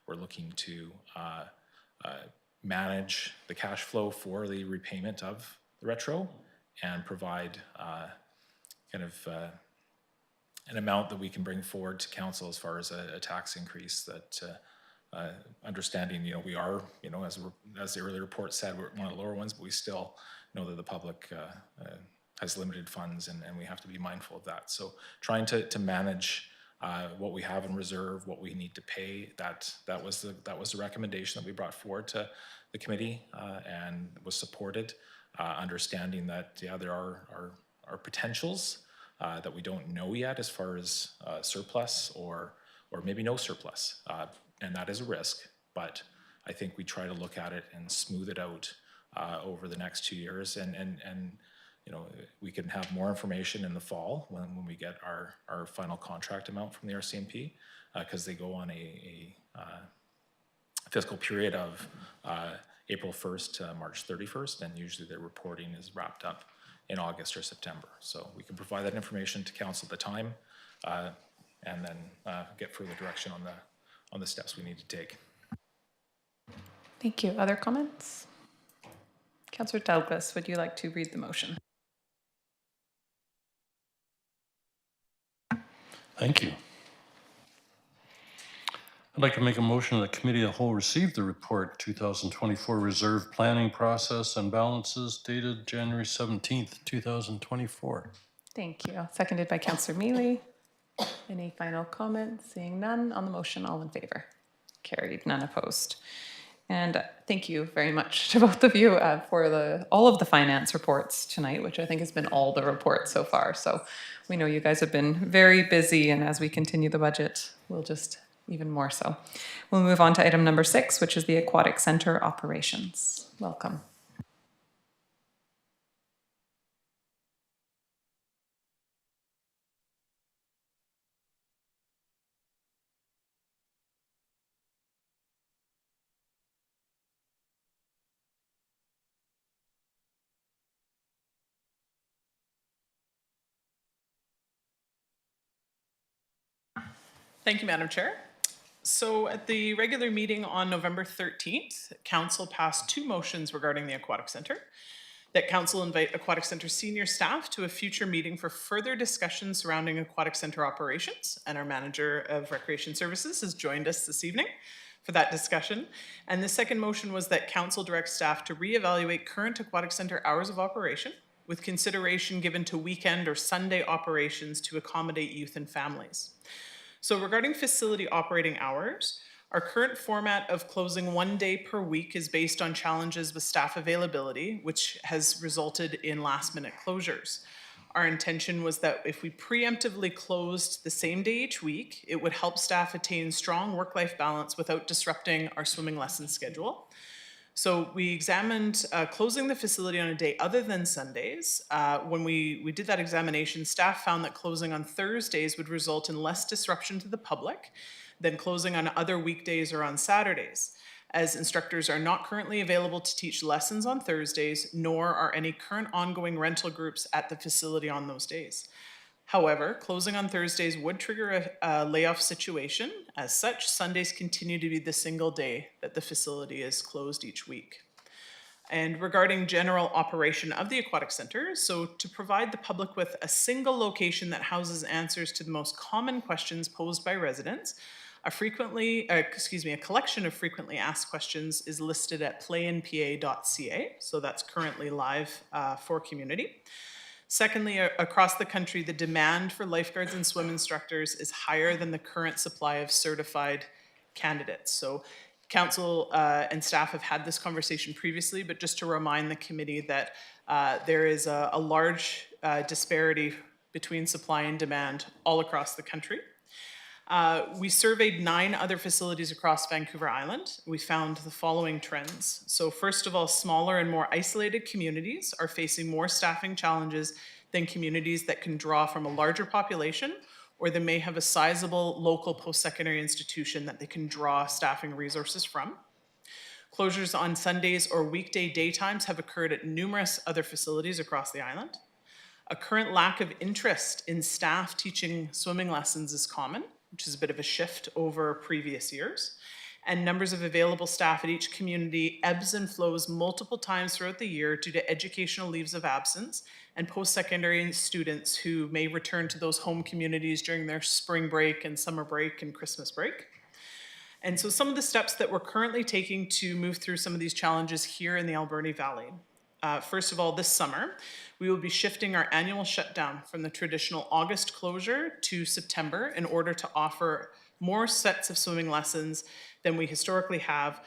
we're looking to manage the cash flow for the repayment of the retro and provide kind of an amount that we can bring forward to council as far as a tax increase that understanding, you know, we are, you know, as the earlier report said, we're one of the lower ones, but we still know that the public has limited funds, and we have to be mindful of that. So trying to manage what we have in reserve, what we need to pay, that was the recommendation that we brought forward to the committee and was supported. Understanding that there are potentials that we don't know yet as far as surplus or maybe no surplus. And that is a risk, but I think we try to look at it and smooth it out over the next 2 years, and you know, we can have more information in the fall when we get our final contract amount from the RCMP, because they go on a fiscal period of April 1st to March 31st, and usually their reporting is wrapped up in August or September. So we can provide that information to council at the time, and then get further direction on the steps we need to take. Thank you. Other comments? Councillor Douglas, would you like to read the motion? Thank you. I'd like to make a motion that the committee of the whole receive the report 2024 reserve planning process and balances dated January 17th, 2024. Thank you. Seconded by Councillor Mealy. Any final comments? Seeing none on the motion, all in favor? Carried, none opposed. And thank you very much to both of you for all of the finance reports tonight, which I think has been all the reports so far. So we know you guys have been very busy, and as we continue the budget, we'll just even more so. We'll move on to item number 6, which is the Aquatic Center operations. Welcome. Thank you, Madam Chair. So at the regular meeting on November 13th, Council passed 2 motions regarding the Aquatic Centre. That Council invite Aquatic Centre senior staff to a future meeting for further discussion surrounding Aquatic Centre operations. And our Manager of Recreation Services has joined us this evening for that discussion. And the second motion was that Council direct staff to reevaluate current Aquatic Centre hours of operation with consideration given to weekend or Sunday operations to accommodate youth and families. So regarding facility operating hours, our current format of closing 1 day per week is based on challenges with staff availability, which has resulted in last-minute closures. Our intention was that if we preemptively closed the same day each week, it would help staff attain strong work-life balance without disrupting our swimming lesson schedule. So we examined closing the facility on a day other than Sundays. When we did that examination, staff found that closing on Thursdays would result in less disruption to the public than closing on other weekdays or on Saturdays, as instructors are not currently available to teach lessons on Thursdays, nor are any current ongoing rental groups at the facility on those days. However, closing on Thursdays would trigger a layoff situation. As such, Sundays continue to be the single day that the facility is closed each week. And regarding general operation of the Aquatic Centre, so to provide the public with a single location that houses answers to the most common questions posed by residents, a collection of frequently asked questions is listed at playinpa.ca, so that's currently live for community. Secondly, across the country, the demand for lifeguards and swim instructors is higher than the current supply of certified candidates. So Council and staff have had this conversation previously, but just to remind the committee that there is a large disparity between supply and demand all across the country. We surveyed 9 other facilities across Vancouver Island. We found the following trends. So first of all, smaller and more isolated communities are facing more staffing challenges than communities that can draw from a larger population, or they may have a sizable local post-secondary institution that they can draw staffing resources from. Closures on Sundays or weekday daytimes have occurred at numerous other facilities across the island. A current lack of interest in staff teaching swimming lessons is common, which is a bit of a shift over previous years. And numbers of available staff at each community ebbs and flows multiple times throughout the year due to educational leaves of absence and post-secondary students who may return to those home communities during their spring break and summer break and Christmas break. And so some of the steps that we're currently taking to move through some of these challenges here in the Alberni Valley. First of all, this summer, we will be shifting our annual shutdown from the traditional August closure to September in order to offer more sets of swimming lessons than we historically have,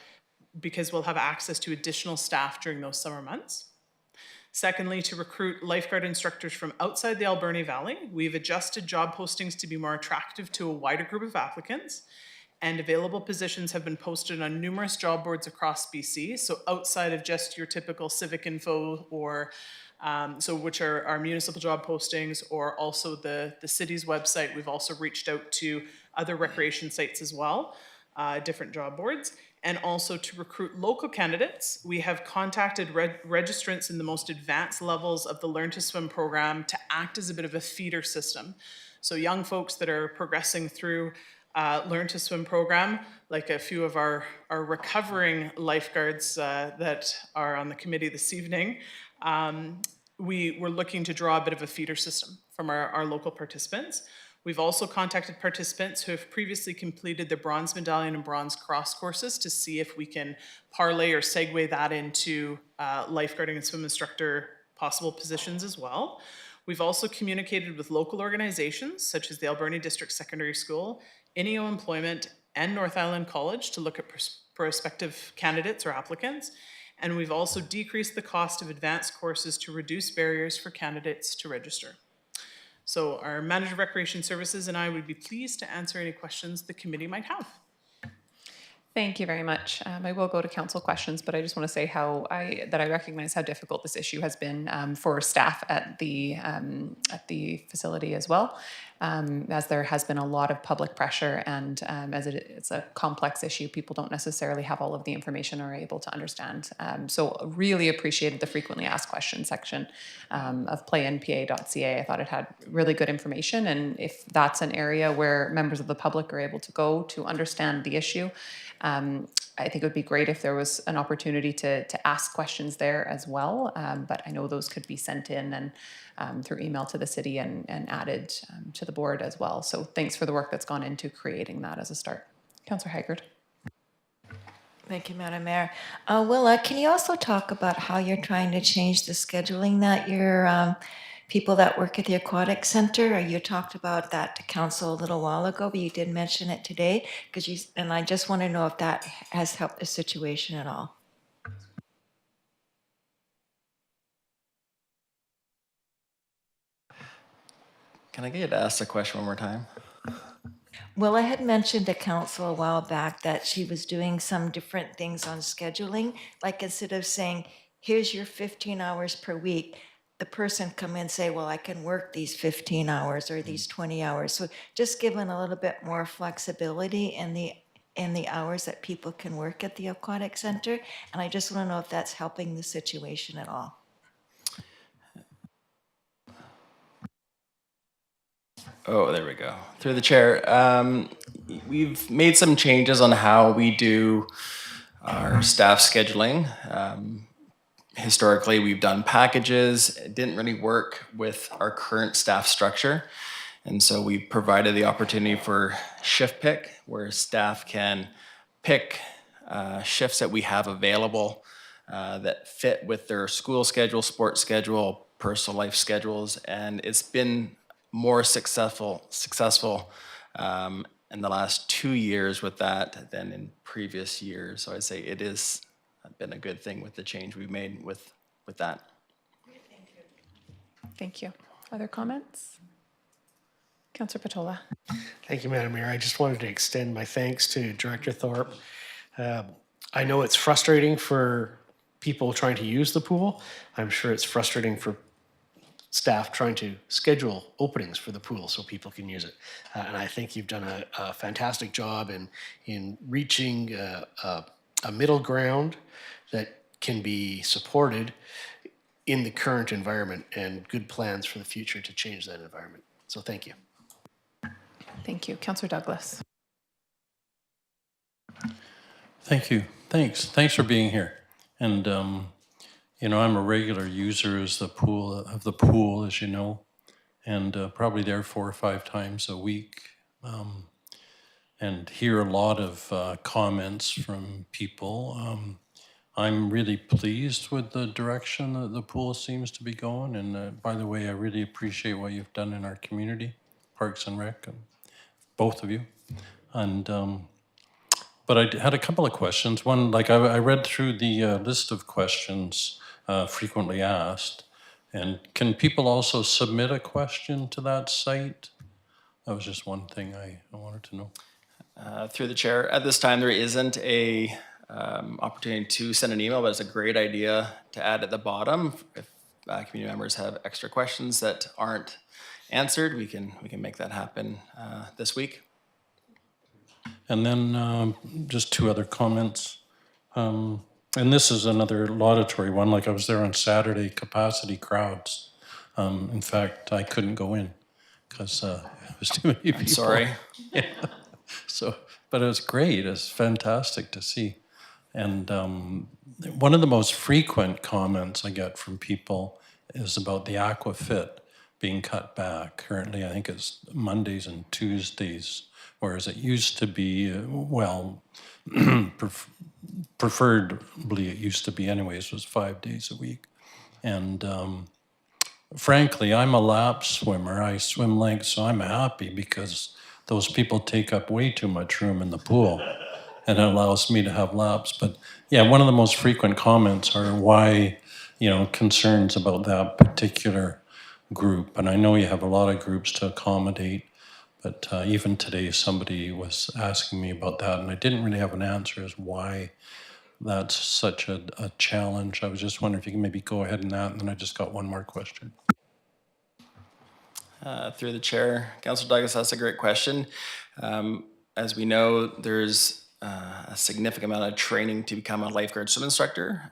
because we'll have access to additional staff during those summer months. Secondly, to recruit lifeguard instructors from outside the Alberni Valley, we've adjusted job postings to be more attractive to a wider group of applicants, and available positions have been posted on numerous job boards across BC, so outside of just your typical civic info or which are our municipal job postings, or also the city's website. We've also reached out to other recreation sites as well, different job boards. And also to recruit local candidates, we have contacted registrants in the most advanced levels of the Learn to Swim program to act as a bit of a feeder system. So young folks that are progressing through Learn to Swim program, like a few of our recovering lifeguards that are on the committee this evening, we were looking to draw a bit of a feeder system from our local participants. We've also contacted participants who have previously completed the Bronze Medallion and Bronze Cross courses to see if we can parlay or segue that into lifeguarding and swim instructor possible positions as well. We've also communicated with local organizations such as the Alberni District Secondary School, INEO Employment, and North Island College to look at prospective candidates or applicants. And we've also decreased the cost of advanced courses to reduce barriers for candidates to register. So our Manager of Recreation Services and I would be pleased to answer any questions the committee might have. Thank you very much. I will go to council questions, but I just want to say I recognize how difficult this issue has been for staff at the facility as well, as there has been a lot of public pressure, and as it's a complex issue, people don't necessarily have all of the information or are able to understand. So really appreciated the frequently asked questions section of playnpa.ca. I thought it had really good information, and if that's an area where members of the public are able to go to understand the issue, I think it would be great if there was an opportunity to ask questions there as well. But I know those could be sent in and through email to the city and added to the board as well. So thanks for the work that's gone into creating that as a start. Councillor Haggard. Thank you, Madam Mayor. Willa, can you also talk about how you're trying to change the scheduling that your people that work at the aquatic center? You talked about that to council a little while ago, but you did mention it today. And I just want to know if that has helped the situation at all. Can I get to ask the question one more time? Well, I had mentioned to council a while back that she was doing some different things on scheduling. Like instead of saying, here's your 15 hours per week, the person come in and say, well, I can work these 15 hours or these 20 hours. So just giving a little bit more flexibility in the hours that people can work at the aquatic center. And I just want to know if that's helping the situation at all. Oh, there we go. Through the chair. We've made some changes on how we do our staff scheduling. Historically, we've done packages. It didn't really work with our current staff structure. And so we provided the opportunity for shift pick, where staff can pick shifts that we have available that fit with their school schedule, sports schedule, personal life schedules. And it's been more successful in the last 2 years with that than in previous years. So I'd say it is been a good thing with the change we've made with that. Thank you. Other comments? Councillor Patola. Thank you, Madam Mayor. I just wanted to extend my thanks to Director Thorpe. I know it's frustrating for people trying to use the pool. I'm sure it's frustrating for staff trying to schedule openings for the pool so people can use it. And I think you've done a fantastic job in reaching a middle ground that can be supported in the current environment, and good plans for the future to change that environment. So thank you. Thank you. Councillor Douglas. Thank you. Thanks for being here. And you know, I'm a regular user of the pool, as you know, and probably there 4 or 5 times a week, and hear a lot of comments from people. I'm really pleased with the direction that the pool seems to be going. And by the way, I really appreciate what you've done in our community, Parks and Rec, both of you. And but I had a couple of questions. One, like I read through the list of questions frequently asked, and can people also submit a question to that site? That was just one thing I wanted to know. Through the chair, at this time there isn't a opportunity to send an email, but it's a great idea to add at the bottom. If community members have extra questions that aren't answered, we can make that happen this week. And then just 2 other comments. And this is another laudatory one. Like I was there on Saturday, capacity crowds. In fact, I couldn't go in because it was too many people. I'm sorry. Yeah. So, but it was great. It was fantastic to see. And one of the most frequent comments I get from people is about the AquaFit being cut back. Currently, I think it's Mondays and Tuesdays, whereas it used to be, well, preferably it used to be anyways, was 5 days a week. And frankly, I'm a lap swimmer. I swim lengths, so I'm happy because those people take up way too much room in the pool, and it allows me to have laps. But yeah, one of the most frequent comments are why, you know, concerns about that particular group. And I know you have a lot of groups to accommodate, but even today somebody was asking me about that, and I didn't really have an answer as why that's such a challenge. I was just wondering if you can maybe go ahead in that, and then I just got one more question. Through the chair, Councillor Douglas, that's a great question. As we know, there's a significant amount of training to become a lifeguard swim instructor,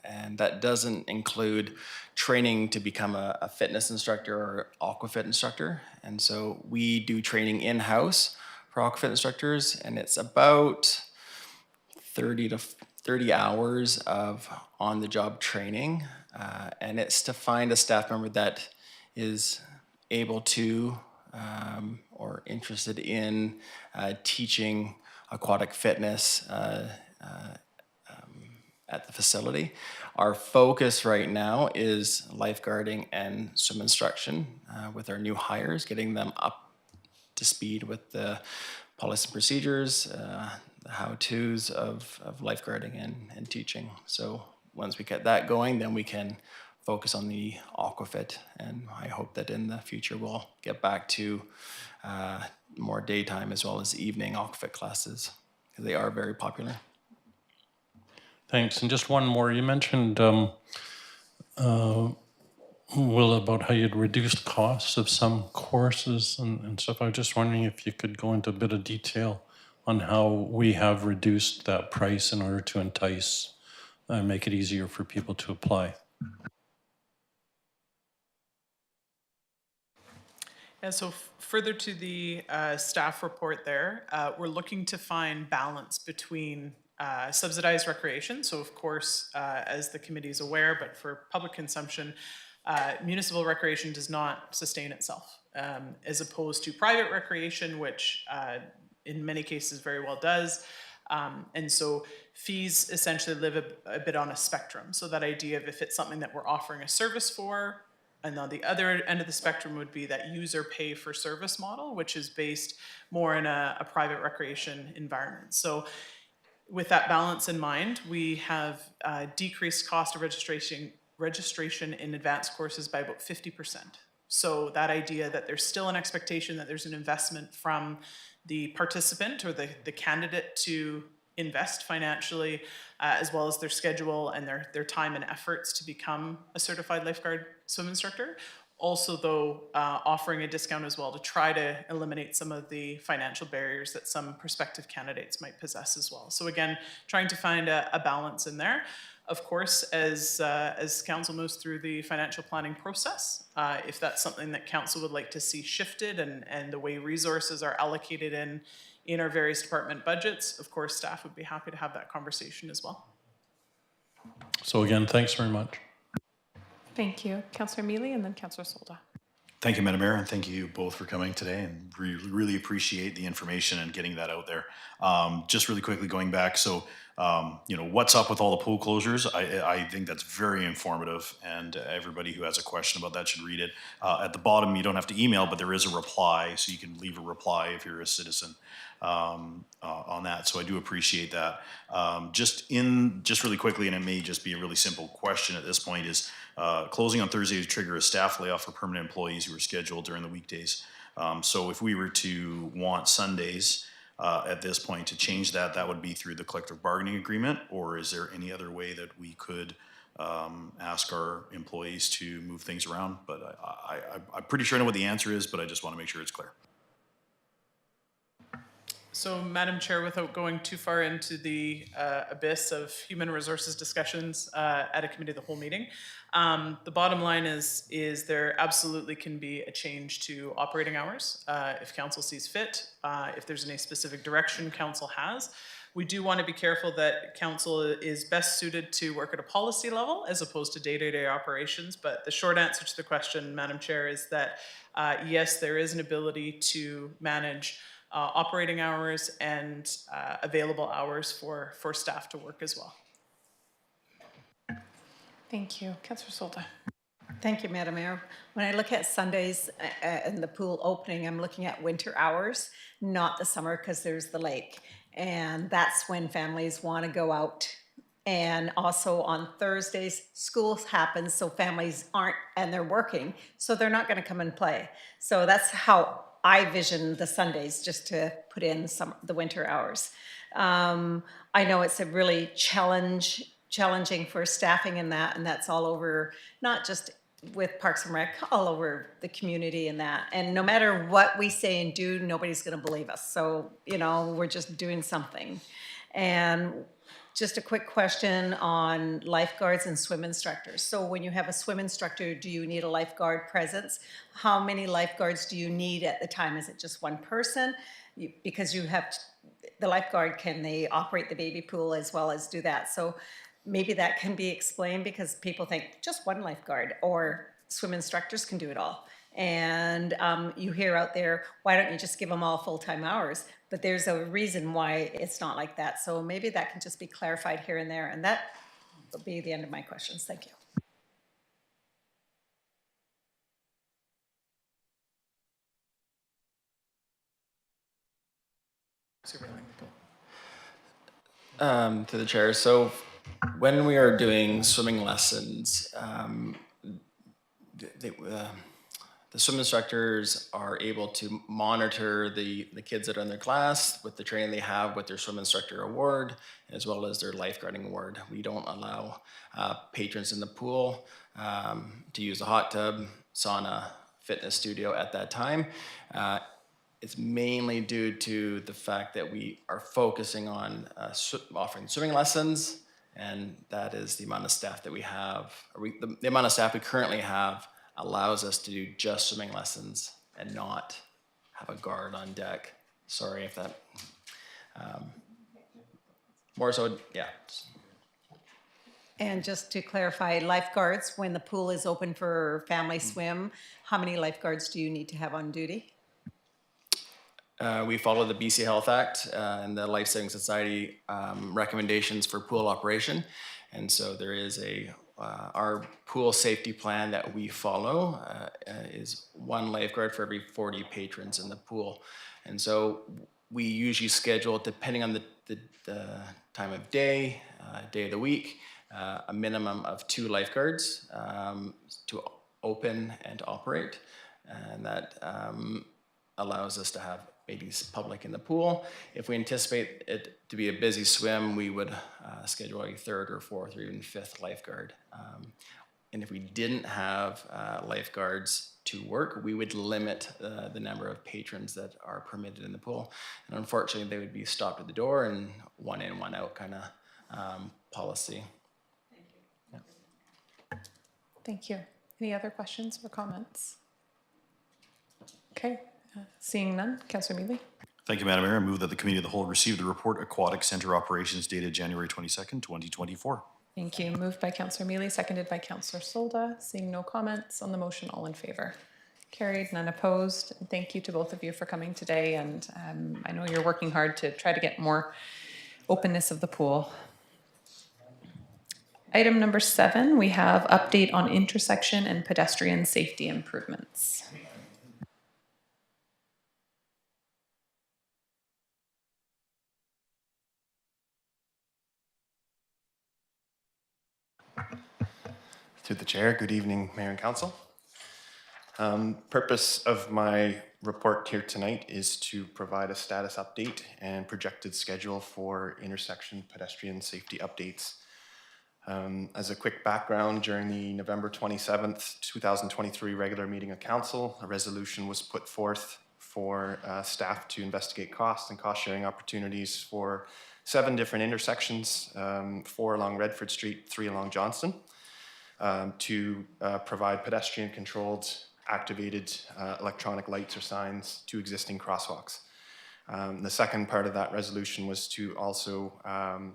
and that doesn't include training to become a fitness instructor or aquafit instructor. And so we do training in-house for aquafit instructors, and it's about 30 to 30 hours of on-the-job training, and it's to find a staff member that is able to or interested in teaching aquatic fitness at the facility. Our focus right now is lifeguarding and swim instruction with our new hires, getting them up to speed with the policy and procedures, the how-tos of lifeguarding and teaching. So once we get that going, then we can focus on the aquafit, and I hope that in the future we'll get back to more daytime as well as evening aquafit classes, because they are very popular. Thanks. And just one more. You mentioned, Will, about how you'd reduced costs of some courses and stuff. I was just wondering if you could go into a bit of detail on how we have reduced that price in order to entice and make it easier for people to apply. Yeah, so further to the staff report there, we're looking to find balance between subsidized recreation. So of course, as the committee is aware, but for public consumption, municipal recreation does not sustain itself, as opposed to private recreation, which in many cases very well does. And so fees essentially live a bit on a spectrum. So that idea of if it's something that we're offering a service for, and on the other end of the spectrum would be that user pay for service model, which is based more in a private recreation environment. So with that balance in mind, we have decreased cost of registration in advanced courses by about 50%. So that idea that there's still an expectation that there's an investment from the participant or the candidate to invest financially, as well as their schedule and their time and efforts to become a certified lifeguard swim instructor. Also, though, offering a discount as well to try to eliminate some of the financial barriers that some prospective candidates might possess as well. So again, trying to find a balance in there. Of course, as council moves through the financial planning process, if that's something that council would like to see shifted and the way resources are allocated in our various department budgets, of course, staff would be happy to have that conversation as well. So again, thanks very much. Thank you. Councillor Mealy and then Councillor Solda. Thank you, Madam Mayor, and thank you both for coming today, and really appreciate the information and getting that out there. Just really quickly going back, so what's up with all the pool closures? I think that's very informative, and everybody who has a question about that should read it. At the bottom, you don't have to email, but there is a reply, so you can leave a reply if you're a citizen on that. So I do appreciate that. Just really quickly, and it may just be a really simple question at this point, is closing on Thursday to trigger a staff layoff for permanent employees who are scheduled during the weekdays. So if we were to want Sundays at this point to change that, that would be through the collective bargaining agreement, or is there any other way that we could ask our employees to move things around? But I'm pretty sure I know what the answer is, but I just want to make sure it's clear. So, Madam Chair, without going too far into the abyss of human resources discussions at a committee of the whole meeting, the bottom line is there absolutely can be a change to operating hours if council sees fit, if there's any specific direction council has. We do want to be careful that council is best suited to work at a policy level as opposed to day-to-day operations. But the short answer to the question, Madam Chair, is that yes, there is an ability to manage operating hours and available hours for staff to work as well. Thank you. Councillor Solda. Thank you, Madam Mayor. When I look at Sundays and the pool opening, I'm looking at winter hours, not the summer, because there's the lake. And that's when families want to go out And also on Thursdays, school happens, so families aren't, and they're working, so they're not gonna come and play. So that's how I vision the Sundays, just to put in the winter hours. I know it's a really challenging for staffing in that, and that's all over, not just with Parks and Rec, all over the community and that. And no matter what we say and do, nobody's gonna believe us. So, you know, we're just doing something. And just a quick question on lifeguards and swim instructors. So when you have a swim instructor, do you need a lifeguard presence? How many lifeguards do you need at the time? Is it just one person? Because you have, the lifeguard, can they operate the baby pool as well as do that? So maybe that can be explained, because people think just one lifeguard, or swim instructors can do it all. And you hear out there, why don't you just give them all full-time hours? But there's a reason why it's not like that. So maybe that can just be clarified here and there. And that will be the end of my questions. Thank you. To the chair. So when we are doing swimming lessons, the swim instructors are able to monitor the kids that are in their class with the training they have with their swim instructor award, as well as their lifeguarding award. We don't allow patrons in the pool to use a hot tub, sauna, fitness studio at that time. It's mainly due to the fact that we are focusing on offering swimming lessons, and that is the amount of staff that we have. The amount of staff we currently have allows us to do just swimming lessons and not have a guard on deck. Sorry if that, more so, yeah. And just to clarify, lifeguards, when the pool is open for family swim, how many lifeguards do you need to have on duty? We follow the BC Health Act and the Life Saving Society recommendations for pool operation. And so there is our pool safety plan that we follow is one lifeguard for every 40 patrons in the pool. And so we usually schedule, depending on the time of day, day of the week, a minimum of 2 lifeguards to open and to operate. And that allows us to have maybe public in the pool. If we anticipate it to be a busy swim, we would schedule a 3rd or 4th or even 5th lifeguard. And if we didn't have lifeguards to work, we would limit the number of patrons that are permitted in the pool. And unfortunately, they would be stopped at the door and one in, one out kind of policy. Thank you. Thank you. Any other questions or comments? Okay. Seeing none, Councillor Mealy. Thank you, Madam Mayor. I move that the Committee of the Whole receive the report Aquatic Centre Operations dated January 22nd, 2024. Thank you. Moved by Councillor Mealy, seconded by Councillor Solda. Seeing no comments on the motion, all in favour. Carried, none opposed. And thank you to both of you for coming today. And I know you're working hard to try to get more openness of the pool. Item number 7, we have update on intersection and pedestrian safety improvements. Through the chair, good evening, Mayor and Council. Purpose of my report here tonight is to provide a status update and projected schedule for intersection pedestrian safety updates. As a quick background, during the November 27th, 2023 regular meeting of Council, a resolution was put forth for staff to investigate costs and cost sharing opportunities for 7 different intersections, 4 along Redford Street, 3 along Johnston. To provide pedestrian-controlled, activated electronic lights or signs to existing crosswalks. The second part of that resolution was to also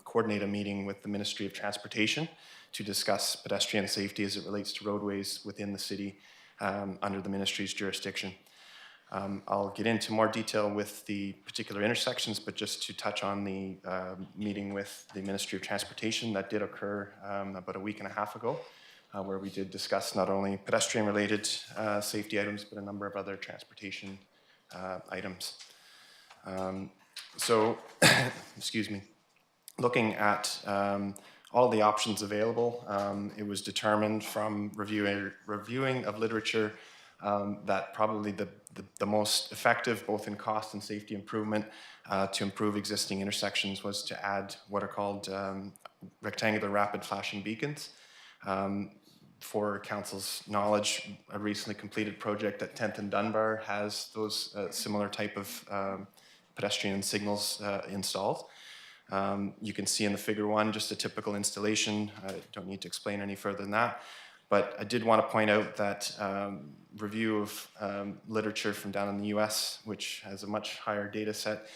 coordinate a meeting with the Ministry of Transportation to discuss pedestrian safety as it relates to roadways within the city under the ministry's jurisdiction. I'll get into more detail with the particular intersections, but just to touch on the meeting with the Ministry of Transportation that did occur about a week and a half ago. Where we did discuss not only pedestrian-related safety items, but a number of other transportation items. So, excuse me, looking at all the options available. It was determined from reviewing of literature that probably the most effective, both in cost and safety improvement, to improve existing intersections was to add what are called rectangular rapid flashing beacons. For Council's knowledge, a recently completed project at 10th and Dunbar has those similar type of pedestrian signals installed. You can see in the figure 1 just a typical installation. I don't need to explain any further than that. But I did want to point out that review of literature from down in the US, which has a much higher data set,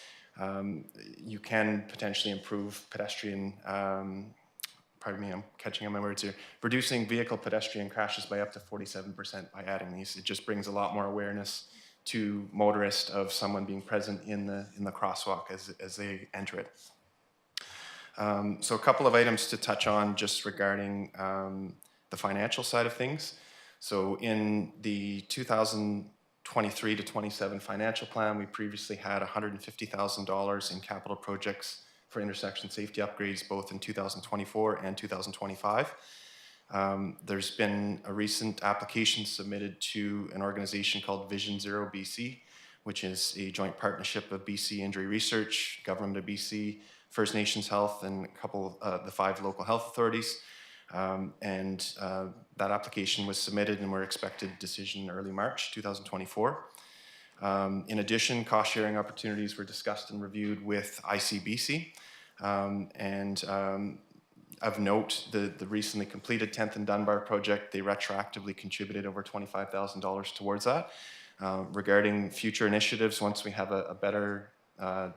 you can potentially improve pedestrian, pardon me, I'm catching on my words here, reducing vehicle pedestrian crashes by up to 47% by adding these. It just brings a lot more awareness to motorists of someone being present in the crosswalk as they enter it. So a couple of items to touch on just regarding the financial side of things. So in the 2023 to 27 financial plan, we previously had $150,000 in capital projects for intersection safety upgrades, both in 2024 and 2025. There's been a recent application submitted to an organization called Vision Zero BC, which is a joint partnership of BC Injury Research, Government of BC, First Nations Health, and a couple of the 5 local health authorities. That application was submitted and we're expected decision early March 2024. In addition, cost sharing opportunities were discussed and reviewed with ICBC. Of note, the recently completed 10th and Dunbar project, they retroactively contributed over $25,000 towards that. Regarding future initiatives, once we have a better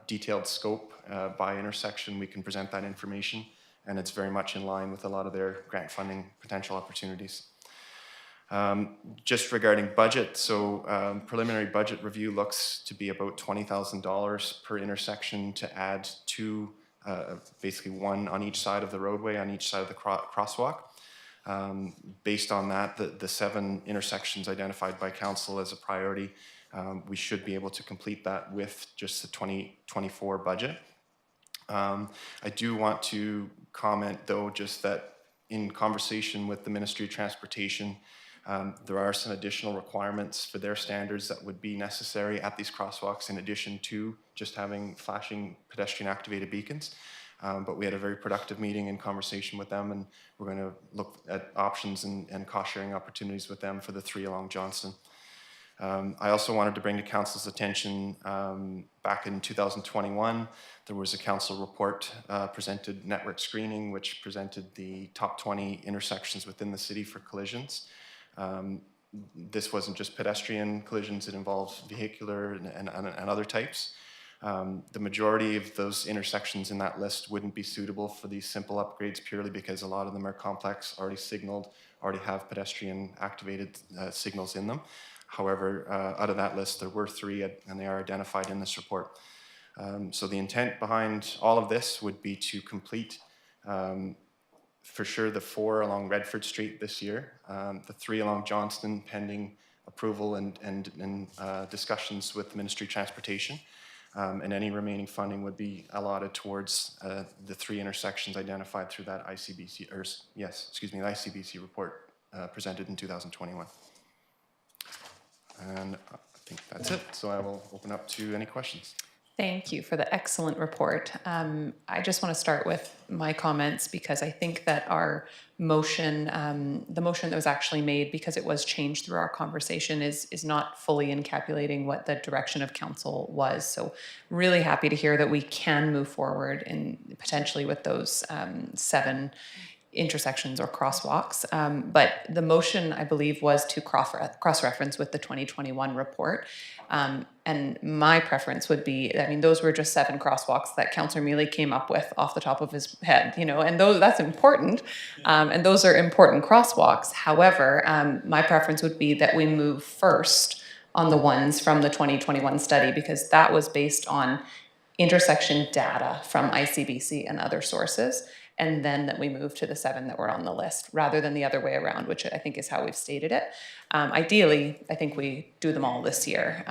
detailed scope by intersection, we can present that information, and it's very much in line with a lot of their grant funding potential opportunities. Just regarding budget, so preliminary budget review looks to be about $20,000 per intersection to add 2, basically 1 on each side of the roadway, on each side of the crosswalk. Based on that, the 7 intersections identified by council as a priority, we should be able to complete that with just the 2024 budget. I do want to comment, though, just that in conversation with the Ministry of Transportation, there are some additional requirements for their standards that would be necessary at these crosswalks in addition to just having flashing pedestrian activated beacons. But we had a very productive meeting and conversation with them, and we're going to look at options and cost sharing opportunities with them for the 3 along Johnston. I also wanted to bring to council's attention, back in 2021, there was a council report presented, network screening, which presented the top 20 intersections within the city for collisions. This wasn't just pedestrian collisions, it involves vehicular and other types. The majority of those intersections in that list wouldn't be suitable for these simple upgrades purely because a lot of them are complex, already signaled, already have pedestrian activated signals in them. However, out of that list, there were 3 and they are identified in this report. So the intent behind all of this would be to complete for sure the 4 along Redford Street this year, the 3 along Johnston pending approval and discussions with the Ministry of Transportation. And any remaining funding would be allotted towards the 3 intersections identified through that ICBC, or yes, excuse me, the ICBC report presented in 2021. And I think that's it. So I will open up to any questions. Thank you for the excellent report. I just want to start with my comments because I think that our motion, the motion that was actually made, because it was changed through our conversation, is not fully encapsulating what the direction of council was. So really happy to hear that we can move forward in potentially with those 7 intersections or crosswalks. But the motion, I believe, was to cross-reference with the 2021 report. And my preference would be, I mean, those were just 7 crosswalks that Councillor Mealy came up with off the top of his head, you know, and that's important. And those are important crosswalks. However, my preference would be that we move first on the ones from the 2021 study, because that was based on intersection data from ICBC and other sources. and then that we move to the 7 that were on the list, rather than the other way around, which I think is how we've stated it. Ideally, I think we do them all this year.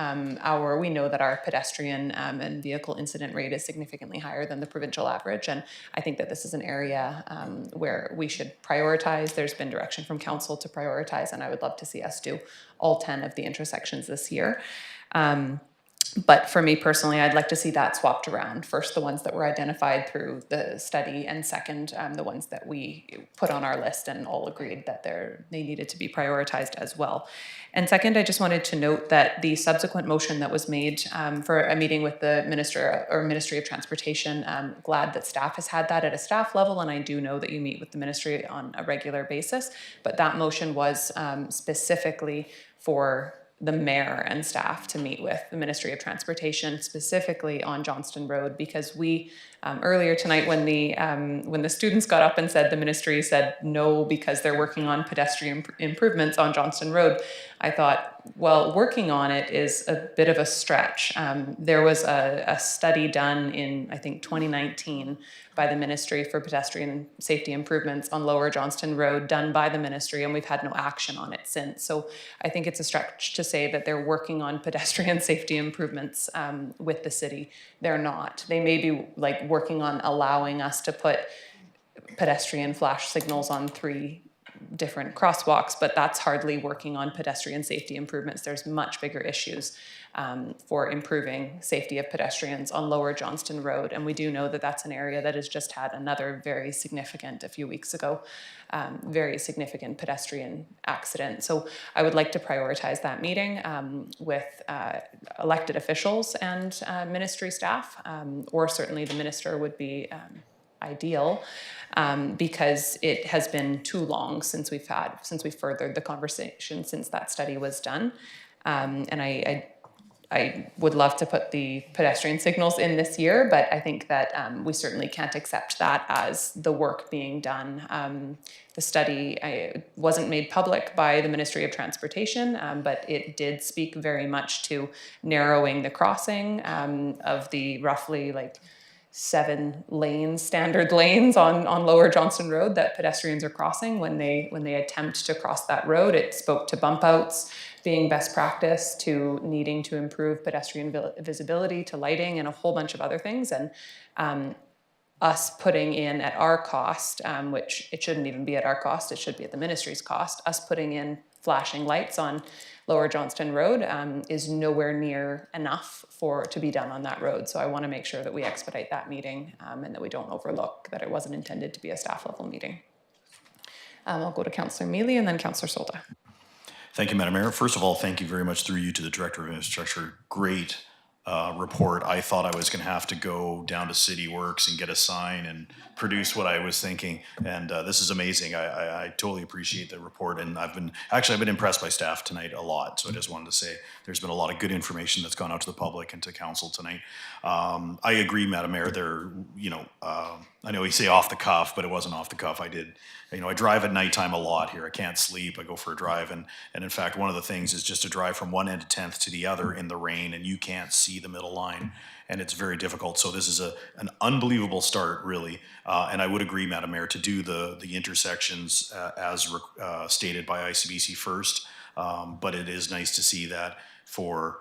We know that our pedestrian and vehicle incident rate is significantly higher than the provincial average, and I think that this is an area where we should prioritize. There's been direction from council to prioritize, and I would love to see us do all 10 of the intersections this year. But for me personally, I'd like to see that swapped around. First, the ones that were identified through the study, and second, the ones that we put on our list and all agreed that they needed to be prioritized as well. And second, I just wanted to note that the subsequent motion that was made for a meeting with the Minister or Ministry of Transportation, I'm glad that staff has had that at a staff level, and I do know that you meet with the ministry on a regular basis, but that motion was specifically for the mayor and staff to meet with the Ministry of Transportation, specifically on Johnston Road, because we earlier tonight when the students got up and said the ministry said no because they're working on pedestrian improvements on Johnston Road, I thought, well, working on it is a bit of a stretch. There was a study done in, I think, 2019 by the Ministry for Pedestrian Safety Improvements on Lower Johnston Road, done by the ministry, and we've had no action on it since. So I think it's a stretch to say that they're working on pedestrian safety improvements with the city. They're not. They may be like working on allowing us to put pedestrian flash signals on 3 different crosswalks, but that's hardly working on pedestrian safety improvements. There's much bigger issues for improving safety of pedestrians on Lower Johnston Road. And we do know that that's an area that has just had another very significant, a few weeks ago, very significant pedestrian accident. So I would like to prioritize that meeting with elected officials and ministry staff, or certainly the minister would be ideal, because it has been too long since we've furthered the conversation since that study was done. And I would love to put the pedestrian signals in this year, but I think that we certainly can't accept that as the work being done. The study wasn't made public by the Ministry of Transportation, but it did speak very much to narrowing the crossing of the roughly 7 lanes, standard lanes on Lower Johnston Road that pedestrians are crossing when they attempt to cross that road. It spoke to bump outs being best practice, to needing to improve pedestrian visibility, to lighting, and a whole bunch of other things. And us putting in at our cost, which it shouldn't even be at our cost, it should be at the ministry's cost, us putting in flashing lights on Lower Johnston Road is nowhere near enough to be done on that road. So I want to make sure that we expedite that meeting and that we don't overlook that it wasn't intended to be a staff level meeting. I'll go to Councillor Mealy and then Councillor Solda. Thank you, Madam Mayor. First of all, thank you very much through you to the Director of Infrastructure. Great report. I thought I was going to have to go down to City Works and get a sign and produce what I was thinking. And this is amazing. I totally appreciate the report. And I've been impressed by staff tonight a lot. So I just wanted to say there's been a lot of good information that's gone out to the public and to council tonight. I agree, Madam Mayor. I know you say off the cuff, but it wasn't off the cuff. I drive at nighttime a lot here. I can't sleep. I go for a drive. And in fact, one of the things is just to drive from one end of 10th to the other in the rain, and you can't see the middle line. And it's very difficult. So this is an unbelievable start, really. And I would agree, Madam Mayor, to do the intersections as stated by ICBC first. But it is nice to see that for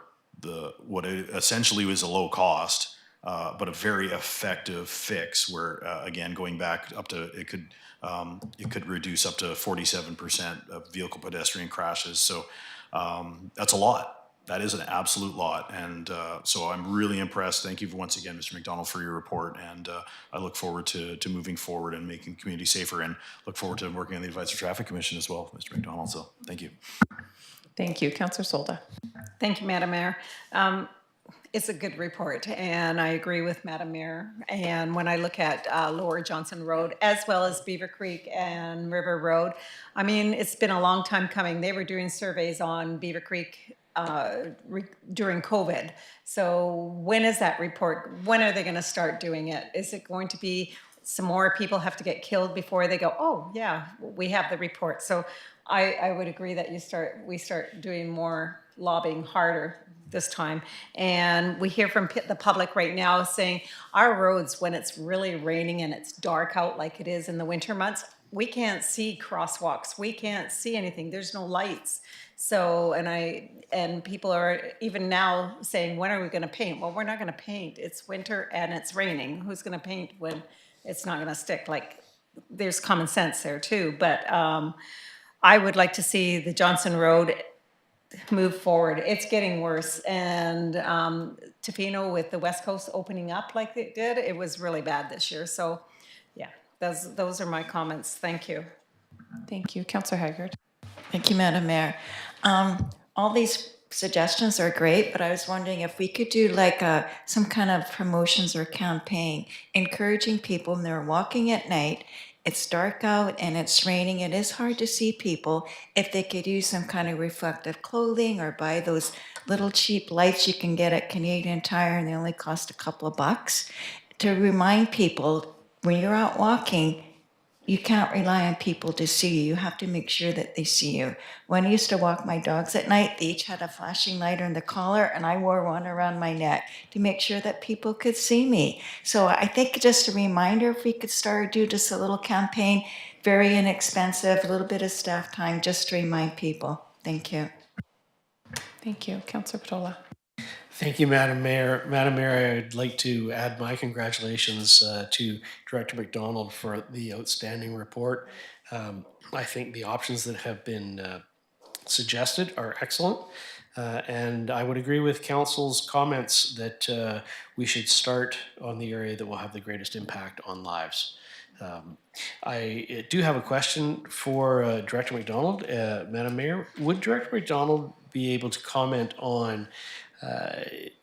what essentially was a low cost, but a very effective fix where, again, going back up to, it could reduce up to 47% of vehicle pedestrian crashes. So that's a lot. That is an absolute lot. And so I'm really impressed. Thank you once again, Mr. McDonald, for your report. And I look forward to moving forward and making community safer, and look forward to working on the Advisory Traffic Commission as well, Mr. McDonald. So thank you. Thank you. Councillor Solda. Thank you, Madam Mayor. It's a good report, and I agree with Madam Mayor. And when I look at Lower Johnston Road, as well as Beaver Creek and River Road, I mean, it's been a long time coming. They were doing surveys on Beaver Creek during COVID. So when is that report? When are they going to start doing it? Is it going to be some more people have to get killed before they go, oh yeah, we have the report? So I would agree that we start doing more lobbying harder this time. And we hear from the public right now saying our roads, when it's really raining and it's dark out like it is in the winter months, we can't see crosswalks. We can't see anything. There's no lights. So, and people are even now saying, when are we going to paint? Well, we're not going to paint. It's winter and it's raining. Who's going to paint when it's not going to stick? Like, there's common sense there too. But I would like to see the Johnson Road move forward. It's getting worse. And Tofino, with the West Coast opening up like it did, it was really bad this year. So yeah, those are my comments. Thank you. Thank you. Councillor Haggard. Thank you, Madam Mayor. All these suggestions are great, but I was wondering if we could do like some kind of promotions or campaign, encouraging people when they're walking at night, it's dark out and it's raining, it is hard to see people, if they could use some kind of reflective clothing or buy those little cheap lights you can get at Canadian Tire and they only cost a couple of bucks, to remind people when you're out walking, you can't rely on people to see you. You have to make sure that they see you. When I used to walk my dogs at night, they each had a flashing light on the collar, and I wore one around my neck to make sure that people could see me. So I think just a reminder, if we could start do just a little campaign, very inexpensive, a little bit of staff time, just to remind people. Thank you. Thank you. Councillor Patola. Thank you, Madam Mayor. Madam Mayor, I'd like to add my congratulations to Director McDonald for the outstanding report. I think the options that have been suggested are excellent. And I would agree with Council's comments that we should start on the area that will have the greatest impact on lives. I do have a question for Director McDonald. Madam Mayor, would Director McDonald be able to comment on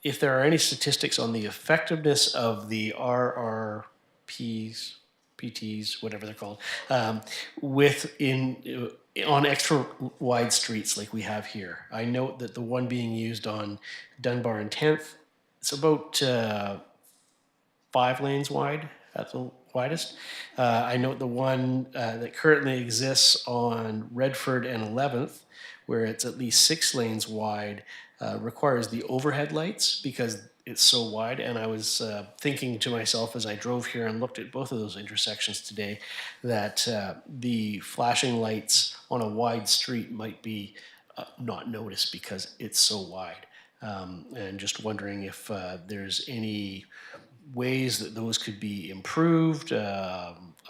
if there are any statistics on the effectiveness of the RRPs, PTs, whatever they're called, on extra wide streets like we have here? I note that the one being used on Dunbar and 10th, it's about 5 lanes wide at the widest. I note the one that currently exists on Redford and 11th, where it's at least 6 lanes wide, requires the overhead lights because it's so wide. And I was thinking to myself as I drove here and looked at both of those intersections today that the flashing lights on a wide street might be not noticed because it's so wide. And just wondering if there's any ways that those could be improved,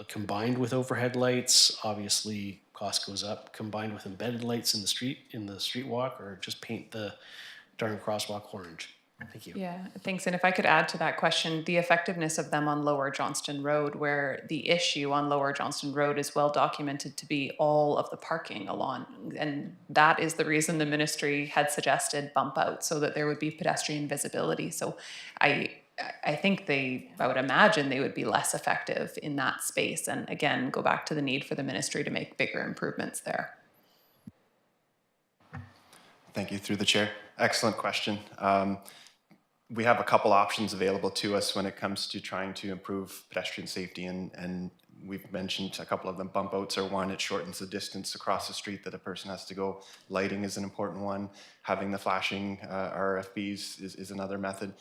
combined with overhead lights. Obviously, cost goes up. Combined with embedded lights in the street walk, or just paint the darn crosswalk orange. Thank you. Yeah, thanks. And if I could add to that question, the effectiveness of them on Lower Johnston Road, where the issue on Lower Johnston Road is well documented to be all of the parking along. And that is the reason the ministry had suggested bump out so that there would be pedestrian visibility. So I think I would imagine they would be less effective in that space. And again, go back to the need for the ministry to make bigger improvements there. Thank you, through the chair. Excellent question. We have a couple options available to us when it comes to trying to improve pedestrian safety, and we've mentioned a couple of them. Bump outs are one. It shortens the distance across the street that a person has to go. Lighting is an important one. Having the flashing RFBs is another method.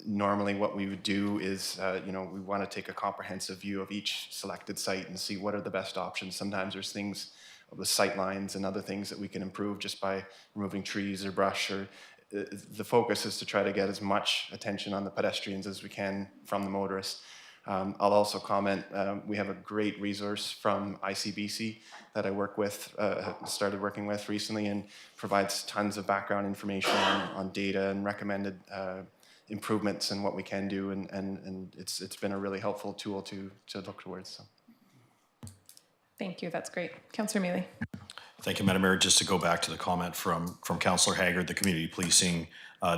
Normally what we would do is, we want to take a comprehensive view of each selected site and see what are the best options. Sometimes there's things with sight lines and other things that we can improve just by removing trees or brush. Or the focus is to try to get as much attention on the pedestrians as we can from the motorists. I'll also comment, we have a great resource from ICBC that I started working with recently, and provides tons of background information on data and recommended improvements and what we can do, and it's been a really helpful tool to look towards. So. Thank you, that's great. Councillor Mealy. Thank you, Madam Mayor. Just to go back to the comment from Councillor Haggard, the community policing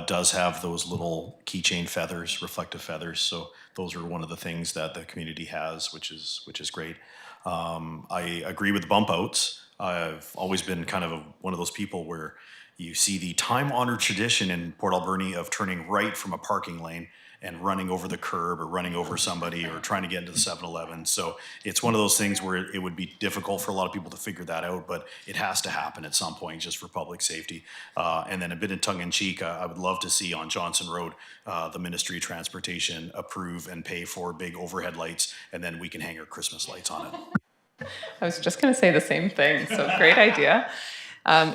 does have those little keychain feathers, reflective feathers. So those are one of the things that the community has, which is great. I agree with the bump outs. I've always been kind of one of those people where you see the time-honored tradition in Port Alberni of turning right from a parking lane and running over the curb or running over somebody or trying to get into the 7-Eleven. So it's one of those things where it would be difficult for a lot of people to figure that out, but it has to happen at some point just for public safety. And then a bit in tongue in cheek, I would love to see on Johnson Road, the Ministry of Transportation approve and pay for big overhead lights, and then we can hang our Christmas lights on it. I was just going to say the same thing. So great idea.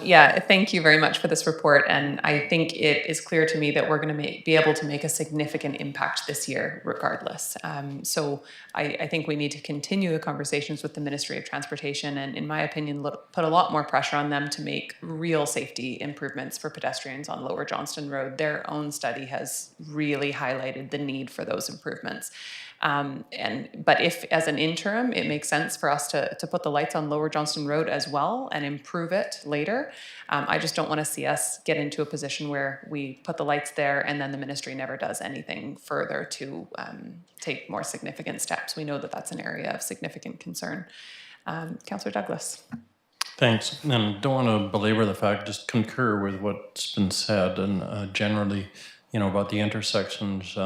Yeah, thank you very much for this report. And I think it is clear to me that we're going to be able to make a significant impact this year, regardless. So I think we need to continue the conversations with the Ministry of Transportation and, in my opinion, put a lot more pressure on them to make real safety improvements for pedestrians on Lower Johnston Road. Their own study has really highlighted the need for those improvements. But if, as an interim, it makes sense for us to put the lights on Lower Johnston Road as well and improve it later, I just don't want to see us get into a position where we put the lights there and then the ministry never does anything further to take more significant steps. We know that that's an area of significant concern. Councillor Douglas. Thanks. And don't want to belabor the fact, just concur with what's been said and generally, about the intersections,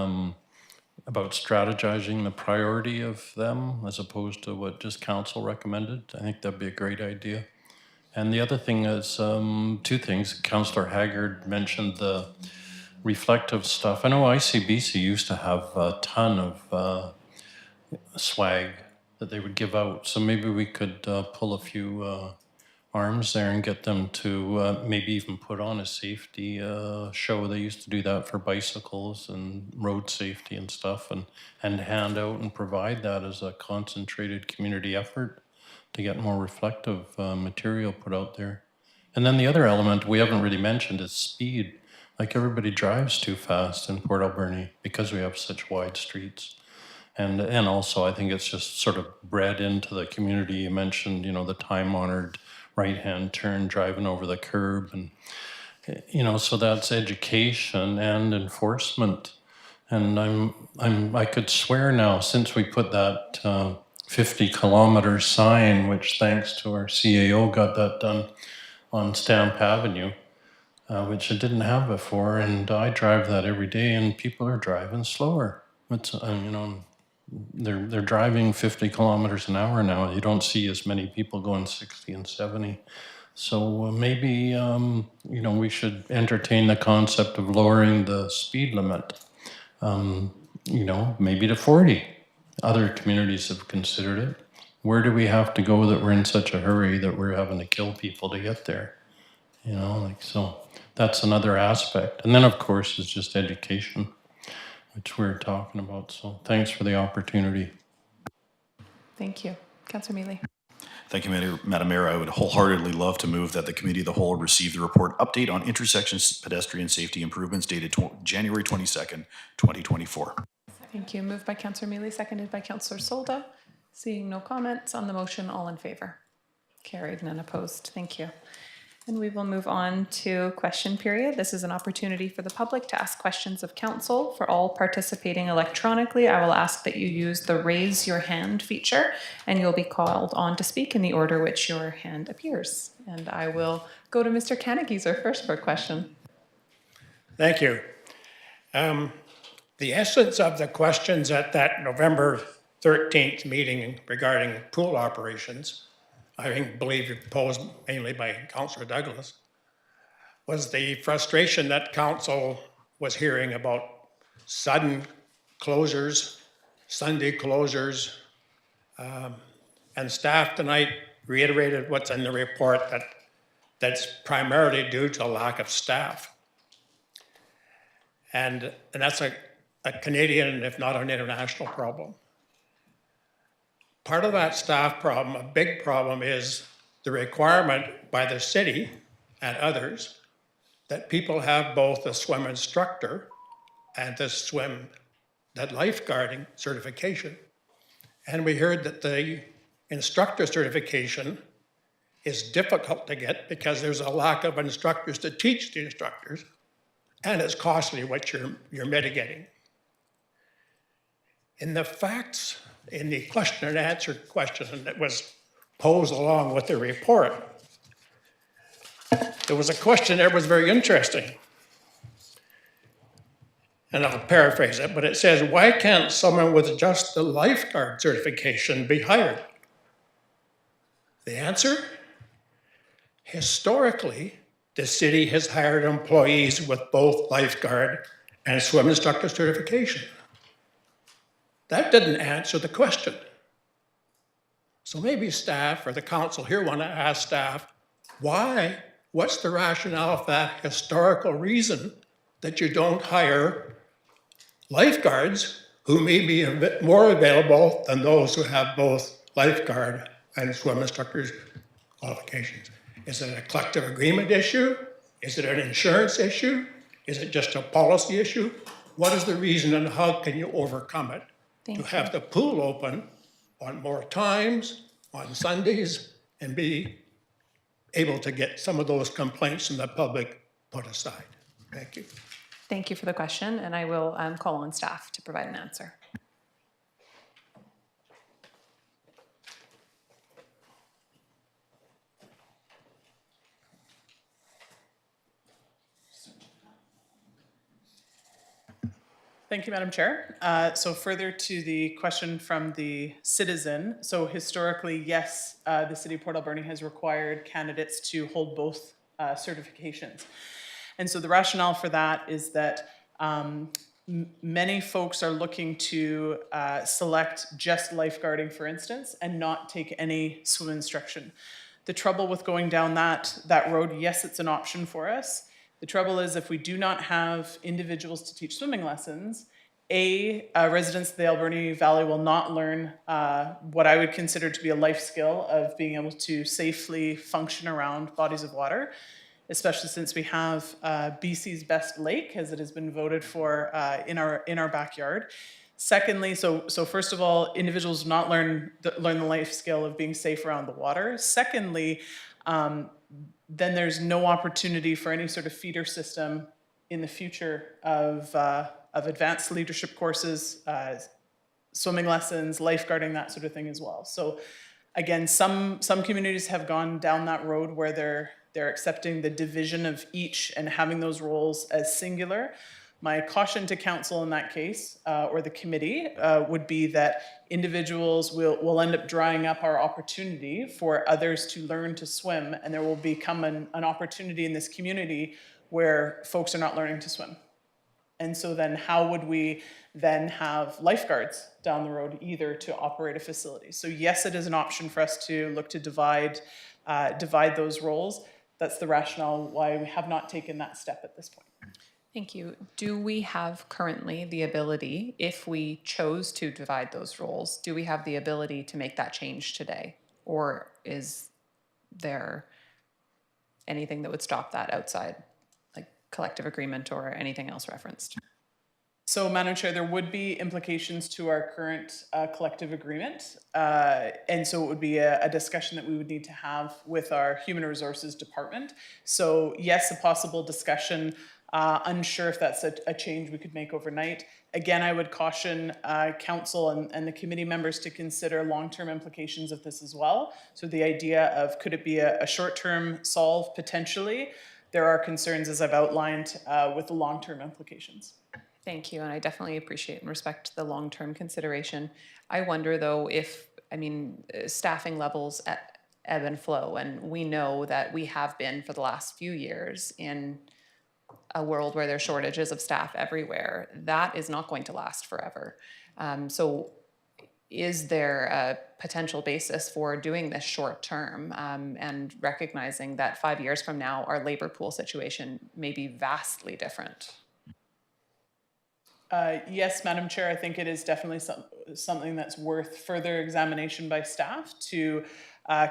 about strategizing the priority of them as opposed to what just council recommended. I think that'd be a great idea. And the other thing is, two things. Councillor Haggard mentioned the reflective stuff. I know ICBC used to have a ton of swag that they would give out. So maybe we could pull a few arms there and get them to maybe even put on a safety show. They used to do that for bicycles and road safety and stuff, and hand out and provide that as a concentrated community effort to get more reflective material put out there. And then the other element we haven't really mentioned is speed. Like, everybody drives too fast in Port Alberni because we have such wide streets. And also I think it's just sort of bred into the community. You mentioned, the time-honored right-hand turn, driving over the curb, and so that's education and enforcement. And I could swear now, since we put that 50-kilometer sign, which thanks to our CAO got that done on Stamp Avenue, which it didn't have before, and I drive that every day, and people are driving slower. It's they're driving 50 kilometers an hour now. You don't see as many people going 60 and 70. So maybe, we should entertain the concept of lowering the speed limit, maybe to 40. Other communities have considered it. Where do we have to go that we're in such a hurry that we're having to kill people to get there? So that's another aspect. And then, of course, is just education, which we're talking about. So thanks for the opportunity. Thank you. Councillor Mealy. Thank you, Madam Mayor. I would wholeheartedly love to move that the Committee of the Whole receive the report update on intersection pedestrian safety improvements dated January 22nd, 2024. Thank you. Moved by Councillor Mealy, seconded by Councillor Solda. Seeing no comments on the motion, all in favor? Carried, none opposed. Thank you. And we will move on to question period. This is an opportunity for the public to ask questions of council. For all participating electronically, I will ask that you use the raise your hand feature, and you'll be called on to speak in the order which your hand appears. And I will go to Mr. Kannegizer first for a question. Thank you. The essence of the questions at that November 13th meeting regarding pool operations, I believe posed mainly by Councillor Douglas, was the frustration that council was hearing about sudden closures, Sunday closures, and staff tonight reiterated what's in the report, that's primarily due to a lack of staff. And that's a Canadian, if not an international problem. Part of that staff problem, a big problem, is the requirement by the city and others that people have both a swim instructor and the lifeguarding certification. And we heard that the instructor certification is difficult to get because there's a lack of instructors to teach the instructors, and it's costly what you're mitigating. In the facts, in the question and answer question that was posed along with the report, there was a question that was very interesting. and I'll paraphrase it, but it says, why can't someone with just the lifeguard certification be hired? The answer? Historically, the city has hired employees with both lifeguard and swim instructor certification. That didn't answer the question. So maybe staff or the council here want to ask staff, why? What's the rationale of that historical reason that you don't hire lifeguards who may be a bit more available than those who have both lifeguard and swim instructors qualifications? Is it a collective agreement issue? Is it an insurance issue? Is it just a policy issue? What is the reason and how can you overcome it? To have the pool open on more times, on Sundays, and be able to get some of those complaints from the public put aside. Thank you. Thank you for the question, and I will call on staff to provide an answer. Thank you, Madam Chair. So further to the question from the citizen, so historically, yes, the City of Port Alberni has required candidates to hold both certifications. And so the rationale for that is that many folks are looking to select just lifeguarding, for instance, and not take any swim instruction. The trouble with going down that road, yes, it's an option for us. The trouble is if we do not have individuals to teach swimming lessons, residents of the Alberni Valley will not learn what I would consider to be a life skill of being able to safely function around bodies of water, especially since we have BC's best lake, as it has been voted for in our backyard. Secondly, so first of all, individuals will not learn the life skill of being safe around the water. Secondly, then there's no opportunity for any sort of feeder system in the future of advanced leadership courses, swimming lessons, lifeguarding, that sort of thing as well. So again, some communities have gone down that road where they're accepting the division of each and having those roles as singular. My caution to council in that case, or the committee, would be that individuals will end up drying up our opportunity for others to learn to swim, and there will become an opportunity in this community where folks are not learning to swim. And so then how would we then have lifeguards down the road either to operate a facility? So yes, it is an option for us to look to divide those roles. That's the rationale why we have not taken that step at this point. Thank you. Do we have currently the ability, if we chose to divide those roles, do we have the ability to make that change today? Or is there anything that would stop that outside, like collective agreement or anything else referenced? So, Madam Chair, there would be implications to our current collective agreement. And so it would be a discussion that we would need to have with our Human Resources Department. So yes, a possible discussion. Unsure if that's a change we could make overnight. Again, I would caution council and the committee members to consider long-term implications of this as well. So the idea of could it be a short-term solve potentially? There are concerns, as I've outlined, with the long-term implications. Thank you, and I definitely appreciate and respect the long-term consideration. I wonder though if, staffing levels ebb and flow, and we know that we have been for the last few years in a world where there's shortages of staff everywhere. That is not going to last forever. So is there a potential basis for doing this short term and recognizing that 5 years from now, our labor pool situation may be vastly different? Yes, Madam Chair, I think it is definitely something that's worth further examination by staff to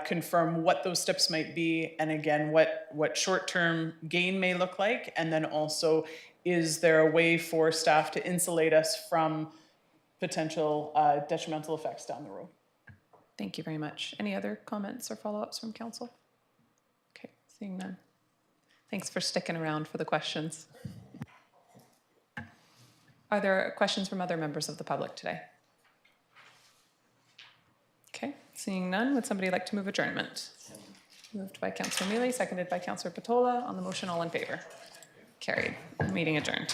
confirm what those steps might be, and again, what short-term gain may look like, and then also, is there a way for staff to insulate us from potential detrimental effects down the road? Thank you very much. Any other comments or follow-ups from council? Okay, seeing none. Thanks for sticking around for the questions. Are there questions from other members of the public today? Okay, seeing none, would somebody like to move adjournment? Moved by Councillor Mealy, seconded by Councillor Patola. On the motion, all in favor? Carried. Meeting adjourned.